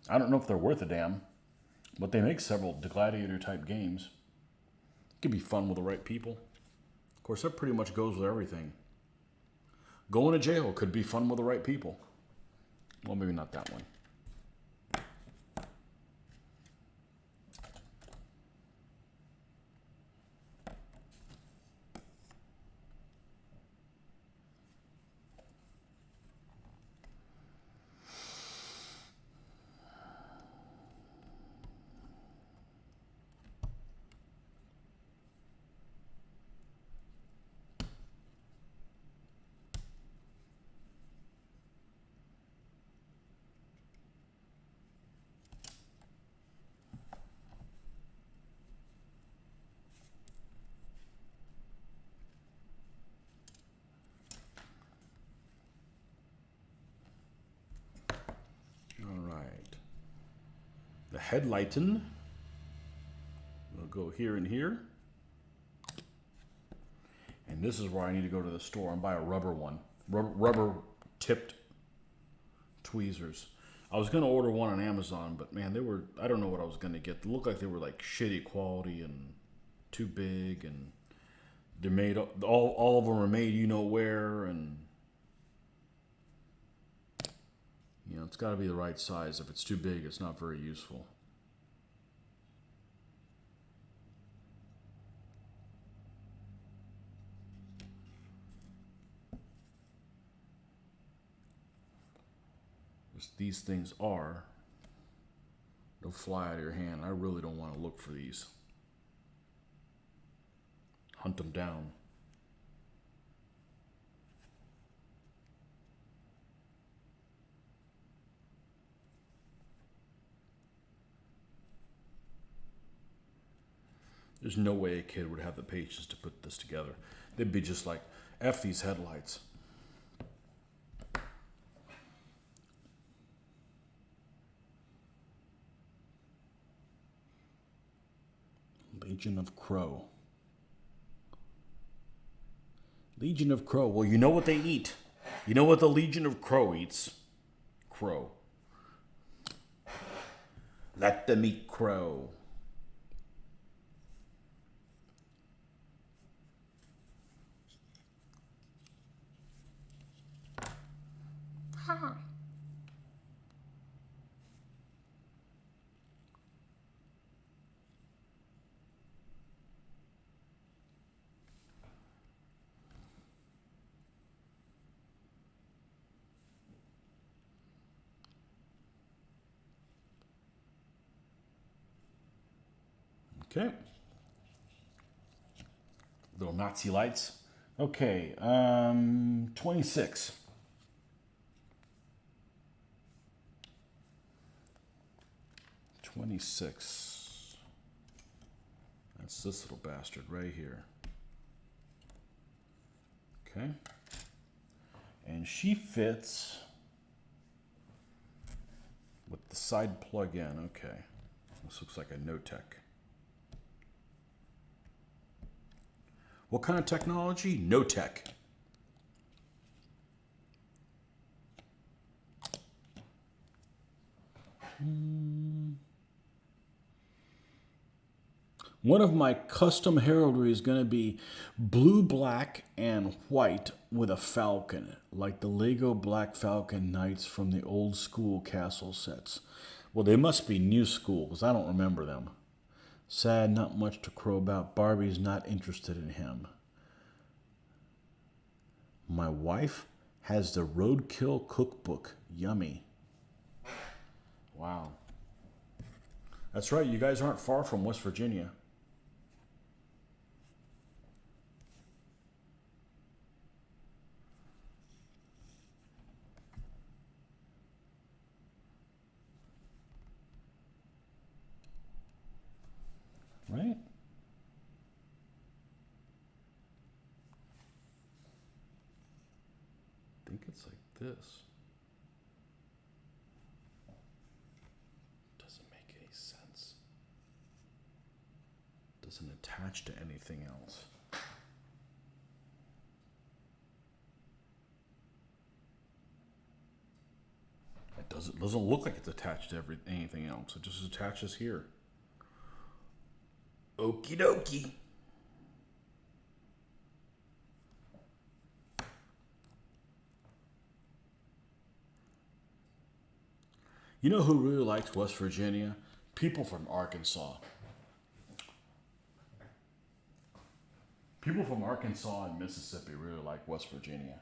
I don't know if they're worth a damn, but they make several gladiator type games. It could be fun with the right people. Of course, that pretty much goes with everything. Going to jail could be fun with the right people. Well, maybe not that one. The headlighten will go here and here. And this is where I need to go to the store and buy a rubber one. Rubber tipped tweezers. I was going to order one on Amazon, but man, I don't know what I was going to get. They looked like they were like shitty quality and too big, and they're made, all of them are made you know where, and you know, it's got to be the right size. If it's too big, it's not very useful. These things are, they'll fly out of your hand. I really don't want to look for these. Hunt them down. There's no way a kid would have the patience to put this together. They'd be just like, F these headlights. Legion of Crow. Legion of Crow. Well, you know what they eat. You know what the Legion of Crow eats? Crow. Let them eat crow. Okay. Little Nazi lights. Okay, 26. 26. That's this little bastard right here. Okay. And she fits with the side plug-in. Okay. This looks like a no-tech. What kind of technology? No-tech. One of my custom heraldry is going to be blue, black, and white with a falcon, like the Lego Black Falcon Knights from the old school castle sets. Well, they must be new school, because I don't remember them. Sad, not much to crow about. Barbie's not interested in him. My wife has the Roadkill cookbook. Yummy. Wow. That's right, you guys aren't far from West Virginia. Right? I think it's like this. Doesn't make any sense. Doesn't attach to anything else. It doesn't look like it's attached to anything else. It just attaches here. Okie dokie. You know who really likes West Virginia? People from Arkansas. People from Arkansas and Mississippi really like West Virginia.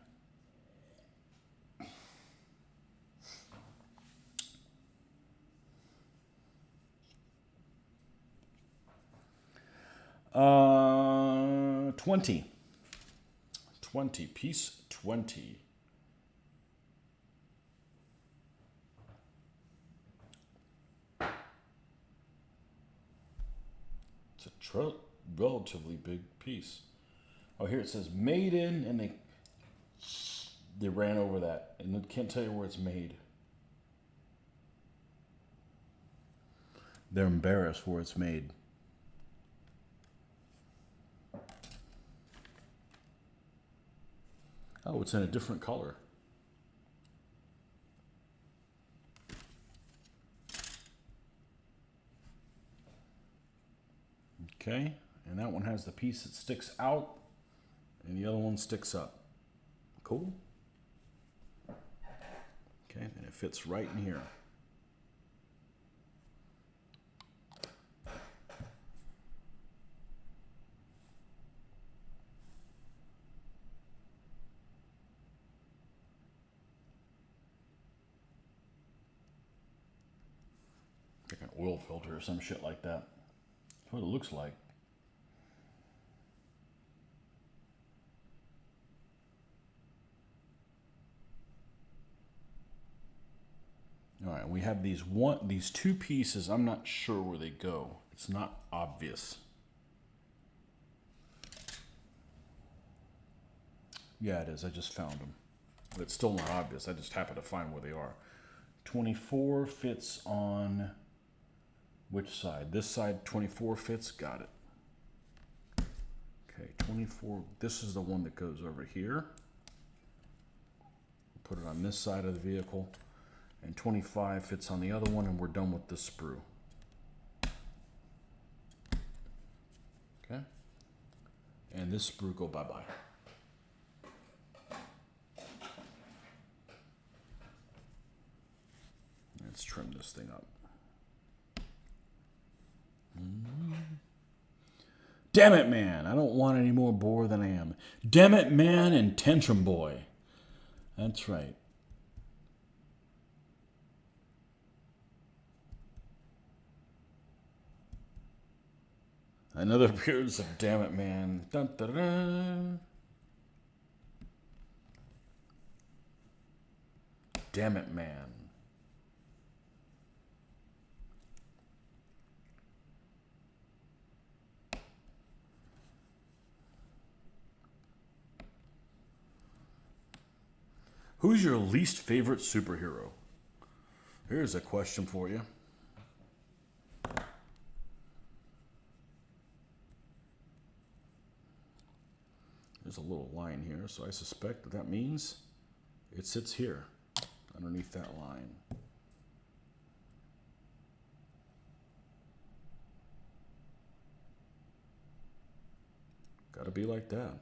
Uh, 20. 20. Piece 20. It's a relatively big piece. Oh, here it says made in, and they ran over that, and they can't tell you where it's made. They're embarrassed where it's made. Oh, it's in a different color. Okay, and that one has the piece that sticks out, and the other one sticks up. Cool. Okay, and it fits right in here. Like an oil filter or some shit like that. That's what it looks like. All right, we have these two pieces. I'm not sure where they go. It's not obvious. Yeah, it is. I just found them. But it's still not obvious. I just happen to find where they are. 24 fits on which side? This side 24 fits? Got it. Okay, 24. This is the one that goes over here. Put it on this side of the vehicle. And 25 fits on the other one, and we're done with this sprue. Okay? And this sprue go bye-bye. Let's trim this thing up. Damn it, man. I don't want any more bore than I am. Damn it, man, and Tantrum Boy. That's right. Another appearance of Damn It Man. Dun, dun, dun. Damn It Man. Who's your least favorite superhero? Here's a question for you. There's a little line here, so I suspect that means it sits here, underneath that line. Gotta be like that.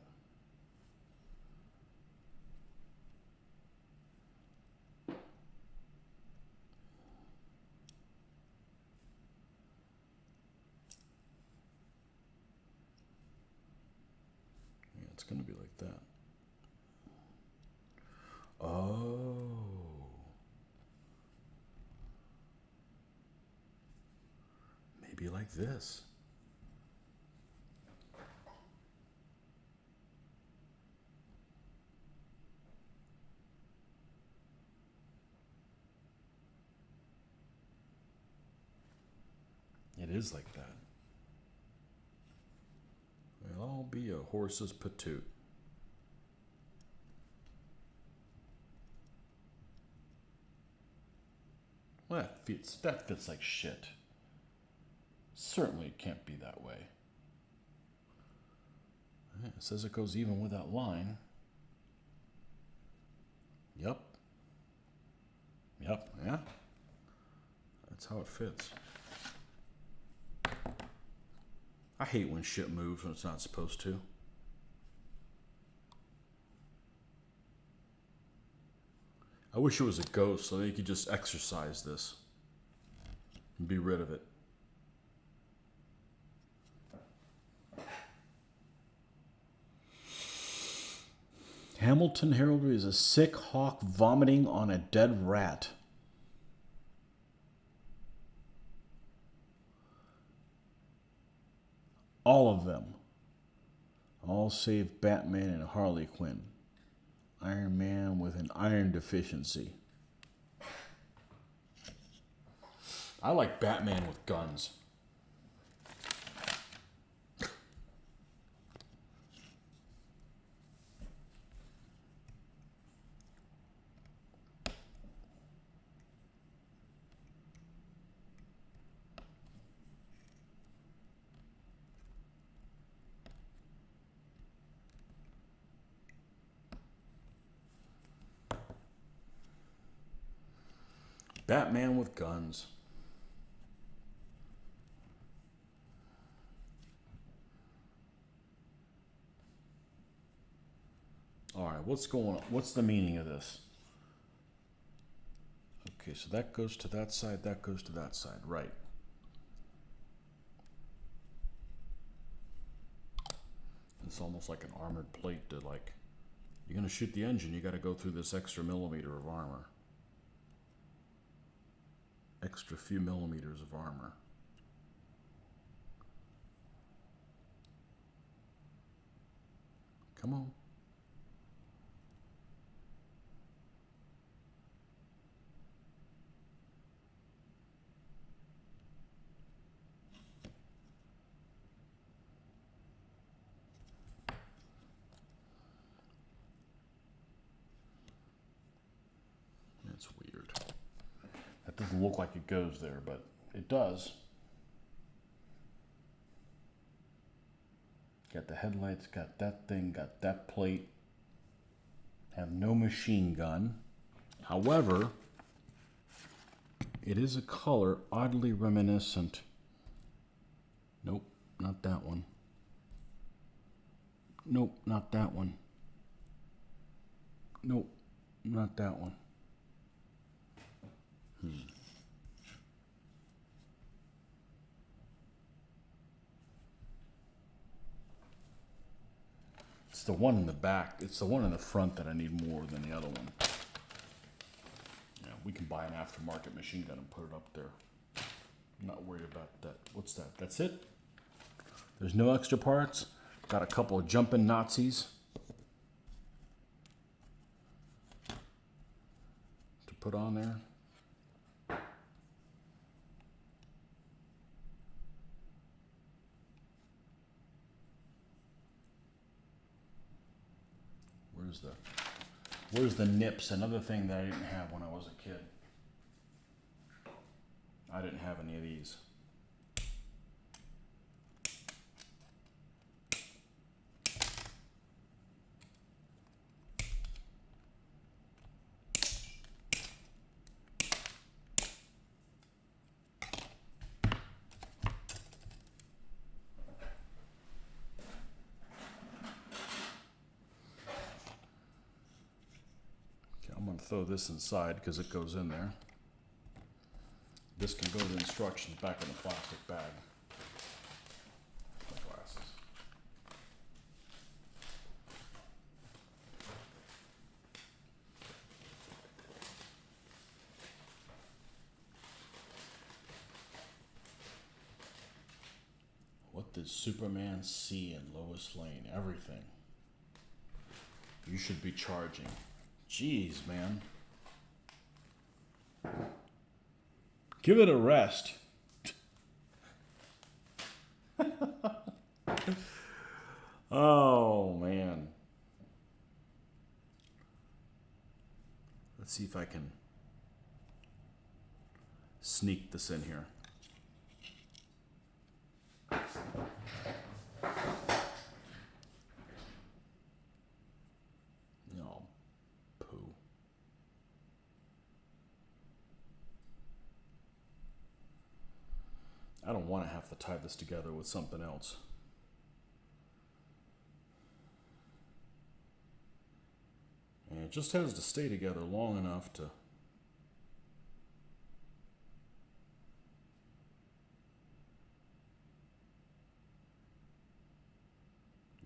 It's going to be like that. Oh. Maybe like this. It is like that. It'll all be a horse's patoot. Well, that fits like shit. Certainly it can't be that way. It says it goes even with that line. Yep. Yep, yeah. That's how it fits. I hate when shit moves when it's not supposed to. I wish it was a ghost so that you could just exercise this and be rid of it. Hamilton heraldry is a sick hawk vomiting on a dead rat. All of them. All save Batman and Harley Quinn. Iron Man with an iron deficiency. I like Batman with guns. Batman with guns. All right, what's going on? What's the meaning of this? Okay, so that goes to that side, that goes to that side, right. It's almost like an armored plate to like, you're gonna shoot the engine, you gotta go through this extra millimeter of armor. Extra few millimeters of armor. Come on. That's weird. That doesn't look like it goes there, but it does. Got the headlights, got that thing, got that plate. Have no machine gun. However, it is a color oddly reminiscent. Nope, not that one. Nope, not that one. Nope, not that one. It's the one in the back. It's the one in the front that I need more than the other one. Yeah, we can buy an aftermarket machine gun and put it up there. I'm not worried about that. What's that? That's it? There's no extra parts. Got a couple of jumping Nazis to put on there. Where's the nips? Another thing that I didn't have when I was a kid. I didn't have any of these. I'm going to throw this inside because it goes in there. This can go to the instructions back in the plastic bag. My glasses. What did Superman see in Lois Lane? Everything. You should be charging. Jeez, man. Give it a rest. Oh, man. Let's see if I can sneak this in here. I don't want to have to tie this together with something else. And it just has to stay together long enough to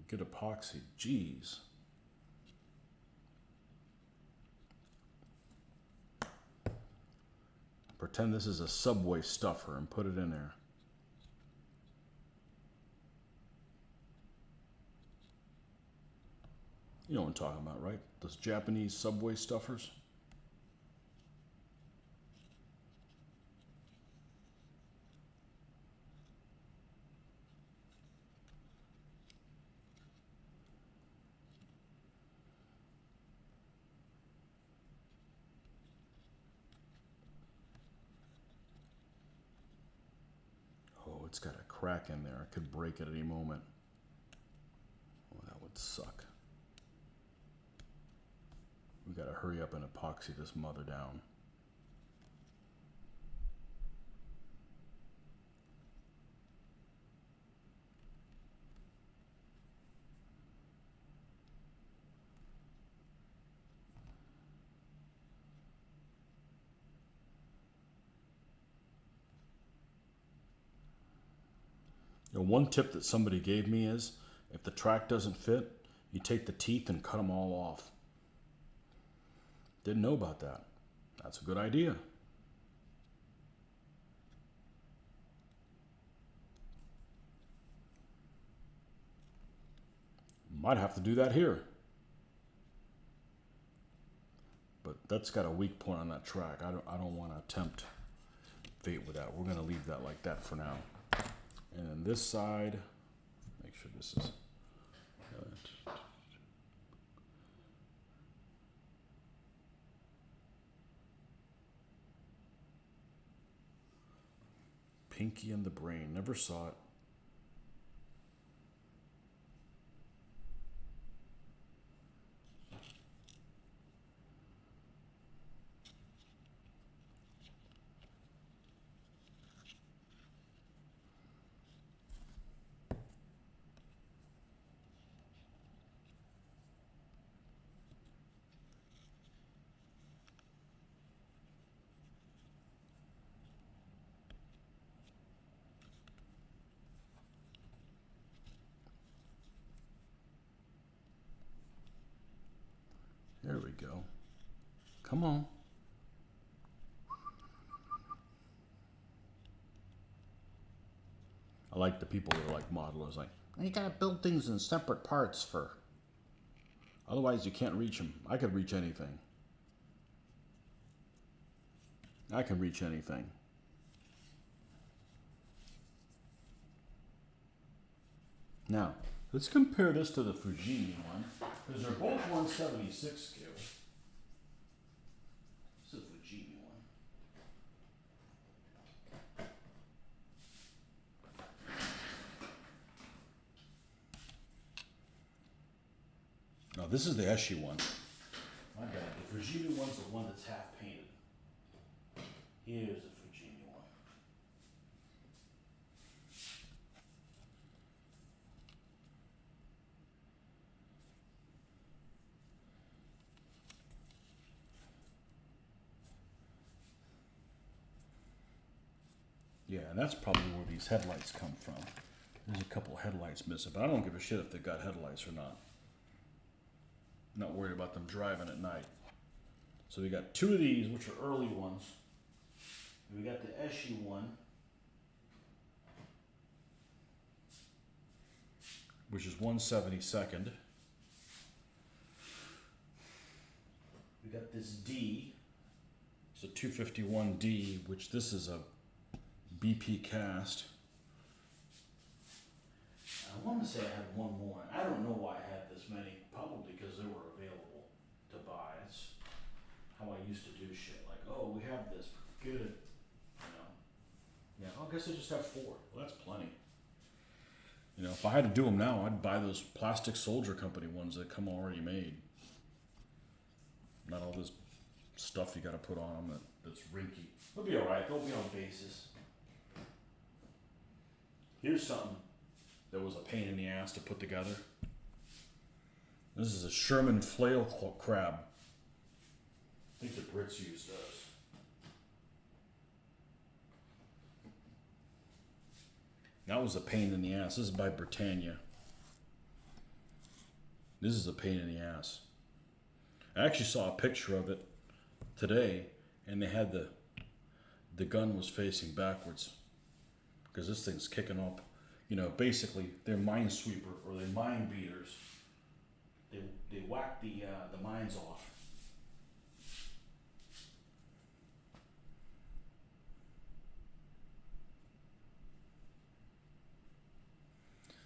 get epoxy. Jeez. Pretend this is a Subway stuffer and put it in there. You know what I'm talking about, right? Those Japanese Subway stuffers. Oh, it's got a crack in there. I could break it at any moment. Oh, that would suck. We gotta hurry up and epoxy this mother down. You know, one tip that somebody gave me is, if the track doesn't fit, you take the teeth and cut them all off. Didn't know about that. That's a good idea. Might have to do that here. But that's got a weak point on that track. I don't want to attempt fate with that. We're going to leave that like that for now. And then this side, make sure this is Pinky and the Brain. Never saw it. There we go. Come on. I like the people that are like modelers, like, you gotta build things in separate parts for, otherwise you can't reach them. I could reach anything. I can reach anything. Now, let's compare this to the Fujimi one, because they're both 176 scale. This is the Fujimi one. No, this is the Eshi one. My bad. The Fujimi one's the one that's half painted. Here's the Fujimi one. Yeah, and that's probably where these headlights come from. There's a couple headlights missing, but I don't give a shit if they've got headlights or not. I'm not worried about them driving at night. So we got two of these, which are early ones. We got the Eshi one, which is 1/72. We got this D. It's a 251D, which this is a BP cast. I want to say I had one more. I don't know why I had this many. Probably because they were available to buy. It's how I used to do shit. Like, oh, we have this. Good. Yeah, I guess I just have 4. Well, that's plenty. You know, if I had to do them now, I'd buy those Plastic Soldier Company ones that come already made. Not all this stuff you got to put on them that's rinky. They'll be all right. They'll be on bases. Here's something that was a pain in the ass to put together. This is a Sherman flail crab. I think the Brits use those. That was a pain in the ass. This is by Britannia. This is a pain in the ass. I actually saw a picture of it today, and they had the gun was facing backwards because this thing's kicking up. You know, basically they're minesweeper or they're mine beaters. They whack the mines off.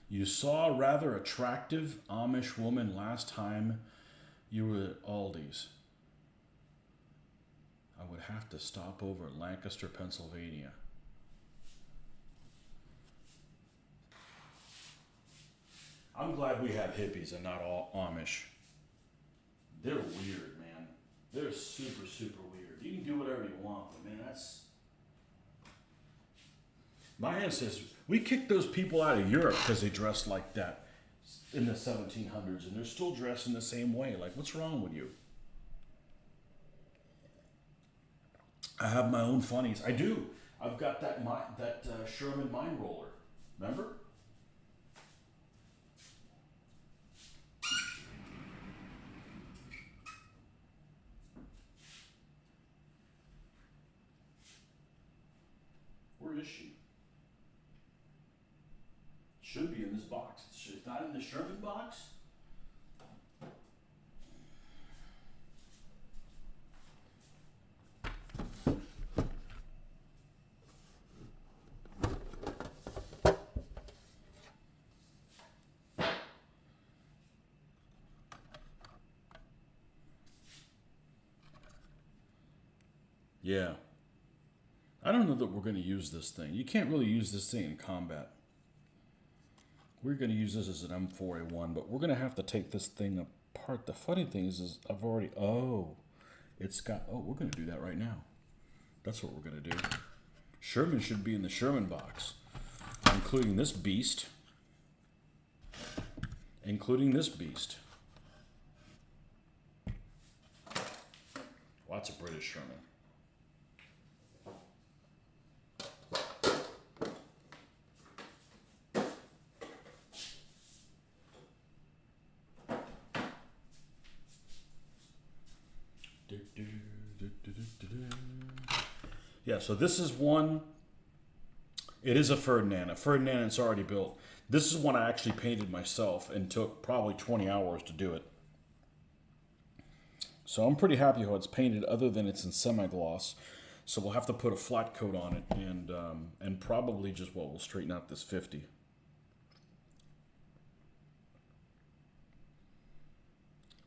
You saw a rather attractive Amish woman last time you were at Aldi's. I would have to stop over in Lancaster, Pennsylvania. I'm glad we have hippies and not all Amish. They're weird, man. They're super, super weird. You can do whatever you want, but man, that's... My ancestors, we kicked those people out of Europe because they dressed like that in the 1700s, and they're still dressing the same way. Like, what's wrong with you? I have my own funnies. I do. I've got that Sherman mine roller. Remember? Where is she? Should be in this box. It's not in the Sherman box. Yeah. I don't know that we're going to use this thing. You can't really use this thing in combat. We're going to use this as an M4A1, but we're going to have to take this thing apart. The funny thing is I've already... Oh, it's got... Oh, we're going to do that right now. That's what we're going to do. Sherman should be in the Sherman box, including this beast. Including this beast. Well, that's a British Sherman. Yeah, so this is one It is a Ferdinand. A Ferdinand it's already built. This is one I actually painted myself and took probably 20 hours to do it. So I'm pretty happy how it's painted, other than it's in semi-gloss. So we'll have to put a flat coat on it and probably just, well, we'll straighten out this 50.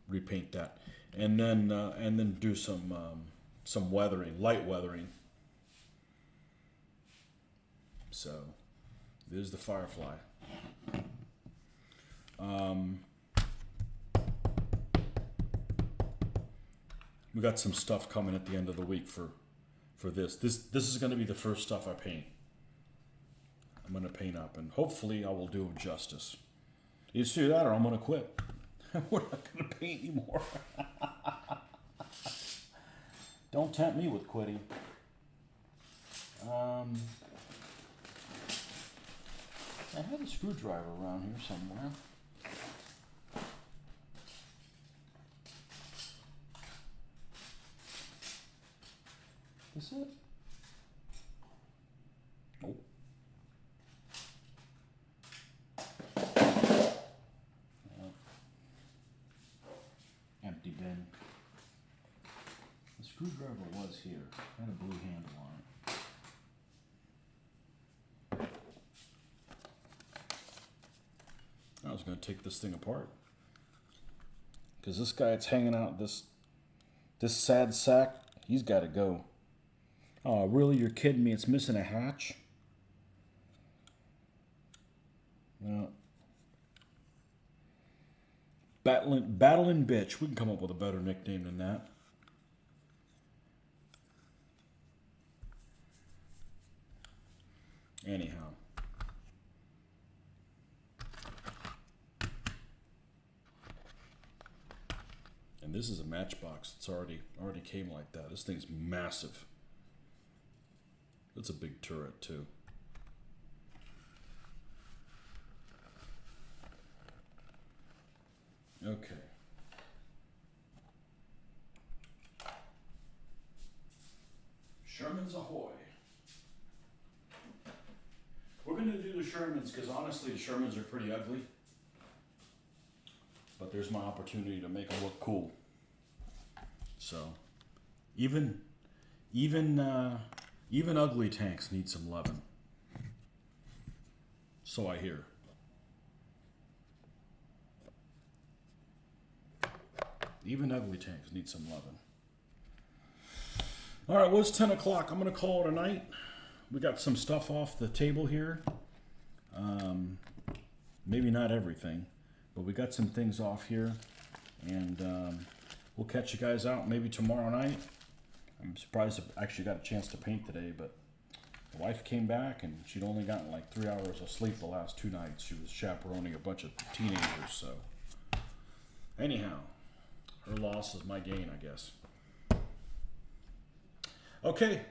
Repaint that. And then do some weathering, light weathering. So there's the Firefly. We got some stuff coming at the end of the week for this. This is going to be the first stuff I paint. I'm going to paint up, and hopefully I will do it justice. Either do that, or I'm going to quit. We're not going to paint anymore. Don't tempt me with quitting. I had a screwdriver around here somewhere. Is it? Nope. Empty bin. The screwdriver was here. Had a blue handle on it. I was going to take this thing apart. Because this guy that's hanging out, this sad sack, he's got to go. Oh, really? You're kidding me? It's missing a hatch? No. Battling bitch. We can come up with a better nickname than that. Anyhow. And this is a Matchbox. It's already came like that. This thing's massive. It's a big turret too. Okay. Shermans ahoy. We're going to do the Shermans because honestly the Shermans are pretty ugly. But there's my opportunity to make them look cool. So, even ugly tanks need some loving. So I hear. Even ugly tanks need some loving. All right, well, it's 10 o'clock. I'm going to call it a night. We got some stuff off the table here. Maybe not everything, but we got some things off here. And we'll catch you guys out maybe tomorrow night. I'm surprised I actually got a chance to paint today, but the wife came back and she'd only gotten like 3 hours of sleep the last 2 nights. She was chaperoning a bunch of teenagers, so anyhow, her loss is my gain, I guess. Okay.